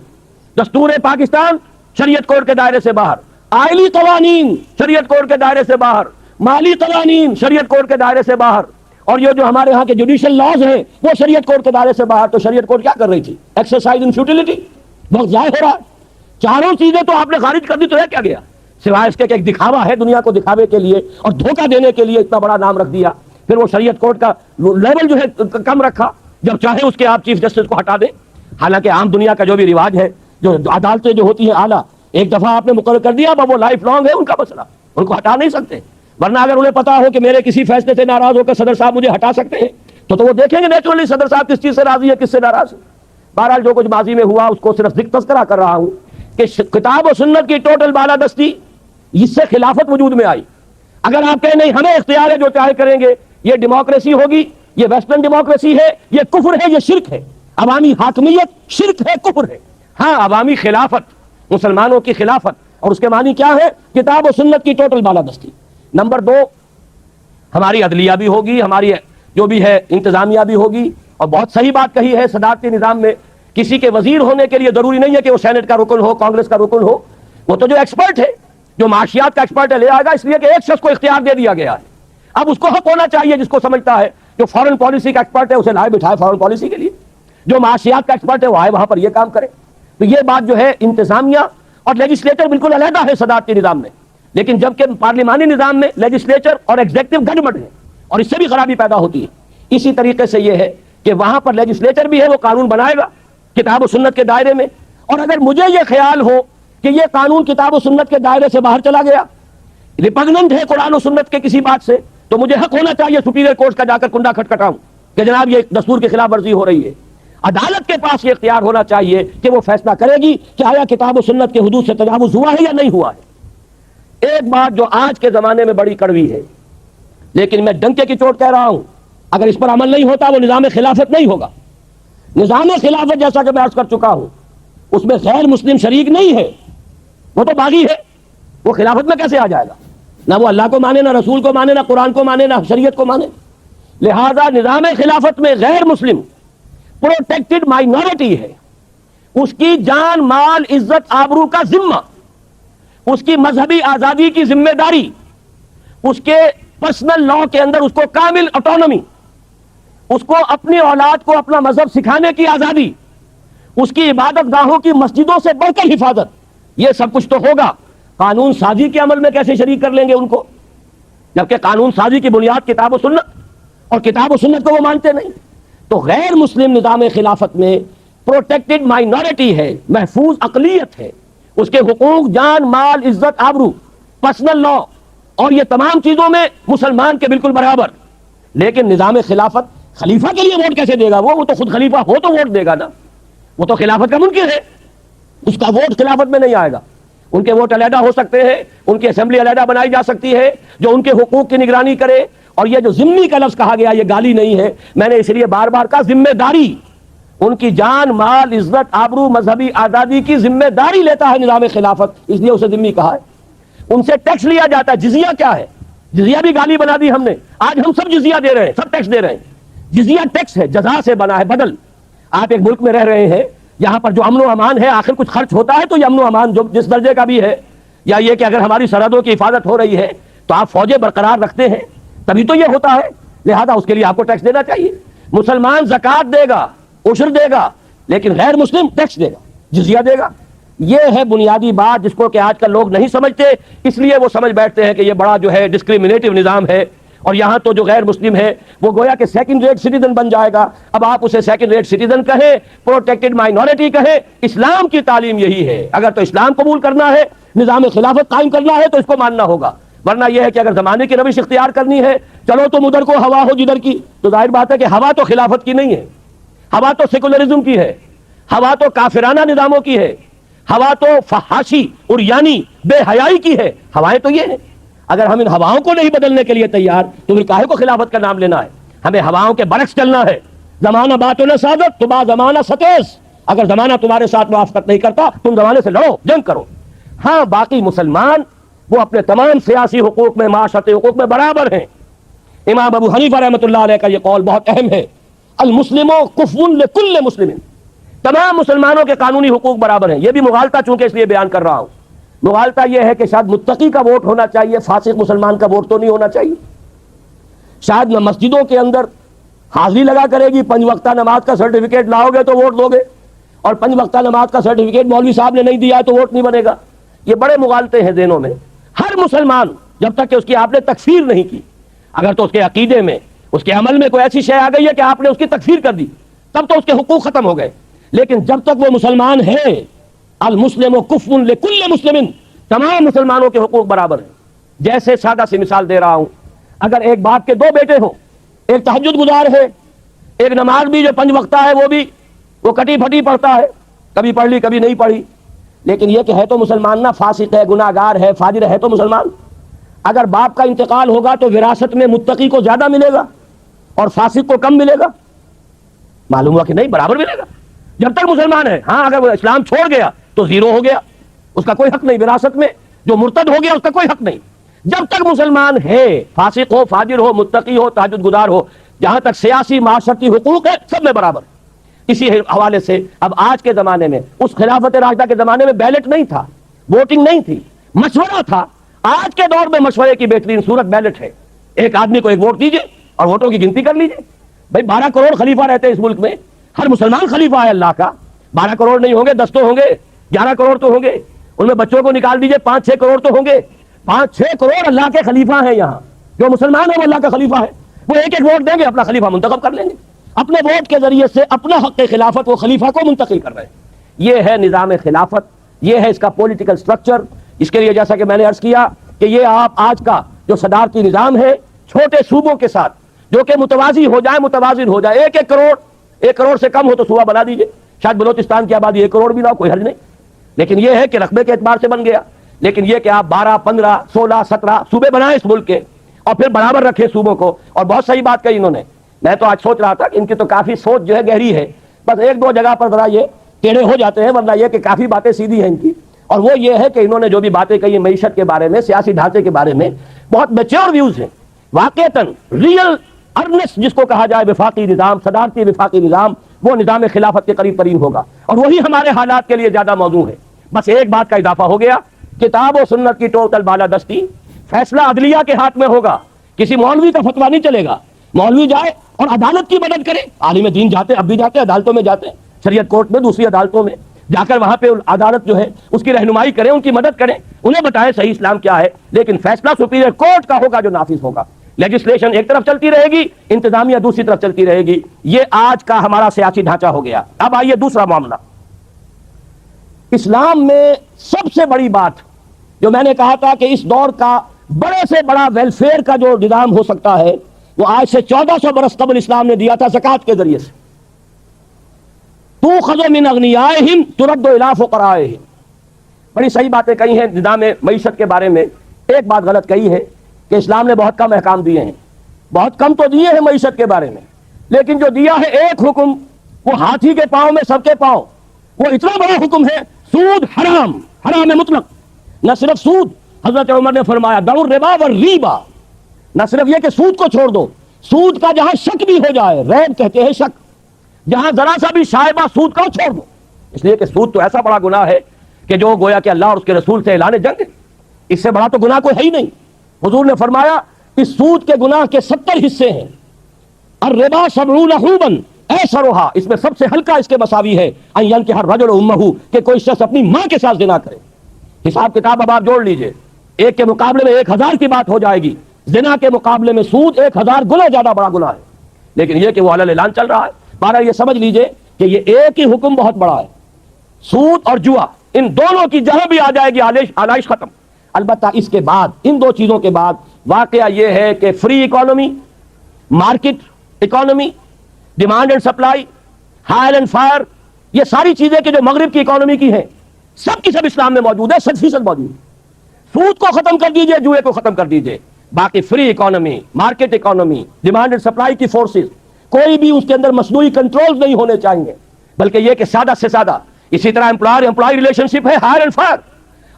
دستور پاکستان شریعت کوڈ کے دائرے سے باہر، آئلی قوانین شریعت کوڈ کے دائرے سے باہر، مالی قوانین شریعت کوڈ کے دائرے سے باہر، اور یہ جو ہمارے ہاں کے جوڈیشل لاز ہیں وہ شریعت کوڈ کے دائرے سے باہر. تو شریعت کوڈ کیا کر رہی تھی؟ ایکسرسائز ان فیوٹیلٹی، وقت ضائع ہو رہا ہے. چاروں چیزیں تو آپ نے خارج کر دی، تو ہے کیا گیا سوائے اس کے کہ ایک دکھاوا ہے دنیا کو دکھاوے کے لیے اور دھوکہ دینے کے لیے اتنا بڑا نام رکھ دیا. پھر وہ شریعت کوڈ کا لیول جو ہے کم رکھا، جب چاہے اس کے آپ چیف جسٹس کو ہٹا دیں. حالانکہ عام دنیا کا جو بھی رواج ہے، جو عدالتیں جو ہوتی ہیں اعلیٰ، ایک دفعہ آپ نے مقرر کر دیا، اب وہ لائف لانگ ہے ان کا مسئلہ، ان کو ہٹا نہیں سکتے. ورنہ اگر انہیں پتا ہو کہ میرے کسی فیصلے سے ناراض ہو کر صدر صاحب مجھے ہٹا سکتے ہیں تو وہ دیکھیں گے نیچرلی صدر صاحب کس چیز سے راضی ہے، کس سے ناراض ہے. بہرحال جو کچھ ماضی میں ہوا اس کو صرف تذکرہ کر رہا ہوں کہ کتاب و سنت کی ٹوٹل بالادستی، اس سے خلافت وجود میں آئی. اگر آپ کہیں نہیں ہمیں اختیار ہے جو چاہے کریں گے، یہ ڈیموکریسی ہوگی، یہ ویسٹرن ڈیموکریسی ہے، یہ کفر ہے، یہ شرک ہے. عوامی حاکمیت شرک ہے، کفر ہے. ہاں عوامی خلافت، مسلمانوں کی خلافت، اور اس کے معنی کیا ہے؟ کتاب و سنت کی ٹوٹل بالادستی. نمبر 2، ہماری عدلیہ بھی ہوگی، ہماری جو بھی ہے انتظامیہ بھی ہوگی. اور بہت صحیح بات کہی ہے، صدارتی نظام میں کسی کے وزیر ہونے کے لیے ضروری نہیں ہے کہ وہ سینٹ کا رکن ہو، کانگریس کا رکن ہو. وہ تو جو ایکسپرٹ ہے، جو معاشیات کا ایکسپرٹ ہے، لے آئے گا، اس لیے کہ ایک شخص کو اختیار دے دیا گیا ہے. اب اس کو حق ہونا چاہیے، جس کو سمجھتا ہے جو فارن پالیسی کا ایکسپرٹ ہے اسے لائے بٹھائے فارن پالیسی کے لیے، جو معاشیات کا ایکسپرٹ ہے وہ آئے وہاں پر یہ کام کرے. تو یہ بات جو ہے انتظامیہ اور لیجسلیچر بالکل علیحدہ ہے صدارتی نظام میں. لیکن جبکہ پارلیمانی نظام میں لیجسلیچر اور ایگزیکٹو گڈمنٹ ہے، اور اس سے بھی خرابی پیدا ہوتی ہے. اسی طریقے سے یہ ہے کہ وہاں پر لیجسلیچر بھی ہے، وہ قانون بنائے گا کتاب و سنت کے دائرے میں. اور اگر مجھے یہ خیال ہو کہ یہ قانون کتاب و سنت کے دائرے سے باہر چلا گیا، ریپگننٹ ہے قرآن و سنت کے کسی بات سے، تو مجھے حق ہونا چاہیے سپیریئر کورٹ کا جا کر کنڈا کھٹکھٹاؤں کہ جناب یہ دستور کی خلاف ورزی ہو رہی ہے. عدالت کے پاس یہ اختیار ہونا چاہیے کہ وہ فیصلہ کرے گی کہ آیا کتاب و سنت کے حدود سے تجاوز ہوا ہے یا نہیں ہوا ہے. ایک بات جو آج کے زمانے میں بڑی کڑوی ہے، لیکن میں ڈنکے کی چوٹ کہہ رہا ہوں، اگر اس پر عمل نہیں ہوتا وہ نظام خلافت نہیں ہوگا. نظام خلافت جیسا کہ میں عرض کر چکا ہوں، اس میں غیر مسلم شریک نہیں ہے، وہ تو باغی ہے، وہ خلافت میں کیسے آ جائے گا؟ نہ وہ اللہ کو مانے، نہ رسول کو مانے، نہ قرآن کو مانے، نہ شریعت کو مانے. لہذا نظام خلافت میں غیر مسلم پروٹیکٹڈ مائنورٹی ہے، اس کی جان، مال، عزت، آبرو کا ذمہ، اس کی مذہبی آزادی کی ذمہ داری، اس کے پرسنل لا کے اندر اس کو کامل آٹونومی، اس کو اپنی اولاد کو اپنا مذہب سکھانے کی آزادی، اس کی عبادت گاہوں کی مسجدوں سے بڑھ کر حفاظت. یہ سب کچھ تو ہوگا. قانون سازی کے عمل میں کیسے شریک کر لیں گے ان کو، جبکہ قانون سازی کی بنیاد کتاب و سنت اور کتاب و سنت کو وہ مانتے نہیں. تو غیر مسلم نظام خلافت میں پروٹیکٹڈ مائنورٹی ہے، محفوظ اقلیت ہے، اس کے حقوق، جان، مال، عزت، آبرو، پرسنل لا اور یہ تمام چیزوں میں مسلمان کے بالکل برابر. لیکن نظام خلافت خلیفہ کے لیے ووٹ کیسے دے گا؟ وہ تو خود خلیفہ ہو تو ووٹ دے گا نا، وہ تو خلافت کا منکر ہے، اس کا ووٹ خلافت میں نہیں آئے گا. ان کے ووٹ علیحدہ ہو سکتے ہیں، ان کی اسمبلی علیحدہ بنائی جا سکتی ہے جو ان کے حقوق کی نگرانی کرے. اور یہ جو ذمہ کا لفظ کہا گیا یہ گالی نہیں ہے، میں نے اس لیے بار بار کہا ذمہ داری، ان کی جان، مال، عزت، آبرو، مذہبی آزادی کی ذمہ داری لیتا ہے نظام خلافت، اس لیے اسے ذمہ کہا ہے. ان سے ٹیکس لیا جاتا ہے. جزیہ کیا ہے؟ جزیہ بھی گالی بنا دی ہم نے. آج ہم سب جزیہ دے رہے ہیں، سب ٹیکس دے رہے ہیں. جزیہ ٹیکس ہے، جزا سے بنا ہے، بدل. آپ ایک ملک میں رہ رہے ہیں یہاں پر جو امن و امان ہے، آخر کچھ خرچ ہوتا ہے تو یہ امن و امان جو جس درجے کا بھی ہے، یا یہ کہ اگر ہماری سرحدوں کی حفاظت ہو رہی ہے تو آپ فوجیں برقرار رکھتے ہیں تبھی تو یہ ہوتا ہے، لہذا اس کے لیے آپ کو ٹیکس دینا چاہیے. مسلمان زکوٰۃ دے گا، عشر دے گا، لیکن غیر مسلم ٹیکس دے گا، جزیہ دے گا. یہ ہے بنیادی بات جس کو کہ آج کل لوگ نہیں سمجھتے، اس لیے وہ سمجھ بیٹھتے ہیں کہ یہ بڑا جو ہے ڈسکریمنیٹو نظام ہے اور یہاں تو جو غیر مسلم ہے وہ گویا کہ سیکنڈ ریٹ سٹیزن بن جائے گا. اب آپ اسے سیکنڈ ریٹ سٹیزن کہیں، پروٹیکٹڈ مائنورٹی کہیں، اسلام کی تعلیم یہی ہے. اگر تو اسلام قبول کرنا ہے، نظام خلافت قائم کرنا ہے تو اس کو ماننا ہوگا، ورنہ یہ ہے کہ اگر زمانے کی روش اختیار کرنی ہے، چلو تم ادھر کو ہوا ہو جدھر کی، تو ظاہر بات ہے کہ ہوا تو خلافت کی نہیں ہے، ہوا تو سیکولرزم کی ہے، ہوا تو کافرانہ نظاموں کی ہے، ہوا تو فحاشی اور یعنی بے حیائی کی ہے. ہوائیں تو یہ ہیں. اگر ہم ان ہواؤں کو نہیں بدلنے کے لیے تیار تو پھر کاہے کو خلافت کا نام لینا ہے؟ ہمیں ہواؤں کے برعکس چلنا ہے. زمانہ بات نہ سعادت تو با زمانہ ستیس. اگر زمانہ تمہارے ساتھ موافقت نہیں کرتا تم زمانے سے لڑو، جنگ کرو. ہاں باقی مسلمان وہ اپنے تمام سیاسی حقوق میں، معاشرتی حقوق میں برابر ہیں. امام ابو حنیفہ رحمۃ اللہ علیہ کا یہ قول بہت اہم ہے، المسلم کفو لکل مسلم. تمام مسلمانوں کے قانونی حقوق برابر ہیں. یہ بھی مغالطہ چونکہ اس لیے بیان کر رہا ہوں، مغالطہ یہ ہے کہ شاید متقی کا ووٹ ہونا چاہیے، فاسق مسلمان کا ووٹ تو نہیں ہونا چاہیے. شاید نہ مسجدوں کے اندر حاضری لگا کرے گی، 5 وقتہ نماز کا سرٹیفکیٹ لاؤ گے تو ووٹ دو گے، اور 5 وقتہ نماز کا سرٹیفکیٹ مولوی صاحب نے نہیں دیا ہے تو ووٹ نہیں بنے گا. یہ بڑے مغالطے ہیں ذہنوں میں. ہر مسلمان جب تک کہ اس کی آپ نے تکفیر نہیں کی، اگر تو اس کے عقیدے میں، اس کے عمل میں کوئی ایسی شے آ گئی ہے کہ آپ نے اس کی تکفیر کر دی، تب تو اس کے حقوق ختم ہو گئے. لیکن جب تک وہ مسلمان ہے، المسلم کفو لکل مسلم، تمام مسلمانوں کے حقوق برابر ہیں. جیسے سادہ سی مثال دے رہا ہوں، اگر ایک باپ کے 2 بیٹے ہوں، ایک تہجد گزار ہے، ایک نماز بھی جو 5 وقتہ ہے وہ بھی وہ کٹی پھٹی پڑھتا ہے، کبھی پڑھ لی کبھی نہیں پڑھی، لیکن یہ کہ ہے تو مسلمان نہ، فاسق ہے، گناہ گار ہے، فاجر ہے تو مسلمان. اگر باپ کا انتقال ہوگا تو وراثت میں متقی کو زیادہ ملے گا اور فاسق کو کم ملے گا. معلوم ہوا کہ نہیں، برابر ملے گا جب تک مسلمان ہے. ہاں اگر وہ اسلام چھوڑ گیا تو زیرو ہو گیا، اس کا کوئی حق نہیں وراثت میں. جو مرتد ہو گیا اس کا کوئی حق نہیں. جب تک مسلمان ہے، فاسق ہو، فاجر ہو، متقی ہو، تہجد گزار ہو، جہاں تک سیاسی معاشرتی حقوق ہے سب میں برابر. اسی حوالے سے اب آج کے زمانے میں، اس خلافت راشدہ کے زمانے میں بیلٹ نہیں تھا، ووٹنگ نہیں تھی، مشورہ تھا. آج کے دور میں مشورے کی بہترین صورت بیلٹ ہے. ایک آدمی کو ایک ووٹ دیجئے اور ووٹوں کی گنتی کر لیجئے. بھائی 12 کروڑ خلیفہ رہتے ہیں اس ملک میں، ہر مسلمان خلیفہ ہے اللہ کا. 12 کروڑ نہیں ہوں گے، 10 تو ہوں گے، 11 کروڑ تو ہوں گے. ان میں بچوں کو نکال دیجئے، 5-6 کروڑ تو ہوں گے. 5-6 کروڑ اللہ کے خلیفہ ہیں یہاں. جو مسلمان ہے وہ اللہ کا خلیفہ ہے. وہ ایک ایک ووٹ دیں گے، اپنا خلیفہ منتخب کر لیں گے. اپنے ووٹ کے ذریعے سے اپنا حق خلافت وہ خلیفہ کو منتقل کر رہے ہیں. یہ ہے نظام خلافت، یہ ہے اس کا پولیٹیکل سٹرکچر. اس کے لیے جیسا کہ میں نے عرض کیا کہ یہ آپ آج کا جو صدارتی نظام ہے، چھوٹے صوبوں کے ساتھ جو کہ متوازی ہو جائے، متوازن ہو جائے. 1 کروڑ سے کم ہو تو صوبہ بنا دیجئے. شاید بلوچستان کی آبادی 1 کروڑ بھی نہ ہو، کوئی حرج نہیں، لیکن یہ ہے کہ رقبے کے اعتبار سے بن گیا. لیکن یہ کہ آپ 12, 15, 16, 17 صوبے بنائیں اس ملک کے اور پھر برابر رکھے صوبوں کو. اور بہت صحیح بات کہی انہوں نے. میں تو آج سوچ رہا تھا کہ ان کی تو کافی سوچ جو ہے گہری ہے، بس 1-2 جگہ پر ذرا یہ ٹیڑھے ہو جاتے ہیں، ورنہ یہ کہ کافی باتیں سیدھی ہیں ان کی. اور وہ یہ ہے کہ انہوں نے جو بھی باتیں کہی معیشت کے بارے میں، سیاسی ڈھانچے کے بارے میں، بہت میچور ویوز ہیں. واقعتاً ریئل ارنس جس کو کہا جائے وفاقی نظام، صدارتی وفاقی نظام، وہ نظام خلافت کے قریب ترین ہوگا، اور وہی ہمارے حالات کے لیے زیادہ موزوں ہے. بس ایک بات کا اضافہ ہو گیا، کتاب و سنت کی ٹوٹل بالادستی، فیصلہ عدلیہ کے ہاتھ میں ہوگا. کسی مولوی کا فتویٰ نہیں چلے گا. مولوی جائے اور عدالت کی مدد کرے. عالم دین جاتے، اب بھی جاتے، عدالتوں میں جاتے ہیں، شریعت کورٹ میں، دوسری عدالتوں میں جا کر وہاں پہ عدالت جو ہے اس کی رہنمائی کریں، ان کی مدد کریں، انہیں بتائیں صحیح اسلام کیا ہے. لیکن فیصلہ سپیریئر کورٹ کا ہوگا جو نافذ ہوگا. لیجسلیشن ایک طرف چلتی رہے گی، انتظامیہ دوسری طرف چلتی رہے گی. یہ آج کا ہمارا سیاسی ڈھانچہ ہو گیا. اب آئیے دوسرا معاملہ. اسلام میں سب سے بڑی بات جو میں نے کہا تھا کہ اس دور کا بڑے سے بڑا ویلفیئر کا جو نظام ہو سکتا ہے وہ آج سے 1400 برس قبل اسلام نے دیا تھا زکوٰۃ کے ذریعے سے. تُؤْخَذُ مِنْ أَغْنِيَائِهِمْ تُرَدُّ إِلَىٰ فُقَرَائِهِمْ. بڑی صحیح باتیں کہی ہیں نظام معیشت کے بارے میں. ایک بات غلط کہی ہے کہ اسلام نے بہت کم احکام دیے ہیں. بہت کم تو دیے ہیں معیشت کے بارے میں، لیکن جو دیا ہے ایک حکم وہ ہاتھی کے پاؤں میں سب کے پاؤں. وہ اتنا بڑا حکم ہے، سود حرام، حرام مطلق. نہ صرف سود، حضرت عمر نے فرمایا دعوا الربا والریبا. نہ صرف یہ کہ سود کو چھوڑ دو، سود کا جہاں شک بھی ہو جائے، ریب کہتے ہیں شک، جہاں ذرا سا بھی شائبہ سود کا چھوڑ دو. اس لیے کہ سود تو ایسا بڑا گناہ ہے کہ جو گویا کہ اللہ اور اس کے رسول سے اعلان جنگ ہے. اس سے بڑا تو گناہ کوئی ہے ہی نہیں. حضور نے فرمایا اس سود کے گناہ کے 70 حصے ہیں. الربا 70 حوبا ایسرھا، اس میں سب سے ہلکا اس کے مساوی ہے ان ينكح الرجل امه، کہ کوئی شخص اپنی ماں کے ساتھ زنا کرے. حساب کتاب اب آپ جوڑ لیجئے، ایک کے مقابلے میں 1000 کی بات ہو جائے گی. زنا کے مقابلے میں سود 1000 گنا زیادہ بڑا گناہ ہے. لیکن یہ کہ وہ علی اعلان چل رہا ہے. بہرحال یہ سمجھ لیجئے کہ یہ ایک ہی حکم بہت بڑا ہے. سود اور جوا، ان دونوں کی جہاں بھی آ جائے گی آلائش ختم. البتہ اس کے بعد، ان دو چیزوں کے بعد واقعہ یہ ہے کہ free economy, market economy, demand and supply, hire and fire, یہ ساری چیزیں کہ جو مغرب کی اکانومی کی ہیں سب کی سب اسلام میں موجود ہے، 100% موجود ہے. سود کو ختم کر دیجئے، جوئے کو ختم کر دیجئے، باقی free economy, market economy, demand and supply کی فورسز، کوئی بھی اس کے اندر مصنوعی کنٹرول نہیں ہونے چاہیے، بلکہ یہ کہ سادہ سے سادہ. اسی طرح امپلائر امپلائی ریلیشن شپ ہے، ہائر اینڈ فائر.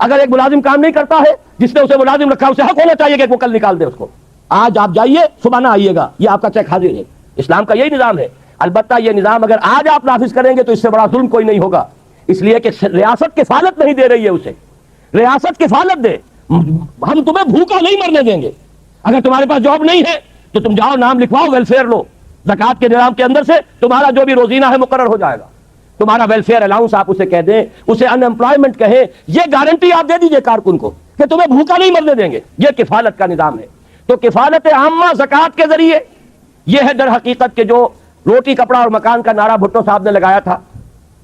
اگر ایک ملازم کام نہیں کرتا ہے، جس نے اسے ملازم رکھا اسے حق ہونا چاہیے کہ وہ کل نکال دے اس کو. آج آپ جائیے، صبح نہ آئیے گا، یہ آپ کا چیک حاضر ہے. اسلام کا یہی نظام ہے. البتہ یہ نظام اگر آج آپ نافذ کریں گے تو اس سے بڑا ظلم کوئی نہیں ہوگا، اس لیے کہ ریاست کفالت نہیں دے رہی ہے اسے. ریاست کفالت دے، ہم تمہیں بھوکا نہیں مرنے دیں گے. اگر تمہارے پاس جاب نہیں ہے تو تم جاؤ، نام لکھواؤ، ویلفیئر لو، زکوٰۃ کے نظام کے اندر سے تمہارا جو بھی روزینہ ہے مقرر ہو جائے گا. تمہارا ویلفیئر الاؤنس آپ اسے کہہ دیں، اسے ان امپلائمنٹ کہیں، یہ گارنٹی آپ دے دیجئے کارکن کو کہ تمہیں بھوکا نہیں مرنے دیں گے. یہ کفالت کا نظام ہے. تو کفالت عامہ زکوٰۃ کے ذریعے یہ ہے در حقیقت کہ جو روٹی کپڑا اور مکان کا نعرہ بھٹو صاحب نے لگایا تھا.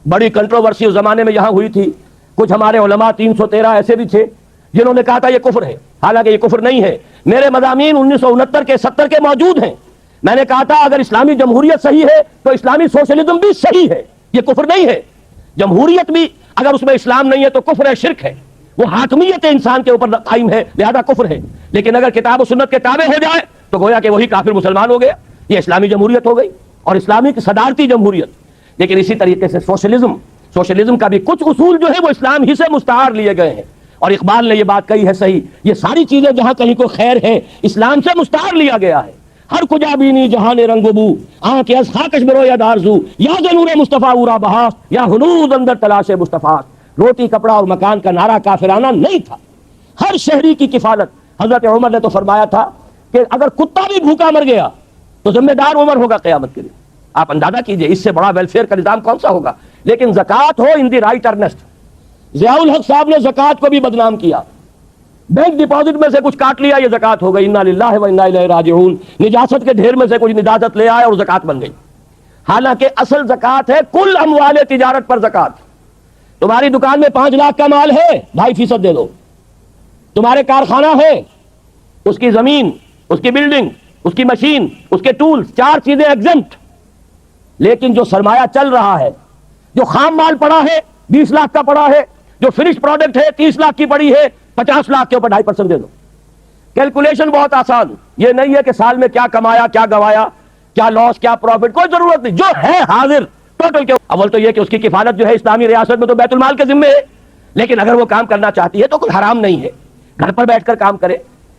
بڑی کنٹروورسی اس زمانے میں یہاں ہوئی تھی. کچھ ہمارے علماء 313 ایسے بھی تھے جنہوں نے کہا تھا یہ کفر ہے، حالانکہ یہ کفر نہیں ہے. میرے مضامین 1969 کے 70 کے موجود ہیں. میں نے کہا تھا اگر اسلامی جمہوریت صحیح ہے تو اسلامی سوشلزم بھی صحیح ہے، یہ کفر نہیں ہے. جمہوریت بھی اگر اس میں اسلام نہیں ہے تو کفر ہے، شرک ہے، وہ حاکمیت انسان کے اوپر قائم ہے، لہذا کفر ہے. لیکن اگر کتاب و سنت کے تابع ہو جائے تو گویا کہ وہی کافر مسلمان ہو گیا. یہ اسلامی جمہوریت ہو گئی اور اسلامی صدارتی جمہوریت. لیکن اسی طریقے سے سوشلزم کا بھی کچھ اصول جو ہے وہ اسلام ہی سے مستعار لیے گئے ہیں. اور اقبال نے یہ بات کہی ہے صحیح، یہ ساری چیزیں جہاں کہیں کو خیر ہے اسلام سے مستعار لیا گیا ہے. ہر کجا بینی جہان رنگ و بو، آنکھ از خاکش برو یا دارزو، یا نور مصطفیٰ اورا بہاس، یا ہنوز اندر تلاش مصطفیٰ. روٹی کپڑا اور مکان کا نعرہ کافرانہ نہیں تھا. ہر شہری کی کفالت. حضرت عمر نے تو فرمایا تھا کہ اگر کتا بھی بھوکا مر گیا تو ذمہ دار عمر ہوگا قیامت کے لیے. آپ اندازہ کیجئے اس سے بڑا ویلفیئر کا نظام کون سا ہوگا. لیکن زکوٰۃ ہو ان دی رائٹ ارنسٹ. ضیاء الحق صاحب نے زکوٰۃ کو بھی بدنام کیا. بینک ڈپازٹ میں سے کچھ کاٹ لیا، یہ زکوٰۃ ہو گئی. انا للہ و انا الیہ راجعون. نجاست کے ڈھیر میں سے کچھ نجاست لے آئے اور زکوٰۃ بن گئی. حالانکہ اصل زکوٰۃ ہے کل اموال تجارت پر زکوٰۃ. تمہاری دکان میں 5 لاکھ کا مال ہے، 2.5% دے دو. تمہارے کارخانہ ہے، اس کی زمین، اس کی بلڈنگ، اس کی مشین، اس کے ٹولز، 4 چیزیں ایگزمپٹ. لیکن جو سرمایہ چل رہا ہے، جو خام مال پڑا ہے 20 لاکھ کا پڑا ہے، جو فنش پروڈکٹ ہے 30 لاکھ کی پڑی ہے، 50 لاکھ کے اوپر 2.5% دے دو. کیلکولیشن بہت آسان. یہ نہیں ہے کہ سال میں کیا کمایا، کیا گوایا، کیا لاس، کیا پروفٹ، کوئی ضرورت نہیں. جو ہے حاضر ٹوٹل کے اول تو یہ کہ اس کی کفالت جو ہے اسلامی ریاست میں تو بیت المال کے ذمے ہے. لیکن اگر وہ کام کرنا چاہتی ہے تو کوئی حرام نہیں ہے، گھر پر بیٹھ کر کام کرے.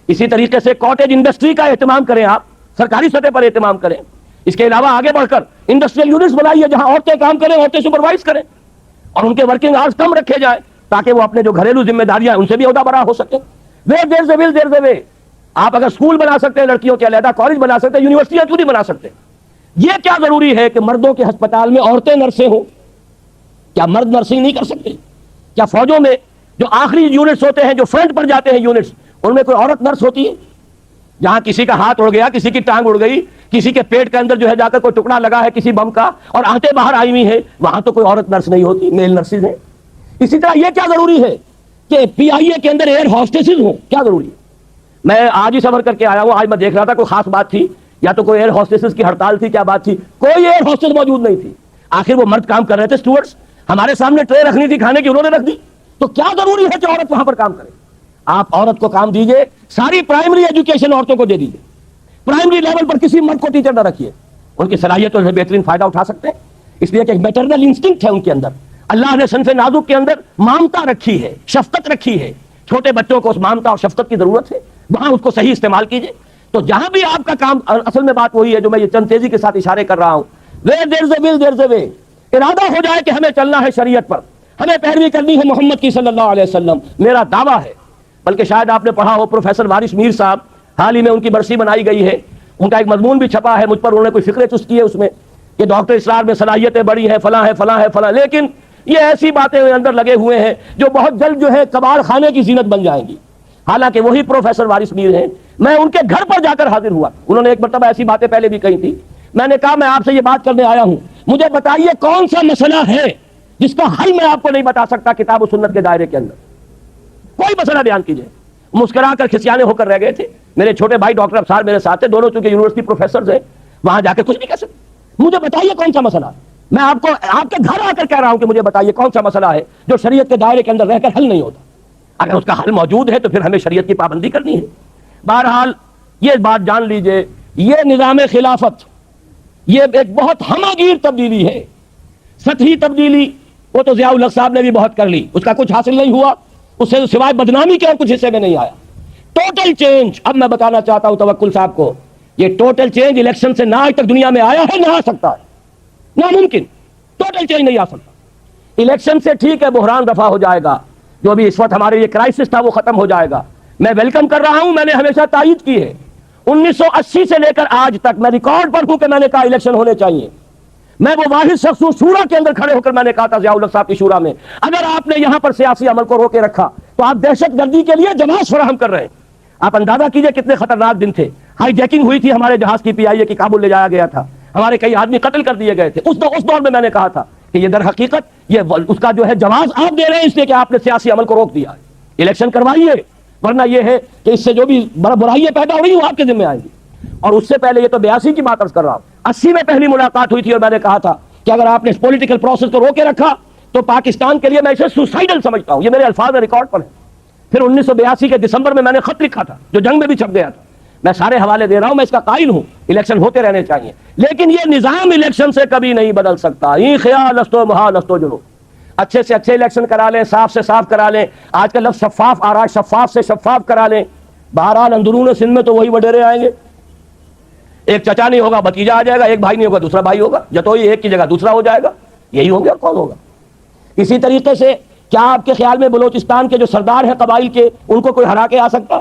اسی طریقے سے کاٹیج انڈسٹری کا اہتمام کریں، آپ سرکاری سطح پر اہتمام کریں. اس کے علاوہ آگے بڑھ کر انڈسٹریل یونٹس بنائیے جہاں عورتیں کام کریں، عورتیں سپروائز کریں اور ان کے ورکنگ آورز کم رکھے جائیں تاکہ وہ اپنے جو گھریلو ذمہ داریاں ان سے بھی عہدہ برا ہو سکے. دیر سے وے آپ اگر اسکول بنا سکتے ہیں، لڑکیوں کے علیحدہ کالج بنا سکتے ہیں، یونیورسٹیاں کیوں نہیں بنا سکتے. یہ کیا ضروری ہے کہ مردوں کے ہسپتال میں عورتیں نرسیں ہوں؟ کیا مرد نرسنگ نہیں کر سکتے؟ کیا فوجوں میں جو آخری یونٹس ہوتے ہیں، جو فرنٹ پر جاتے ہیں یونٹس، ان میں کوئی عورت نرس ہوتی ہے؟ جہاں کسی کا ہاتھ اڑ گیا, کسی کی ٹانگ اڑ گئی, کسی کے پیٹ کے اندر جو ہے جا کر کوئی ٹکڑا لگا ہے کسی بم کا اور آنتیں باہر آئی ہوئی ہیں, وہاں تو کوئی عورت نرس نہیں ہوتی, میل نرسز ہیں. اسی طرح یہ کیا ضروری ہے کہ پی آئی اے کے اندر ایئر ہوسٹسز ہوں, کیا ضروری ہے؟ میں آج ہی سفر کر کے آیا ہوں, آج میں دیکھ رہا تھا کوئی خاص بات تھی یا تو کوئی ایئر ہوسٹسز کی ہڑتال تھی, کیا بات تھی؟ کوئی ایئر ہوسٹس موجود نہیں تھی. آخر وہ مرد کام کر رہے تھے, اسٹوڈنٹس, ہمارے سامنے ٹرے رکھنی تھی کھانے کی, انہوں نے رکھ دی. تو کیا ضروری ہے کہ عورت وہاں پر کام کرے؟ آپ عورت کو کام دیجئے, ساری پرائمری ایجوکیشن عورتوں کو دے دیجئے, پرائمری لیول پر کسی مرد کو ٹیچر نہ رکھیے, ان کی صلاحیتوں سے بہترین فائدہ اٹھا سکتے ہیں. اس لیے کہ ایک میٹرنل انسٹنکٹ ہے ان کے اندر, اللہ نے صنف نازک کے اندر مامتا رکھی ہے, شفقت رکھی ہے. چھوٹے بچوں کو اس مامتا اور شفقت کی ضرورت ہے, وہاں اس کو صحیح استعمال کیجئے. تو جہاں بھی آپ کا کام, اصل میں بات وہی ہے جو میں یہ چند تیزی کے ساتھ اشارے کر رہا ہوں, where there is a will there is a way. ارادہ ہو جائے کہ ہمیں چلنا ہے شریعت پر, ہمیں پیروی کرنی ہے محمد کی صلی اللہ علیہ وسلم. میرا دعویٰ ہے, بلکہ شاید آپ نے پڑھا ہو, پروفیسر وارث میر صاحب, حال ہی میں ان کی برسی بنائی گئی ہے, ان کا ایک مضمون بھی چھپا ہے, مجھ پر انہوں نے کوئی فکرے چست کی ہے اس میں کہ ڈاکٹر اسرار میں صلاحیتیں بڑی ہیں, فلاں ہے فلاں ہے فلاں, لیکن یہ ایسی باتیں اندر لگے ہوئے ہیں جو بہت جلد جو ہے کباڑ خانے کی زینت بن جائیں گی. حالانکہ وہی پروفیسر وارث میر ہیں, میں ان کے گھر پر جا کر حاضر ہوا, انہوں نے ایک مرتبہ ایسی باتیں پہلے بھی کہی تھی. میں نے کہا میں آپ سے یہ بات کرنے آیا ہوں, مجھے بتائیے کون سا مسئلہ ہے جس کا حل میں آپ کو نہیں بتا سکتا کتاب و سنت کے دائرے کے اندر, کوئی مسئلہ بیان کیجئے. مسکرا کر کھسیانے ہو کر رہ گئے تھے. میرے چھوٹے بھائی ڈاکٹر افسار میرے ساتھ تھے, دونوں چونکہ یونیورسٹی پروفیسرز ہیں, وہاں جا کے کچھ نہیں کہہ سکتے. مجھے بتائیے کون سا مسئلہ, میں آپ کو آپ کے گھر آ کر کہہ رہا ہوں کہ مجھے بتائیے کون سا مسئلہ ہے جو شریعت کے دائرے کے اندر رہ کر حل نہیں ہوتا. اگر اس کا حل موجود ہے تو پھر ہمیں شریعت کی پابندی کرنی ہے. بہرحال یہ بات جان لیجئے, یہ نظام خلافت یہ ایک بہت ہماگیر تبدیلی ہے, سطحی تبدیلی. وہ تو ضیاء الحق صاحب نے بھی بہت کر لی, اس کا کچھ حاصل نہیں ہوا, اس سے سوائے بدنامی کے اور کچھ حصے میں نہیں آیا. ٹوٹل چینج, اب میں بتانا چاہتا ہوں توکل صاحب کو, یہ ٹوٹل چینج الیکشن سے نہ آج تک دنیا میں آیا ہے, نہ آ سکتا ہے, ناممکن. ٹوٹل چینج نہیں آ سکتا. الیکشن سے ٹھیک ہے بحران رفع ہو جائے گا, جو بھی اس وقت ہمارے یہ کرائسس تھا وہ ختم ہو جائے گا. میں ویلکم کر رہا ہوں, میں نے ہمیشہ تائید کی ہے. 1980 سے لے کر آج تک میں ریکارڈ پر ہوں کہ میں نے کہا الیکشن ہونے چاہیے. میں وہ واحد شخص ہوں شورا کے اندر کھڑے ہو کر میں نے کہا تھا ضیاء الحق صاحب کی شورا میں, اگر آپ نے یہاں پر سیاسی عمل کو روکے رکھا تو آپ دہشت گردی کے لیے جواز فراہم کر رہے ہیں. آپ اندازہ کیجئے کتنے خطرناک دن تھے. ہائی جیکنگ ہوئی تھی ہمارے جہاز کی, پی آئی اے کی, کابل لے جایا گیا تھا, ہمارے کئی آدمی قتل کر دیے گئے تھے. اس دور میں نے کہا تھا کہ یہ در حقیقت یہ اس کا جو ہے جواز آپ دے رہے ہیں اس لیے کہ آپ نے سیاسی عمل کو روک دیا ہے. الیکشن کروائیے, ورنہ یہ ہے کہ اس سے جو بھی برائیاں پیدا ہو رہی ہیں وہ آپ کے ذمہ آئیں گی. اور اس سے پہلے, یہ تو 82 کی بات عرض کر رہا ہوں, 80 میں پہلی ملاقات ہوئی تھی اور میں نے کہا تھا کہ اگر آپ نے اس پولیٹیکل پروسیس کو روکے رکھا تو پاکستان کے لیے میں اسے سوسائڈل سمجھتا ہوں. یہ میرے الفاظ ریکارڈ پر ہیں. پھر 1982 کے دسمبر میں نے خط لکھا تھا جو جنگ میں بھی چھپ گیا تھا. میں سارے حوالے دے رہا ہوں, میں اس کا قائل ہوں, الیکشن ہوتے رہنے چاہیے, لیکن یہ نظام الیکشن سے کبھی نہیں بدل سکتا. یہ خیال استو محال استو جلو, اچھے سے اچھے الیکشن کرا لیں, صاف سے صاف کرا لیں. آج کل لفظ شفاف آ رہا ہے, شفاف سے شفاف کرا لیں. بہرحال اندرون سندھ میں تو وہی وڈیرے آئیں گے. ایک چچا نہیں ہوگا بھتیجا آ جائے گا, ایک بھائی نہیں ہوگا دوسرا بھائی ہوگا, جتوئی ایک کی جگہ دوسرا ہو جائے گا. یہی ہو گیا, اور کون ہوگا؟ اسی طریقے سے کیا آپ کے خیال میں بلوچستان کے جو سردار ہیں قبائل کے, ان کو کوئی ہرا کے آ سکتا؟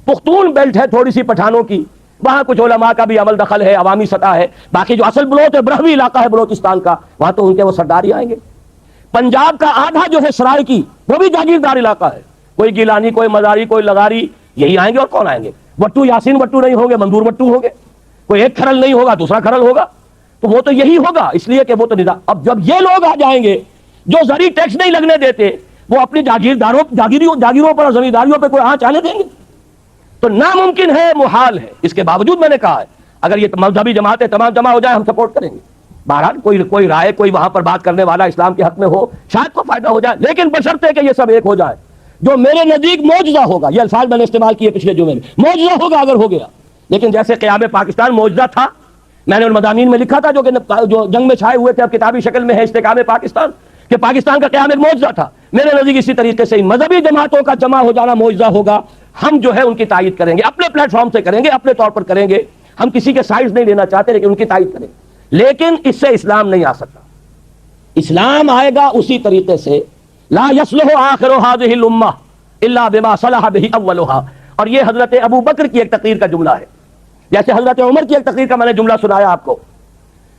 پختون بیلٹ ہے تھوڑی سی پٹھانوں کی, وہاں کچھ علماء کا بھی عمل دخل ہے, عوامی سطح ہے. باقی جو اصل بلوچ ہے, برہوی علاقہ ہے بلوچستان کا, وہاں تو ان کے وہ سردار ہی آئیں گے. پنجاب کا آدھا جو ہے سرائے کی, وہ بھی جاگیردار علاقہ ہے, کوئی گیلانی, کوئی مزاری, کوئی لغاری, یہی آئیں گے. اور کون آئیں گے؟ وٹو یاسین وٹو نہیں ہوں گے, منظور وٹو ہوں گے. کوئی ایک کھرل نہیں ہوگا, دوسرا کھرل ہوگا. تو وہ تو یہی ہوگا, اس لیے کہ وہ تو نظام. اب جب یہ لوگ آ جائیں گے جو زرعی ٹیکس نہیں لگنے دیتے, وہ اپنی جاگیروں پر اور زمینداریوں پہ کوئی آنچ آنے دیں گے؟ تو ناممکن ہے, محال ہے. اس کے باوجود میں نے کہا ہے اگر یہ مذہبی جماعتیں تمام جمع ہو جائیں ہم سپورٹ کریں گے. بہرحال کوئی رائے, کوئی وہاں پر بات کرنے والا اسلام کے حق میں ہو, شاید کو فائدہ ہو جائے, لیکن بشرطے کہ یہ سب ایک ہو جائے. جو میرے نزدیک معجزہ ہوگا, یہ الفاظ میں نے استعمال کیے پچھلے جمعے میں, معجزہ ہوگا اگر ہو گیا. لیکن جیسے قیام پاکستان معجزہ تھا, میں نے ان مضامین میں لکھا تھا جو جنگ میں چھائے ہوئے تھے, اب کتابی شکل میں ہے استحکام پاکستان, کہ پاکستان کا قیام ایک معجزہ تھا. میرے نزدیک اسی طریقے سے مذہبی جماعتوں کا جمع ہو جانا معجزہ ہوگا. ہم جو ہے ان کی تائید کریں گے, اپنے پلیٹ فارم سے کریں گے, اپنے طور پر کریں گے. ہم کسی کے سائڈز نہیں لینا چاہتے, لیکن ان کی تائید کریں گے. لیکن اس سے اسلام نہیں آ سکتا. اسلام آئے گا اسی طریقے سے, لا یصلح آخر هذه الامہ الا بما صلح به اولها. اور یہ حضرت ابو بکر کی ایک تقریر کا جملہ ہے, جیسے حضرت عمر کی ایک تقریر کا میں نے جملہ سنایا آپ کو.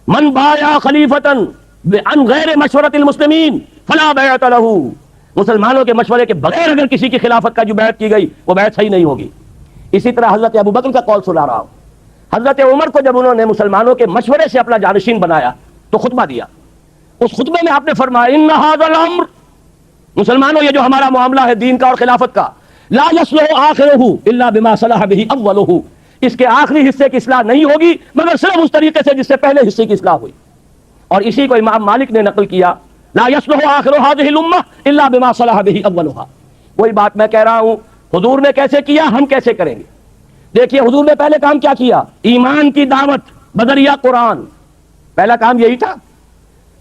من بایا خلیفتا عن غیر مشورۃ المسلمین فلا بیعۃ له. مسلمانوں کے مشورے کے بغیر اگر کسی کی خلافت کا جو بیعت کی گئی وہ بیعت صحیح نہیں ہوگی. اسی طرح حضرت ابو بکر کا قول سنا رہا ہوں. حضرت عمر کو جب انہوں نے مسلمانوں کے مشورے سے اپنا جانشین بنایا تو خطبہ دیا. اس خطبے میں آپ نے فرمایا ان ھذا الامر، مسلمانوں یہ جو ہمارا معاملہ ہے دین کا اور خلافت کا، لا یصلح آخرہ الا بما صلح به اولہ، اس کے آخری حصے کی اصلاح نہیں ہوگی مگر صرف اس طریقے سے جس سے پہلے حصے کی اصلاح ہوئی. اور اسی کو امام مالک نے نقل کیا، لا یصلح آخر هذه الامہ الا بما صلح به اولها. وہی بات میں کہہ رہا ہوں، حضور نے کیسے کیا ہم کیسے کریں گے. دیکھیے حضور نے پہلے کام کیا کیا، ایمان کی دعوت بذریعہ قرآن. پہلا کام یہی تھا،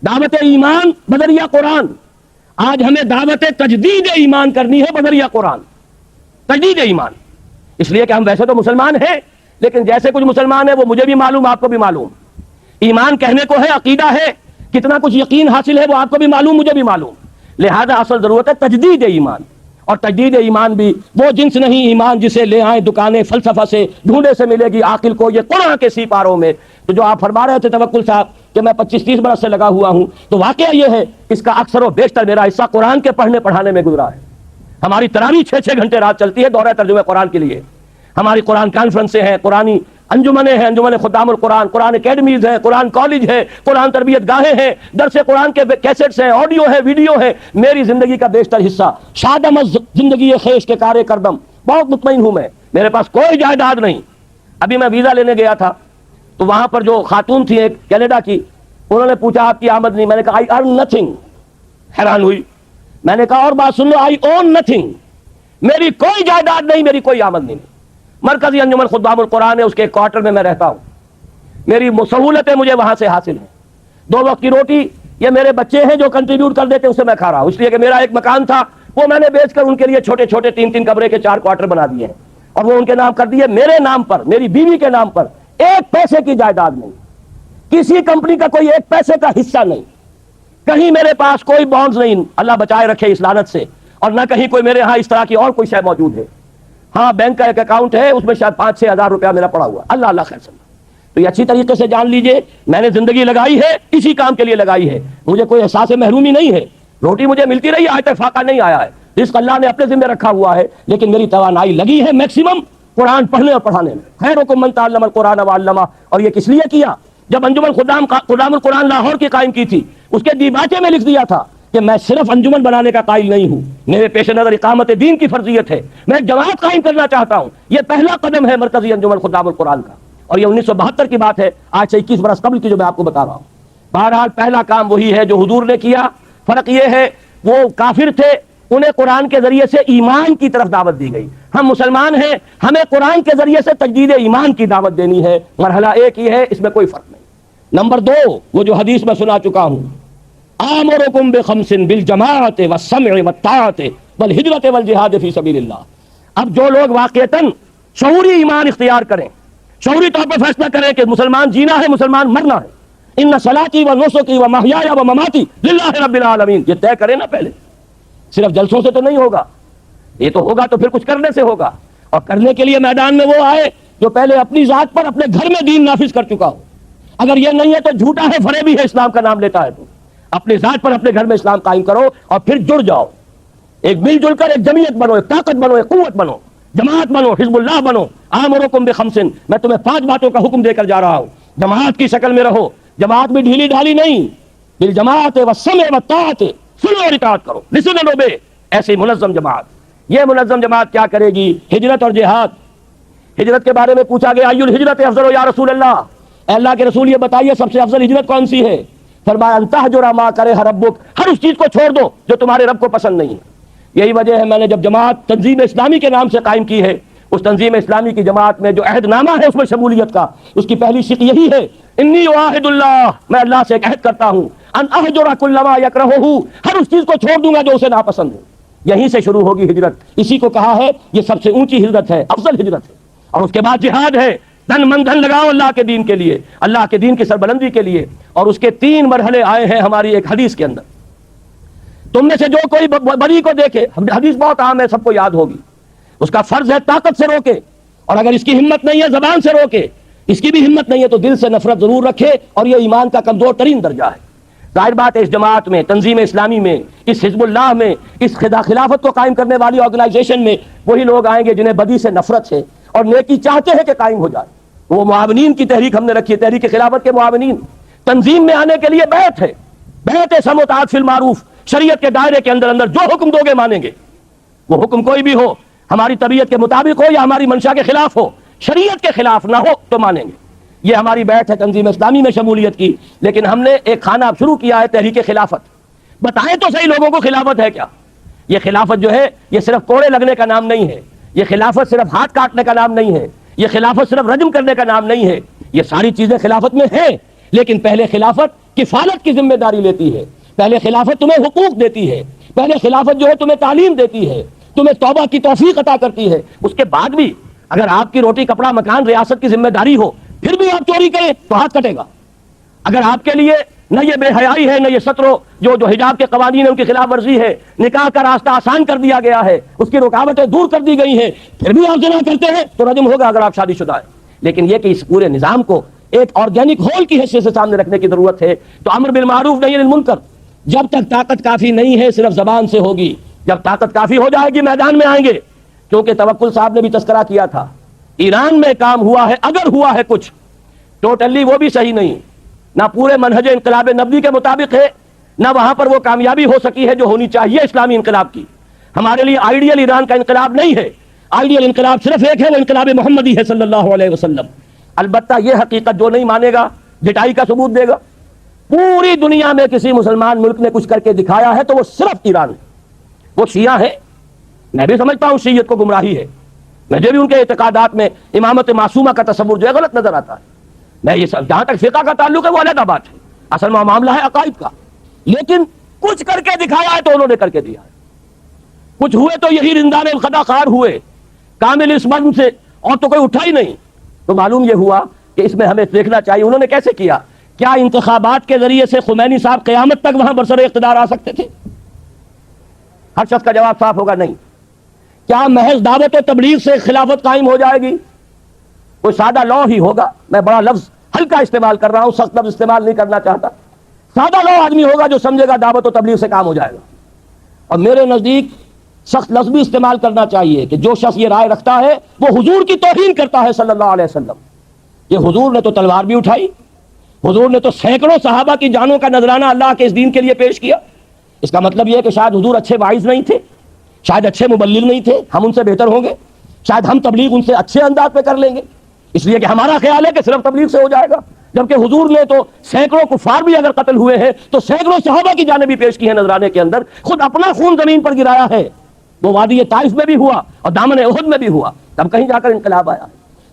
دعوت ایمان بذریعہ قرآن. آج ہمیں دعوت تجدید ایمان کرنی ہے بذریعہ قرآن، تجدید ایمان. اس لیے کہ ہم ویسے تو مسلمان ہیں، لیکن جیسے کچھ مسلمان ہیں وہ مجھے بھی معلوم آپ کو بھی معلوم. ایمان کہنے کو ہے، عقیدہ ہے، کتنا کچھ یقین حاصل ہے وہ آپ کو بھی معلوم مجھے بھی معلوم. لہذا اصل ضرورت ہے تجدید ایمان. اور تجدید ایمان بھی وہ جنس نہیں ایمان جسے لے آئیں دکانیں فلسفہ سے ڈھونڈے سے ملے گی عاقل کو، یہ قرآن کے سی پاروں میں. تو جو آپ فرما رہے تھے توکل صاحب کہ میں 25-30 برس سے لگا ہوا ہوں، تو واقعہ یہ ہے اس کا اکثر و بیشتر میرا حصہ قرآن کے پڑھنے پڑھانے میں گزرا ہے. ہماری تراویح 6-6 گھنٹے رات چلتی ہے دورہ ترجمہ قرآن کے لیے. ہماری قرآن کانفرنسیں ہیں، قرآنی انجمنیں ہیں، انجمن خدام القرآن، قرآن اکیڈمیز ہیں، قرآن کالج ہے، قرآن تربیت گاہیں ہیں، درس قرآن کے کیسٹس ہیں، آڈیو ہے، ویڈیو ہے. میری زندگی کا بیشتر حصہ شادم از زندگی خیش کے کارے کردم. بہت مطمئن ہوں میں، میرے پاس کوئی جائیداد نہیں. ابھی میں ویزا لینے گیا تھا تو وہاں پر جو خاتون تھی ایک کینیڈا کی، انہوں نے پوچھا آپ کی آمد نہیں. میں نے کہا آئی ارن نتھنگ. حیران ہوئی. میں نے کہا اور بات سن لو، آئی اون نتھنگ. میری کوئی جائیداد نہیں، میری کوئی آمد نہیں. مرکزی انجمن خدام القرآن ہے، اس کے ایک کوارٹر میں رہتا ہوں. میری سہولتیں مجھے وہاں سے حاصل ہیں. 2 وقت کی روٹی یہ میرے بچے ہیں جو کنٹریبیوٹ کر دیتے ہیں، اسے میں کھا رہا ہوں. اس لیے کہ میرا ایک مکان تھا وہ میں نے بیچ کر ان کے لیے چھوٹے چھوٹے 3-3 کمرے کے 4 کوارٹر بنا دیے ہیں اور وہ ان کے نام کر دیے، میرے نام پر، میری بیوی کے نام پر. 1 پیسے کی جائیداد نہیں، کسی کمپنی کا کوئی 1 پیسے کا حصہ نہیں، کہیں میرے پاس کوئی بانڈز نہیں، اللہ بچائے رکھے اس لعنت سے. اور نہ کہیں کوئی میرے ہاں اس طرح کی اور کوئی شے موجود ہے. ہاں بینک کا ایک اکاؤنٹ ہے، اس میں شاید 5-6 ہزار روپیہ میرا پڑا ہوا. اللہ اللہ خیر سمجھ. تو یہ اچھی طریقے سے جان لیجئے میں نے زندگی لگائی ہے اسی کام کے لیے لگائی ہے. مجھے کوئی احساس محرومی نہیں ہے. روٹی مجھے ملتی رہی، آج تک فاقہ نہیں آیا ہے. رزق اللہ نے اپنے ذمہ رکھا ہوا ہے، لیکن میری توانائی لگی ہے میکسیمم قرآن پڑھنے اور پڑھانے میں. خیرکم من تعلم القرآن وعلمہ. اور یہ کس لیے کیا؟ جب انجمن خدام القرآن لاہور کی قائم کی تھی، اس کے دیباچے میں لکھ دیا تھا کہ میں صرف انجمن بنانے کا قائل نہیں ہوں، میرے پیش نظر اقامت دین کی فرضیت ہے، میں ایک جماعت قائم کرنا چاہتا ہوں. یہ پہلا قدم ہے مرکزی انجمن خدام القرآن کا. اور یہ 1972 کی بات ہے، آج سے 21 برس قبل کی جو میں آپ کو بتا رہا ہوں. بہرحال پہلا کام وہی ہے جو حضور نے کیا. فرق یہ ہے وہ کافر تھے، انہیں قرآن کے ذریعے سے ایمان کی طرف دعوت دی گئی. ہم مسلمان ہیں، ہمیں قرآن کے ذریعے سے تجدید ایمان کی دعوت دینی ہے. مرحلہ ایک ہی ہے، اس میں کوئی فرق نہیں. نمبر 2 وہ جو حدیث میں سنا چکا ہوں، آمرکم بخمس بالجماعت والسمع والطاعت والہجرت والجہاد فی سبیل اللہ. اب جو لوگ واقعتاً شعوری ایمان اختیار کریں، شعوری طور پر فیصلہ کریں کہ مسلمان جینا ہے، مسلمان مرنا ہے، ان صلاتی و نسکی و محیای و مماتی للہ رب العالمین، یہ طے کریں نا پہلے. صرف جلسوں سے تو نہیں ہوگا، یہ تو ہوگا تو پھر کچھ کرنے سے ہوگا. اور کرنے کے لیے میدان میں وہ آئے جو پہلے اپنی ذات پر اپنے گھر میں دین نافذ کر چکا ہو. اگر یہ نہیں ہے تو جھوٹا ہے، فریبی ہے، اسلام کا نام لیتا ہے. تو اپنی ذات پر اپنے گھر میں اسلام قائم کرو اور پھر جڑ جاؤ. ایک مل جل کر ایک جمعیت بنو، ایک طاقت بنو، ایک قوت بنو، جماعت بنو، حزب اللہ بنو. آمرکم بخمس، میں تمہیں 5 باتوں کا حکم دے کر جا رہا ہوں. جماعت کی شکل میں رہو، جماعت میں ڈھیلی ڈھالی نہیں. بالجماعت والسمع والطاعت، سنو اور اطاعت کرو، لسن اینڈ اوبے. ایسی منظم جماعت. یہ منظم جماعت کیا کرے گی؟ ہجرت اور جہاد. ہجرت کے بارے میں پوچھا گیا ای الہجرت افضل یا رسول اللہ، اے اللہ کے رسول یہ بتائیے سب سے افضل ہجرت کون سی ہے؟ فرمایا ان تہجر ما کرہ ربک، ہر اس چیز کو چھوڑ دو جو تمہارے رب کو پسند نہیں ہے. یہی وجہ ہے میں نے جب جماعت تنظیم اسلامی کے نام سے قائم کی ہے، اس تنظیم اسلامی کی جماعت میں جو عہد نامہ ہے اس میں شمولیت کا، اس کی پہلی شق یہی ہے انی اعاہد اللہ، میں اللہ سے ایک عہد کرتا ہوں ان اہجر کل ما یکرہہ، ہر اس چیز کو چھوڑ دوں گا جو اسے ناپسند ہے. یہیں سے شروع ہوگی ہجرت. اسی کو کہا ہے یہ سب سے اونچی ہجرت ہے، افضل ہجرت ہے. اور اس کے بعد جہاد ہے، تن من دھن لگاؤ اللہ کے دین کے لیے، اللہ کے دین کی سربلندی کے لیے. اور اس کے 3 مرحلے آئے ہیں ہماری ایک حدیث کے اندر. تم میں سے جو کوئی بری کو دیکھے، حدیث بہت عام ہے، سب کو یاد ہوگی. اس کا فرض ہے طاقت سے روکے، اور اگر اس کی ہمت نہیں ہے زبان سے روکے. اس کی بھی ہمت نہیں ہے تو دل سے نفرت ضرور رکھے، اور یہ ایمان کا کمزور ترین درجہ ہے. ظاہر بات ہے اس جماعت میں، تنظیم اسلامی میں، اس حزب اللہ میں، اس خلافت کو قائم کرنے والی آرگنائزیشن میں وہی لوگ آئیں گے جنہیں بدی سے نفرت ہے، اور نیکی چاہتے ہیں کہ قائم ہو جائے. وہ معاونین کی تحریک ہم نے رکھی ہے, تحریک خلافت کے معاونین. تنظیم میں آنے کے لیے بیعت ہے, بیعت سمع و طاعت فی المعروف, شریعت کے دائرے کے اندر جو حکم دو گے مانیں گے. وہ حکم کوئی بھی ہو, ہماری طبیعت کے مطابق ہو یا ہماری منشا کے خلاف ہو, شریعت کے خلاف نہ ہو تو مانیں گے. یہ ہماری بیعت ہے تنظیم اسلامی میں شمولیت کی. لیکن ہم نے ایک خانہ اب شروع کیا ہے تحریک خلافت. بتائیں تو صحیح لوگوں کو خلافت ہے کیا؟ یہ خلافت جو ہے یہ صرف کوڑے لگنے کا نام نہیں ہے, یہ خلافت صرف ہاتھ کاٹنے کا نام نہیں ہے, یہ خلافت صرف رجم کرنے کا نام نہیں ہے. یہ ساری چیزیں خلافت میں ہیں, لیکن پہلے خلافت کفالت کی ذمہ داری لیتی ہے, پہلے خلافت تمہیں حقوق دیتی ہے, پہلے خلافت جو ہے تمہیں تعلیم دیتی ہے, تمہیں توبہ کی توفیق عطا کرتی ہے. اس کے بعد بھی اگر آپ کی روٹی کپڑا مکان ریاست کی ذمہ داری ہو پھر بھی آپ چوری کریں تو ہاتھ کٹے گا. اگر آپ کے لیے نہ یہ بے حیائی ہے, نہ یہ سترو جو حجاب کے قوانین ہیں ان کی خلاف ورزی ہے, نکاح کا راستہ آسان کر دیا گیا ہے, اس کی رکاوٹیں دور کر دی گئی ہیں, پھر بھی آپ زنا کرتے ہیں تو رجم ہوگا اگر آپ شادی شدہ ہیں. لیکن یہ کہ اس پورے نظام کو ایک آرگینک ہول کی حیثیت سے سامنے رکھنے کی ضرورت ہے. تو امر بالمعروف نہی عن المنکر جب تک طاقت کافی نہیں ہے صرف زبان سے ہوگی, جب طاقت کافی ہو جائے گی میدان میں آئیں گے. کیونکہ توکل صاحب نے بھی تذکرہ کیا تھا, ایران میں کام ہوا ہے, اگر ہوا ہے کچھ ٹوٹلی وہ بھی صحیح نہیں, نہ پورے منہج انقلاب نبوی کے مطابق ہے, نہ وہاں پر وہ کامیابی ہو سکی ہے جو ہونی چاہیے اسلامی انقلاب کی. ہمارے لیے آئیڈیل ایران کا انقلاب نہیں ہے, آئیڈیل انقلاب صرف ایک ہے, وہ انقلاب محمدی ہے صلی اللہ علیہ وسلم. البتہ یہ حقیقت جو نہیں مانے گا جٹائی کا ثبوت دے گا. پوری دنیا میں کسی مسلمان ملک نے کچھ کر کے دکھایا ہے تو وہ صرف ایران ہے. وہ شیعہ ہے, میں بھی سمجھتا ہوں شیعیت کو گمراہی ہے, مجھے بھی ان کے اعتقادات میں امامت معصومہ کا تصور جو ہے غلط نظر آتا ہے. میں یہ سب جہاں تک فقہ کا تعلق ہے وہ علیحدہ بات ہے, اصل میں معاملہ ہے عقائد کا. لیکن کچھ کر کے دکھایا ہے تو انہوں نے کر کے دیا ہے. کچھ ہوئے تو یہی رندان الخدا خار ہوئے کامل اس مضم سے, اور تو کوئی اٹھا ہی نہیں. تو معلوم یہ ہوا کہ اس میں ہمیں دیکھنا چاہیے انہوں نے کیسے کیا. کیا انتخابات کے ذریعے سے خمینی صاحب قیامت تک وہاں برسر اقتدار آ سکتے تھے؟ ہر شخص کا جواب صاف ہوگا نہیں. کیا محض دعوت و تبلیغ سے خلافت قائم ہو جائے گی؟ کوئی سادہ لا ہی ہوگا. میں بڑا لفظ ہلکا استعمال کر رہا ہوں, سخت لفظ استعمال نہیں کرنا چاہتا. سادہ لا آدمی ہوگا جو سمجھے گا دعوت و تبلیغ سے کام ہو جائے گا. اور میرے نزدیک سخت لفظ بھی استعمال کرنا چاہیے کہ جو شخص یہ رائے رکھتا ہے وہ حضور کی توہین کرتا ہے صلی اللہ علیہ وسلم. یہ حضور نے تو تلوار بھی اٹھائی, حضور نے تو سینکڑوں صحابہ کی جانوں کا نذرانہ اللہ کے اس دین کے لیے پیش کیا. اس کا مطلب یہ ہے کہ شاید حضور اچھے واعظ نہیں تھے, شاید اچھے مبلغ نہیں تھے, ہم ان سے بہتر ہوں گے, شاید ہم تبلیغ ان سے اچھے انداز پہ کر لیں گے, اس لیے کہ ہمارا خیال ہے کہ صرف تبلیغ سے ہو جائے گا. جبکہ حضور نے تو سینکڑوں کفار بھی اگر قتل ہوئے ہیں تو سینکڑوں صحابہ کی جانیں بھی پیش کی ہیں نذرانے کے اندر, خود اپنا خون زمین پر گرایا ہے. وہ وادی طائف میں بھی ہوا اور دامن احد میں بھی ہوا, تب کہیں جا کر انقلاب آیا.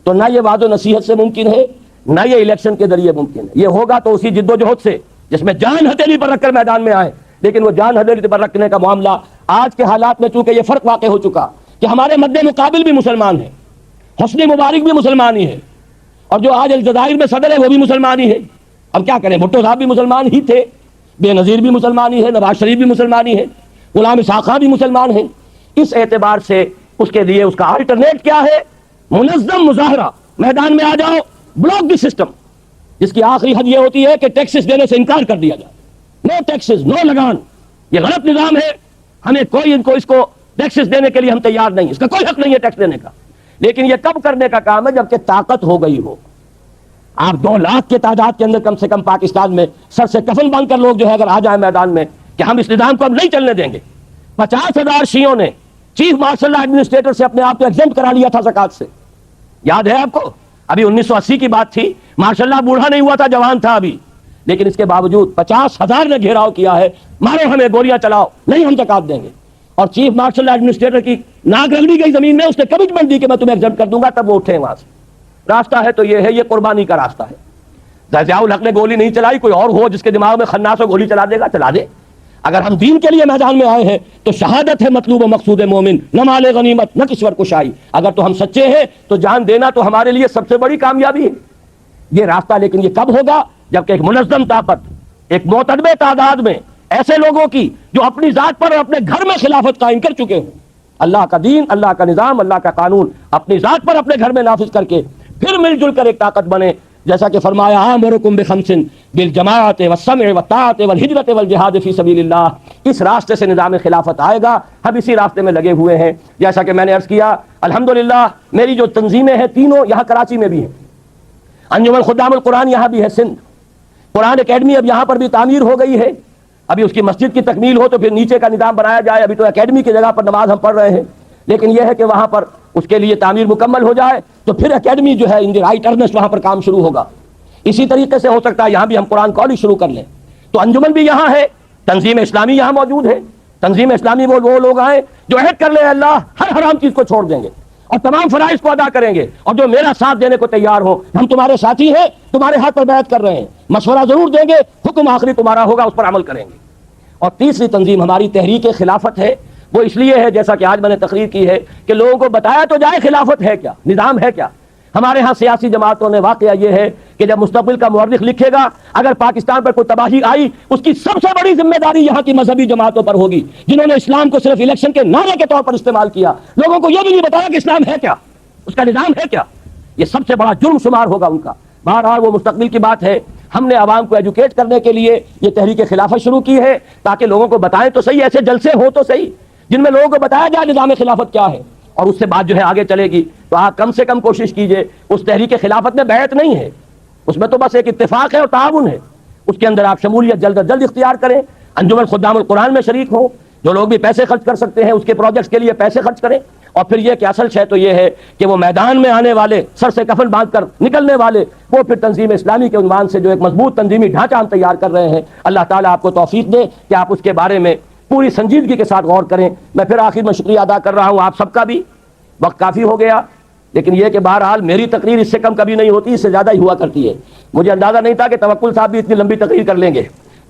تو نہ یہ وعد و نصیحت سے ممکن ہے, نہ یہ الیکشن کے ذریعے ممکن ہے. یہ ہوگا تو اسی جد و جہد سے جس میں جان ہتھیلی پر رکھ کر میدان میں آئے. لیکن وہ جان ہتھیلی پر رکھنے کا معاملہ آج کے حالات میں چونکہ یہ فرق واقع ہو چکا کہ ہمارے مد مقابل بھی مسلمان ہیں, حسنی مبارک بھی مسلمان ہی ہے, اور جو آج الجزائر میں صدر ہے وہ بھی مسلمان ہی ہے. اب کیا کریں, بھٹو صاحب بھی مسلمان ہی تھے, بے نظیر بھی مسلمان ہی ہے, نواز شریف بھی مسلمان ہی ہے, غلام اسحاق خان بھی مسلمان ہیں. اس اعتبار سے اس کے لیے اس کا الٹرنیٹ کیا ہے؟ منظم مظاہرہ, میدان میں آ جاؤ, بلاک دی سسٹم, جس کی آخری حد یہ ہوتی ہے کہ ٹیکسز دینے سے انکار کر دیا جائے. نو ٹیکسز نو لگان, یہ غلط نظام ہے, ہمیں کوئی اس کو ٹیکسز دینے کے لیے ہم تیار نہیں, اس کا کوئی حق نہیں ہے ٹیکس دینے کا. لیکن یہ کب کرنے کا کام ہے؟ جبکہ طاقت ہو گئی ہو. آپ 2 لاکھ کے تعداد کے اندر کم سے کم پاکستان میں سر سے کفن باندھ کر لوگ جو ہے اگر آ جائیں میدان میں کہ ہم اس نظام کو اب نہیں چلنے دیں گے. 50,000 شیعوں نے چیف مارشل لا ایڈمنسٹریٹر سے اپنے آپ کو ایگزمپٹ کرا لیا تھا زکات سے. یاد ہے آپ کو؟ ابھی 1980 کی بات تھی, ماشاء اللہ بوڑھا نہیں ہوا تھا, جوان تھا ابھی, لیکن اس کے باوجود 50,000 نے گھیراؤ کیا ہے, مارو ہمیں, گولیاں چلاؤ, نہیں ہم زکات دیں گے. اور چیف مارشل ایڈمنسٹریٹر کی ناک رگڑی گئی زمین میں, اس نے کمٹمنٹ دی کہ میں تمہیں ایگزمپٹ کر دوں گا, تب وہ اٹھے وہاں سے. راستہ ہے تو یہ ہے, یہ قربانی کا راستہ ہے. ضیاء الحق نے گولی نہیں چلائی, کوئی اور ہو جس کے دماغ میں خناس ہو گولی چلا دے گا, چلا دے. اگر ہم دین کے لیے میدان میں آئے ہیں تو شہادت ہے مطلوب و مقصود مومن, نہ مال غنیمت نہ کشور کشائی. اگر تو ہم سچے ہیں تو جان دینا تو ہمارے لیے سب سے بڑی کامیابی ہے. یہ راستہ, لیکن یہ کب ہوگا؟ جبکہ ایک منظم طاقت, ایک معتدل تعداد میں ایسے لوگوں کی جو اپنی ذات پر اور اپنے گھر میں خلافت قائم کر چکے ہوں, اللہ کا دین, اللہ کا نظام, اللہ کا قانون اپنی ذات پر اپنے گھر میں نافذ کر کے پھر مل جل کر ایک طاقت بنے. جیسا کہ فرمایا آمرکم بخمس بالجماعت والسمع والطاعت والہجرت والجہاد فی سبیل اللہ, اس راستے سے نظام خلافت آئے گا. ہم اسی راستے میں لگے ہوئے ہیں. جیسا کہ میں نے عرض کیا, الحمدللہ میری جو تنظیمیں ہیں تینوں یہاں کراچی میں بھی ہیں. انجمن خدام القرآن یہاں بھی ہے سندھ. قرآن اکیڈمی اب یہاں پر بھی تعمیر ہو گئی ہے. ابھی اس کی مسجد کی تکمیل ہو تو پھر نیچے کا نظام بنایا جائے. ابھی تو اکیڈمی کی جگہ پر نماز ہم پڑھ رہے ہیں, لیکن یہ ہے کہ وہاں پر اس کے لیے تعمیر مکمل ہو جائے تو پھر اکیڈمی جو ہے ان دی رائٹ ارنسٹ وہاں پر کام شروع ہوگا. اسی طریقے سے ہو سکتا ہے یہاں بھی ہم قرآن کالج شروع کر لیں. تو انجمن بھی یہاں ہے, تنظیم اسلامی یہاں موجود ہے. تنظیم اسلامی وہ لوگ آئیں جو عہد کر لیں اللہ ہر حرام چیز کو چھوڑ دیں گے اور تمام فرائض کو ادا کریں گے, اور جو میرا ساتھ دینے کو تیار ہو. ہم تمہارے ساتھی ہیں, تمہارے ہاتھ پر بیعت کر رہے ہیں, مشورہ ضرور دیں گے, حکم آخری تمہارا ہوگا, اس پر عمل کریں گے. اور تیسری تنظیم ہماری تحریک خلافت ہے. وہ اس لیے ہے جیسا کہ آج میں نے تقریر کی ہے کہ لوگوں کو بتایا تو جائے خلافت ہے کیا, نظام ہے کیا. ہمارے ہاں سیاسی جماعتوں نے واقعہ یہ ہے کہ جب مستقبل کا مورخ لکھے گا اگر پاکستان پر کوئی تباہی آئی اس کی سب سے بڑی ذمہ داری یہاں کی مذہبی جماعتوں پر ہوگی جنہوں نے اسلام کو صرف الیکشن کے نعرے کے طور پر استعمال کیا. لوگوں کو یہ بھی نہیں بتایا کہ اسلام ہے کیا, اس کا نظام ہے کیا. یہ سب سے بڑا جرم شمار ہوگا ان کا. بہرحال وہ مستقبل کی بات ہے. ہم نے عوام کو ایجوکیٹ کرنے کے لیے یہ تحریک خلافت شروع کی ہے تاکہ لوگوں کو بتائیں تو صحیح, ایسے جلسے ہو تو صحیح جن میں لوگوں کو بتایا جائے نظام خلافت کیا ہے, اور اس سے بات جو ہے آگے چلے گی. تو آپ کم سے کم کوشش کیجئے. اس تحریک خلافت میں بیعت نہیں ہے, اس میں تو بس ایک اتفاق ہے اور تعاون ہے. اس کے اندر آپ شمولیت جلد از جلد اختیار کریں. انجمن خدام القرآن میں شریک ہوں. جو لوگ بھی پیسے خرچ کر سکتے ہیں اس کے پروجیکٹس کے لیے پیسے خرچ کریں. اور پھر یہ کہ اصل شے تو یہ ہے کہ وہ میدان میں آنے والے, سر سے کفن باندھ کر نکلنے والے, وہ پھر تنظیم اسلامی کے عنوان سے جو ایک مضبوط تنظیمی ڈھانچہ ہم تیار کر رہے ہیں, اللہ تعالیٰ آپ کو توفیق دے کہ آپ اس کے بارے میں پوری سنجیدگی کے ساتھ غور کریں. میں پھر آخر میں شکریہ ادا کر رہا ہوں آپ سب کا بھی. وقت کافی ہو گیا, لیکن یہ کہ بہرحال میری تقریر اس سے کم کبھی نہیں ہوتی, اس سے زیادہ ہی ہوا کرتی ہے. مجھے اندازہ نہیں تھا کہ توکل صاحب بھی اتنی لمبی تقریر کر لیں گے.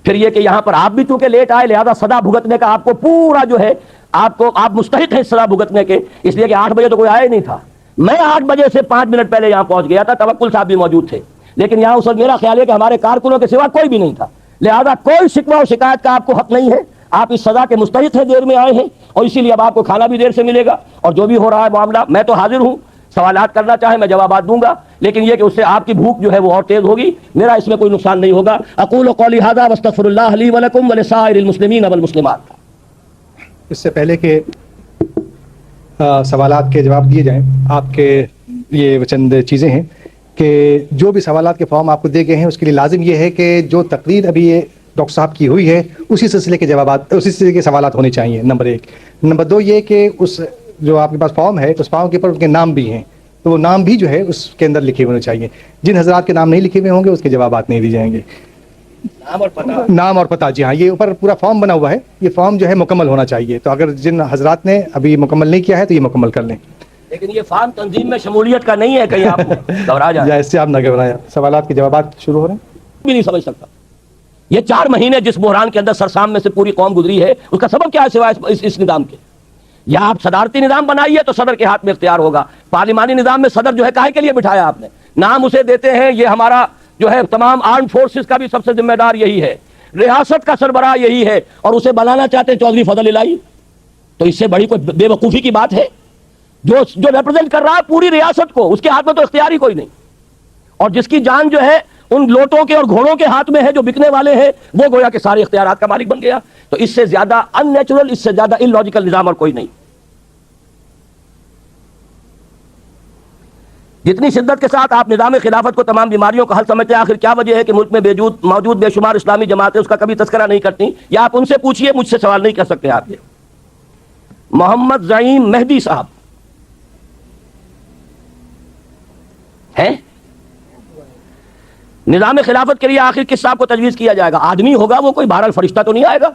پھر یہ کہ یہاں پر آپ بھی چونکہ لیٹ آئے لہذا صدا بھگتنے کا آپ کو پورا جو ہے آپ مستحق ہیں صدا بھگتنے کے, اس لیے کہ 8 بجے تو کوئی آیا ہی نہیں تھا. میں 8 بجے سے 5 منٹ پہلے یہاں پہنچ گیا تھا, توکل صاحب بھی موجود تھے, لیکن یہاں اس وقت میرا خیال ہے کہ ہمارے کارکنوں کے سوا کوئی بھی نہیں تھا. لہذا کوئی شکوہ اور شکایت کا آپ کو حق نہیں ہے. آپ اس سزا کے مستحق ہیں, دیر میں آئے ہیں, اور اسی لیے اب آپ کو کھانا بھی دیر سے ملے گا. اور جو بھی ہو رہا ہے معاملہ میں تو حاضر ہوں, سوالات کرنا چاہیں میں جوابات دوں گا, لیکن یہ کہ اس سے آپ کی بھوک جو ہے وہ اور تیز ہوگی. میرا اس میں کوئی نقصان نہیں ہوگا. اقول قولی ھذا واستغفر اللہ لی ولکم ولسائر المسلمین والمسلمات.
اس سے پہلے کہ سوالات کے جواب دیے جائیں, آپ کے یہ چند چیزیں ہیں کہ جو بھی سوالات کے فارم آپ کو دیے گئے ہیں اس کے لیے لازم یہ ہے کہ جو تقریر ابھی یہ ڈاکٹر صاحب کی ہوئی ہے اسی سلسلے کے جوابات, اسی سلسلے کے سوالات ہونے چاہیے. نمبر 1. نمبر 2 یہ کہ اس جو آپ کے پاس فارم ہے اس فارم کے اوپر ان کے نام بھی ہیں, تو وہ نام بھی جو ہے اس کے اندر لکھے ہونے چاہیے. جن حضرات کے نام نہیں لکھے ہوئے ہوں گے اس کے جوابات نہیں دی جائیں گے. نام اور پتہ, جی ہاں, یہ اوپر پورا فارم بنا ہوا ہے. یہ فارم جو ہے مکمل ہونا چاہیے, تو اگر جن حضرات نے ابھی مکمل نہیں کیا ہے تو یہ مکمل کر لیں.
لیکن یہ فارم تنظیم میں شمولیت کا نہیں ہے, کہیں آپ گھبرا جائیں.
اس سے آپ نہ گھبرائیں. سوالات کے جوابات شروع ہو رہے ہیں.
بھی نہیں سمجھ سکتا. یہ 4 مہینے جس بحران کے اندر سرسام میں سے پوری قوم گزری ہے اس کا سبب کیا ہے سوائے اس نظام کے. یا آپ صدارتی نظام بنائیے تو صدر کے ہاتھ میں اختیار ہوگا. پارلیمانی نظام میں صدر جو ہے کاہے کے لیے بٹھایا آپ نے, نام اسے دیتے ہیں. یہ ہمارا جو ہے تمام آرم فورسز کا بھی سب سے ذمہ دار یہی ہے, ریاست کا سربراہ یہی ہے, اور اسے بنانا چاہتے ہیں چودھری فضل الہی. تو اس سے بڑی کوئی بے وقوفی کی بات ہے. جو ریپرزینٹ کر رہا ہے پوری ریاست کو, اس کے ہاتھ میں تو اختیار ہی کوئی نہیں. اور جس کی جان جو ہے ان لوٹوں کے اور گھوڑوں کے ہاتھ میں ہے جو بکنے والے ہیں, وہ گویا کہ سارے اختیارات کا مالک بن گیا. تو اس سے زیادہ ان نیچرل, اس سے زیادہ ان لاجیکل نظام اور کوئی نہیں. جتنی شدت کے ساتھ آپ نظام خلافت کو تمام بیماریوں کا حل سمجھتے ہیں, آخر کیا وجہ ہے کہ ملک میں موجود بے شمار اسلامی جماعتیں اس کا کبھی تذکرہ نہیں کرتی؟ یا آپ ان سے پوچھئے, مجھ سے سوال نہیں کر سکتے آپ. یہ محمد زعیم مہدی صاحب ہیں, نظام خلافت کے لیے آخر کس صاحب کو تجویز کیا جائے گا؟ آدمی ہوگا وہ, کوئی بہرحال فرشتہ تو نہیں آئے گا.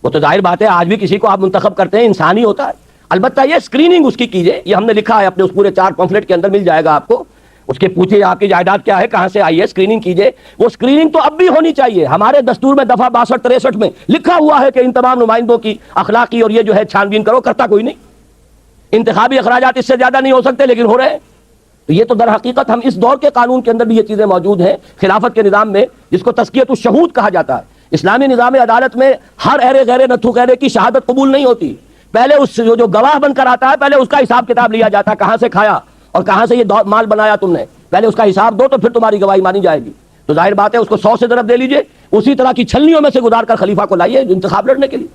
وہ تو ظاہر بات ہے آج بھی کسی کو آپ منتخب کرتے ہیں انسان ہی ہوتا ہے. البتہ یہ اسکریننگ اس کی کیجئے, یہ ہم نے لکھا ہے اپنے اس پورے 4 پمفلٹ کے اندر, مل جائے گا آپ کو. اس کے پوچھئے آپ کی جائیداد کیا ہے, کہاں سے آئی ہے, اسکریننگ کیجئے. وہ اسکریننگ تو اب بھی ہونی چاہیے. ہمارے دستور میں دفعہ 62-63 میں لکھا ہوا ہے کہ ان تمام نمائندوں کی اخلاقی اور یہ جو ہے چھان بین کرو, کرتا کوئی نہیں. انتخابی اخراجات اس سے زیادہ نہیں ہو سکتے لیکن ہو رہے ہیں. تو یہ تو در حقیقت ہم اس دور کے قانون کے اندر بھی یہ چیزیں موجود ہیں. خلافت کے نظام میں جس کو تزکیۃ الشہود کہا جاتا ہے, اسلامی نظام عدالت میں ہر ایرے غیرے نتھو غیرے کی شہادت قبول نہیں ہوتی. پہلے اس جو گواہ بن کر آتا ہے پہلے اس کا حساب کتاب لیا جاتا ہے, کہاں سے کھایا اور کہاں سے یہ مال بنایا تم نے, پہلے اس کا حساب دو تو پھر تمہاری گواہی مانی جائے گی. تو ظاہر بات ہے اس کو 100 سے ضرب دے لیجئے، اسی طرح کی چھلنیوں میں سے گزار کر خلیفہ کو لائیے انتخاب لڑنے کے لیے۔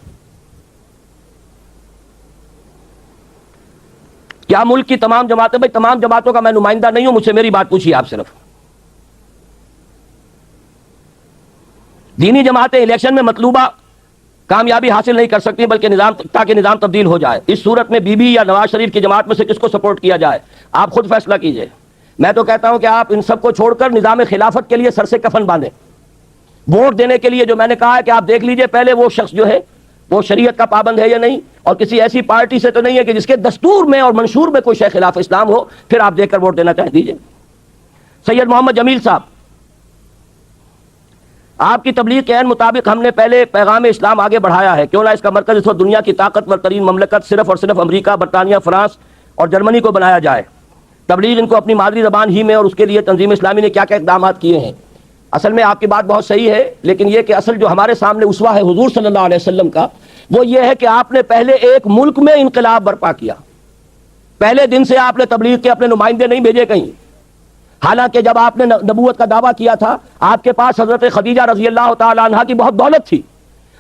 کیا ملک کی تمام جماعتیں، بھائی تمام جماعتوں کا میں نمائندہ نہیں ہوں، مجھ سے میری بات پوچھیے آپ صرف۔ دینی جماعتیں الیکشن میں مطلوبہ کامیابی حاصل نہیں کر سکتی، بلکہ تاکہ نظام تبدیل ہو جائے۔ اس صورت میں بی بی یا نواز شریف کی جماعت میں سے کس کو سپورٹ کیا جائے، آپ خود فیصلہ کیجئے۔ میں تو کہتا ہوں کہ آپ ان سب کو چھوڑ کر نظام خلافت کے لیے سر سے کفن باندھیں۔ ووٹ دینے کے لیے جو میں نے کہا ہے کہ آپ دیکھ لیجئے پہلے وہ شخص جو ہے وہ شریعت کا پابند ہے یا نہیں، اور کسی ایسی پارٹی سے تو نہیں ہے کہ جس کے دستور میں اور منشور میں کوئی شے خلاف اسلام ہو، پھر آپ دیکھ کر ووٹ دینا چاہ دیجئے۔ سید محمد جمیل صاحب، آپ کی تبلیغ کے عین مطابق ہم نے پہلے پیغام اسلام آگے بڑھایا ہے، کیوں نہ اس کا مرکز اس وقت دنیا کی طاقتور ترین مملکت صرف اور صرف امریکہ، برطانیہ، فرانس اور جرمنی کو بنایا جائے۔ تبلیغ ان کو اپنی مادری زبان ہی میں، اور اس کے لیے تنظیم اسلامی نے کیا کیا اقدامات کیے ہیں۔ اصل میں آپ کی بات بہت صحیح ہے، لیکن یہ کہ اصل جو ہمارے سامنے اسوہ ہے حضور صلی اللہ علیہ وسلم کا، وہ یہ ہے کہ آپ نے پہلے ایک ملک میں انقلاب برپا کیا۔ پہلے دن سے آپ نے تبلیغ کے اپنے نمائندے نہیں بھیجے کہیں، حالانکہ جب آپ نے نبوت کا دعویٰ کیا تھا آپ کے پاس حضرت خدیجہ رضی اللہ تعالی عنہا کی بہت دولت تھی،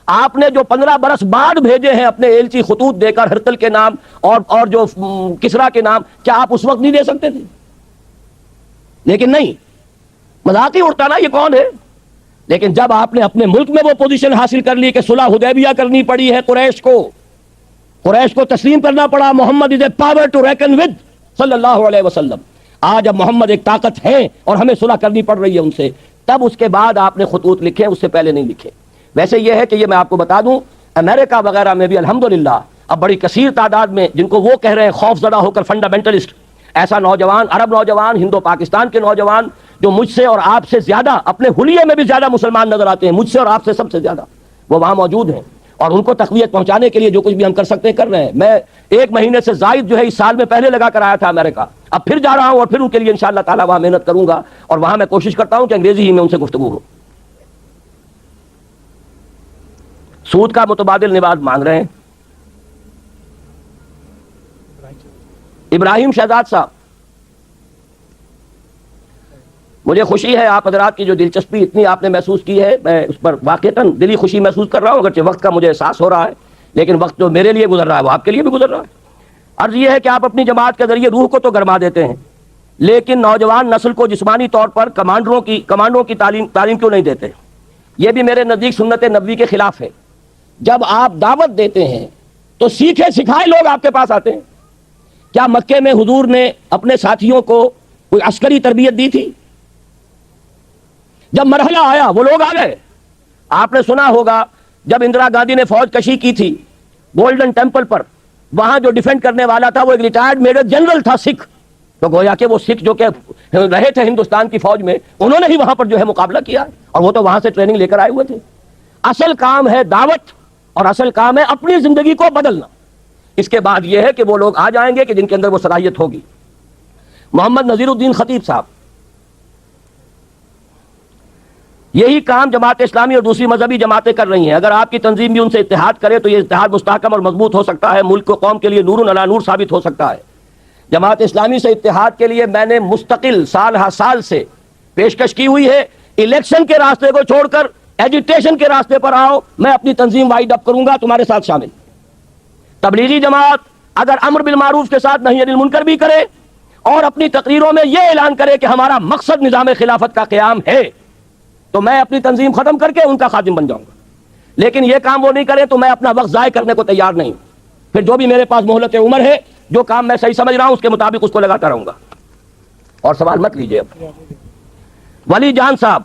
آپ نے جو 15 برس بعد بھیجے ہیں اپنے ایلچی خطوط دے کر ہرقل کے نام اور جو کسرا کے نام، کیا آپ اس وقت نہیں دے سکتے تھے؟ لیکن نہیں، مذاق ہی اڑتا نا یہ کون ہے۔ لیکن جب آپ نے اپنے ملک میں وہ پوزیشن حاصل کر لی کہ صلح حدیبیہ کرنی پڑی ہے، قریش کو تسلیم کرنا پڑا، Muhammad is a power to reckon with صلی اللہ علیہ وسلم، آج اب محمد ایک طاقت ہے اور ہمیں صلح کرنی پڑ رہی ہے ان سے، تب اس کے بعد آپ نے خطوط لکھے، اس سے پہلے نہیں لکھے۔ ویسے یہ ہے کہ یہ میں آپ کو بتا دوں، امریکہ وغیرہ میں بھی الحمدللہ اب بڑی کثیر تعداد میں جن کو وہ کہہ رہے ہیں خوف زدہ ہو کر فنڈامنٹلسٹ، ایسا نوجوان، عرب نوجوان، ہندو پاکستان کے نوجوان جو مجھ سے اور آپ سے زیادہ، اپنے حلیے میں بھی زیادہ مسلمان نظر آتے ہیں، مجھ سے اور آپ سے سب سے زیادہ، وہ وہاں موجود ہیں، اور ان کو تقویت پہنچانے کے لیے جو کچھ بھی ہم کر سکتے ہیں کر رہے ہیں۔ میں 1 مہینے سے زائد جو ہے اس سال میں پہلے لگا کر آیا تھا امریکہ، اب پھر جا رہا ہوں اور پھر ان کے لیے انشاءاللہ تعالی وہاں محنت کروں گا، اور وہاں میں کوشش کرتا ہوں کہ انگریزی ہی میں ان سے گفتگو ہو۔ سود کا متبادل نواز مانگ رہے ہیں ابراہیم شہزاد صاحب، مجھے خوشی ہے آپ حضرات کی جو دلچسپی اتنی آپ نے محسوس کی ہے، میں اس پر واقعتاً دلی خوشی محسوس کر رہا ہوں، اگرچہ وقت کا مجھے احساس ہو رہا ہے، لیکن وقت جو میرے لیے گزر رہا ہے وہ آپ کے لیے بھی گزر رہا ہے۔ عرض یہ ہے کہ آپ اپنی جماعت کے ذریعے روح کو تو گرما دیتے ہیں، لیکن نوجوان نسل کو جسمانی طور پر کمانڈوں کی تعلیم کیوں نہیں دیتے؟ یہ بھی میرے نزدیک سنت نبوی کے خلاف ہے۔ جب آپ دعوت دیتے ہیں تو سیکھے سکھائے لوگ آپ کے پاس آتے ہیں۔ کیا مکے میں حضور نے اپنے ساتھیوں کو کوئی عسکری تربیت دی تھی؟ جب مرحلہ آیا وہ لوگ آ گئے۔ آپ نے سنا ہوگا جب اندرا گاندھی نے فوج کشی کی تھی گولڈن ٹیمپل پر، وہاں جو ڈیفینڈ کرنے والا تھا وہ ایک ریٹائرڈ میجر جنرل تھا سکھ، تو گویا کہ وہ سکھ جو کہ رہے تھے ہندوستان کی فوج میں، انہوں نے ہی وہاں پر جو ہے مقابلہ کیا، اور وہ تو وہاں سے ٹریننگ لے کر آئے ہوئے تھے۔ اصل کام ہے دعوت، اور اصل کام ہے اپنی زندگی کو بدلنا۔ اس کے بعد یہ ہے کہ وہ لوگ آ جائیں گے کہ جن کے اندر وہ صلاحیت ہوگی۔ محمد نذیر الدین خطیب صاحب، یہی کام جماعت اسلامی اور دوسری مذہبی جماعتیں کر رہی ہیں، اگر آپ کی تنظیم بھی ان سے اتحاد کرے تو یہ اتحاد مستحکم اور مضبوط ہو سکتا ہے، ملک و قوم کے لیے نور علی نور ثابت ہو سکتا ہے۔ جماعت اسلامی سے اتحاد کے لیے میں نے مستقل سال ہر سال سے پیشکش کی ہوئی ہے، الیکشن کے راستے کو چھوڑ کر ایجیٹیشن کے راستے پر آؤ، میں اپنی تنظیم وائڈ اپ کروں گا تمہارے ساتھ شامل۔ تبلیغی جماعت اگر امر بالمعروف کے ساتھ نہی عن المنکر بھی کرے اور اپنی تقریروں میں یہ اعلان کرے کہ ہمارا مقصد نظام خلافت کا قیام ہے، تو میں اپنی تنظیم ختم کر کے ان کا خادم بن جاؤں گا۔ لیکن یہ کام وہ نہیں کرے تو میں اپنا وقت ضائع کرنے کو تیار نہیں ہوں۔ پھر جو بھی میرے پاس مہلت عمر ہے، جو کام میں صحیح سمجھ رہا ہوں اس کے مطابق اس کو لگاتا رہوں گا۔ اور سوال مت لیجیے اب۔ ولی جان صاحب،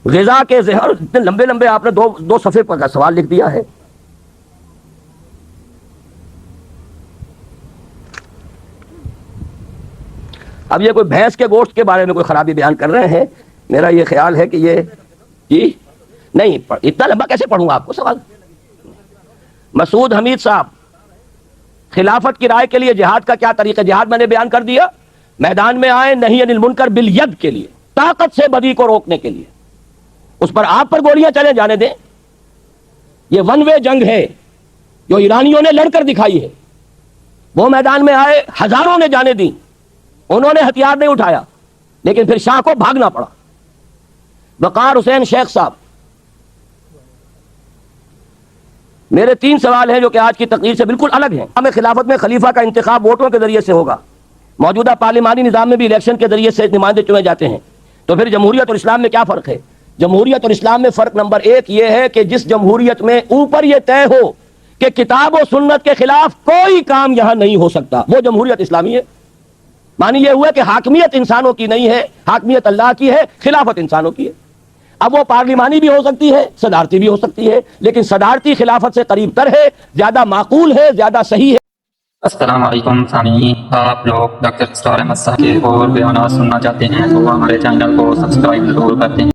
غذا کے زہر، اتنے لمبے لمبے آپ نے دو صفحے پر کا سوال لکھ دیا ہے۔ اب یہ کوئی بھینس کے گوشت کے بارے میں کوئی خرابی بیان کر رہے ہیں، میرا یہ خیال ہے کہ یہ جی نہیں، اتنا لمبا کیسے پڑھوں گا آپ کو سوال۔ مسعود حمید صاحب، خلافت کی رائے کے لیے جہاد کا کیا طریقہ؟ جہاد میں نے بیان کر دیا، میدان میں آئے نہی عن المنکر بالید کے لیے، طاقت سے بدی کو روکنے کے لیے، اس پر آپ پر گولیاں چلے جانے دیں۔ یہ ون وے جنگ ہے جو ایرانیوں نے لڑ کر دکھائی ہے۔ وہ میدان میں آئے، ہزاروں نے جانیں دیں، انہوں نے ہتھیار نہیں اٹھایا، لیکن پھر شاہ کو بھاگنا پڑا. وقار حسین شیخ صاحب، میرے 3 سوال ہیں جو کہ آج کی تقریر سے بالکل الگ ہیں. ہمیں خلافت میں خلیفہ کا انتخاب ووٹوں کے ذریعے سے ہوگا. موجودہ پارلیمانی نظام میں بھی الیکشن کے ذریعے سے نمائندے چنے جاتے ہیں. تو پھر جمہوریت اور اسلام میں کیا فرق ہے؟ جمہوریت اور اسلام میں فرق نمبر 1 یہ ہے کہ جس جمہوریت میں اوپر یہ طے ہو کہ کتاب و سنت کے خلاف کوئی کام یہاں نہیں ہو سکتا، وہ جمہوریت اسلامی ہے. معنی یہ ہوا کہ حاکمیت انسانوں کی نہیں ہے، حاکمیت اللہ کی ہے، خلافت انسانوں کی ہے. اب وہ پارلیمانی بھی ہو سکتی ہے، صدارتی بھی ہو سکتی ہے، لیکن صدارتی خلافت سے قریب تر ہے، زیادہ معقول ہے، زیادہ صحیح ہے.
السلام علیکم سامعین، آپ لوگ ڈاکٹر اسرار احمد صاحب کے اور بیانات سننا چاہتے ہیں تو ہمارے چینل کو سبسکرائب ضرور کرتے ہیں.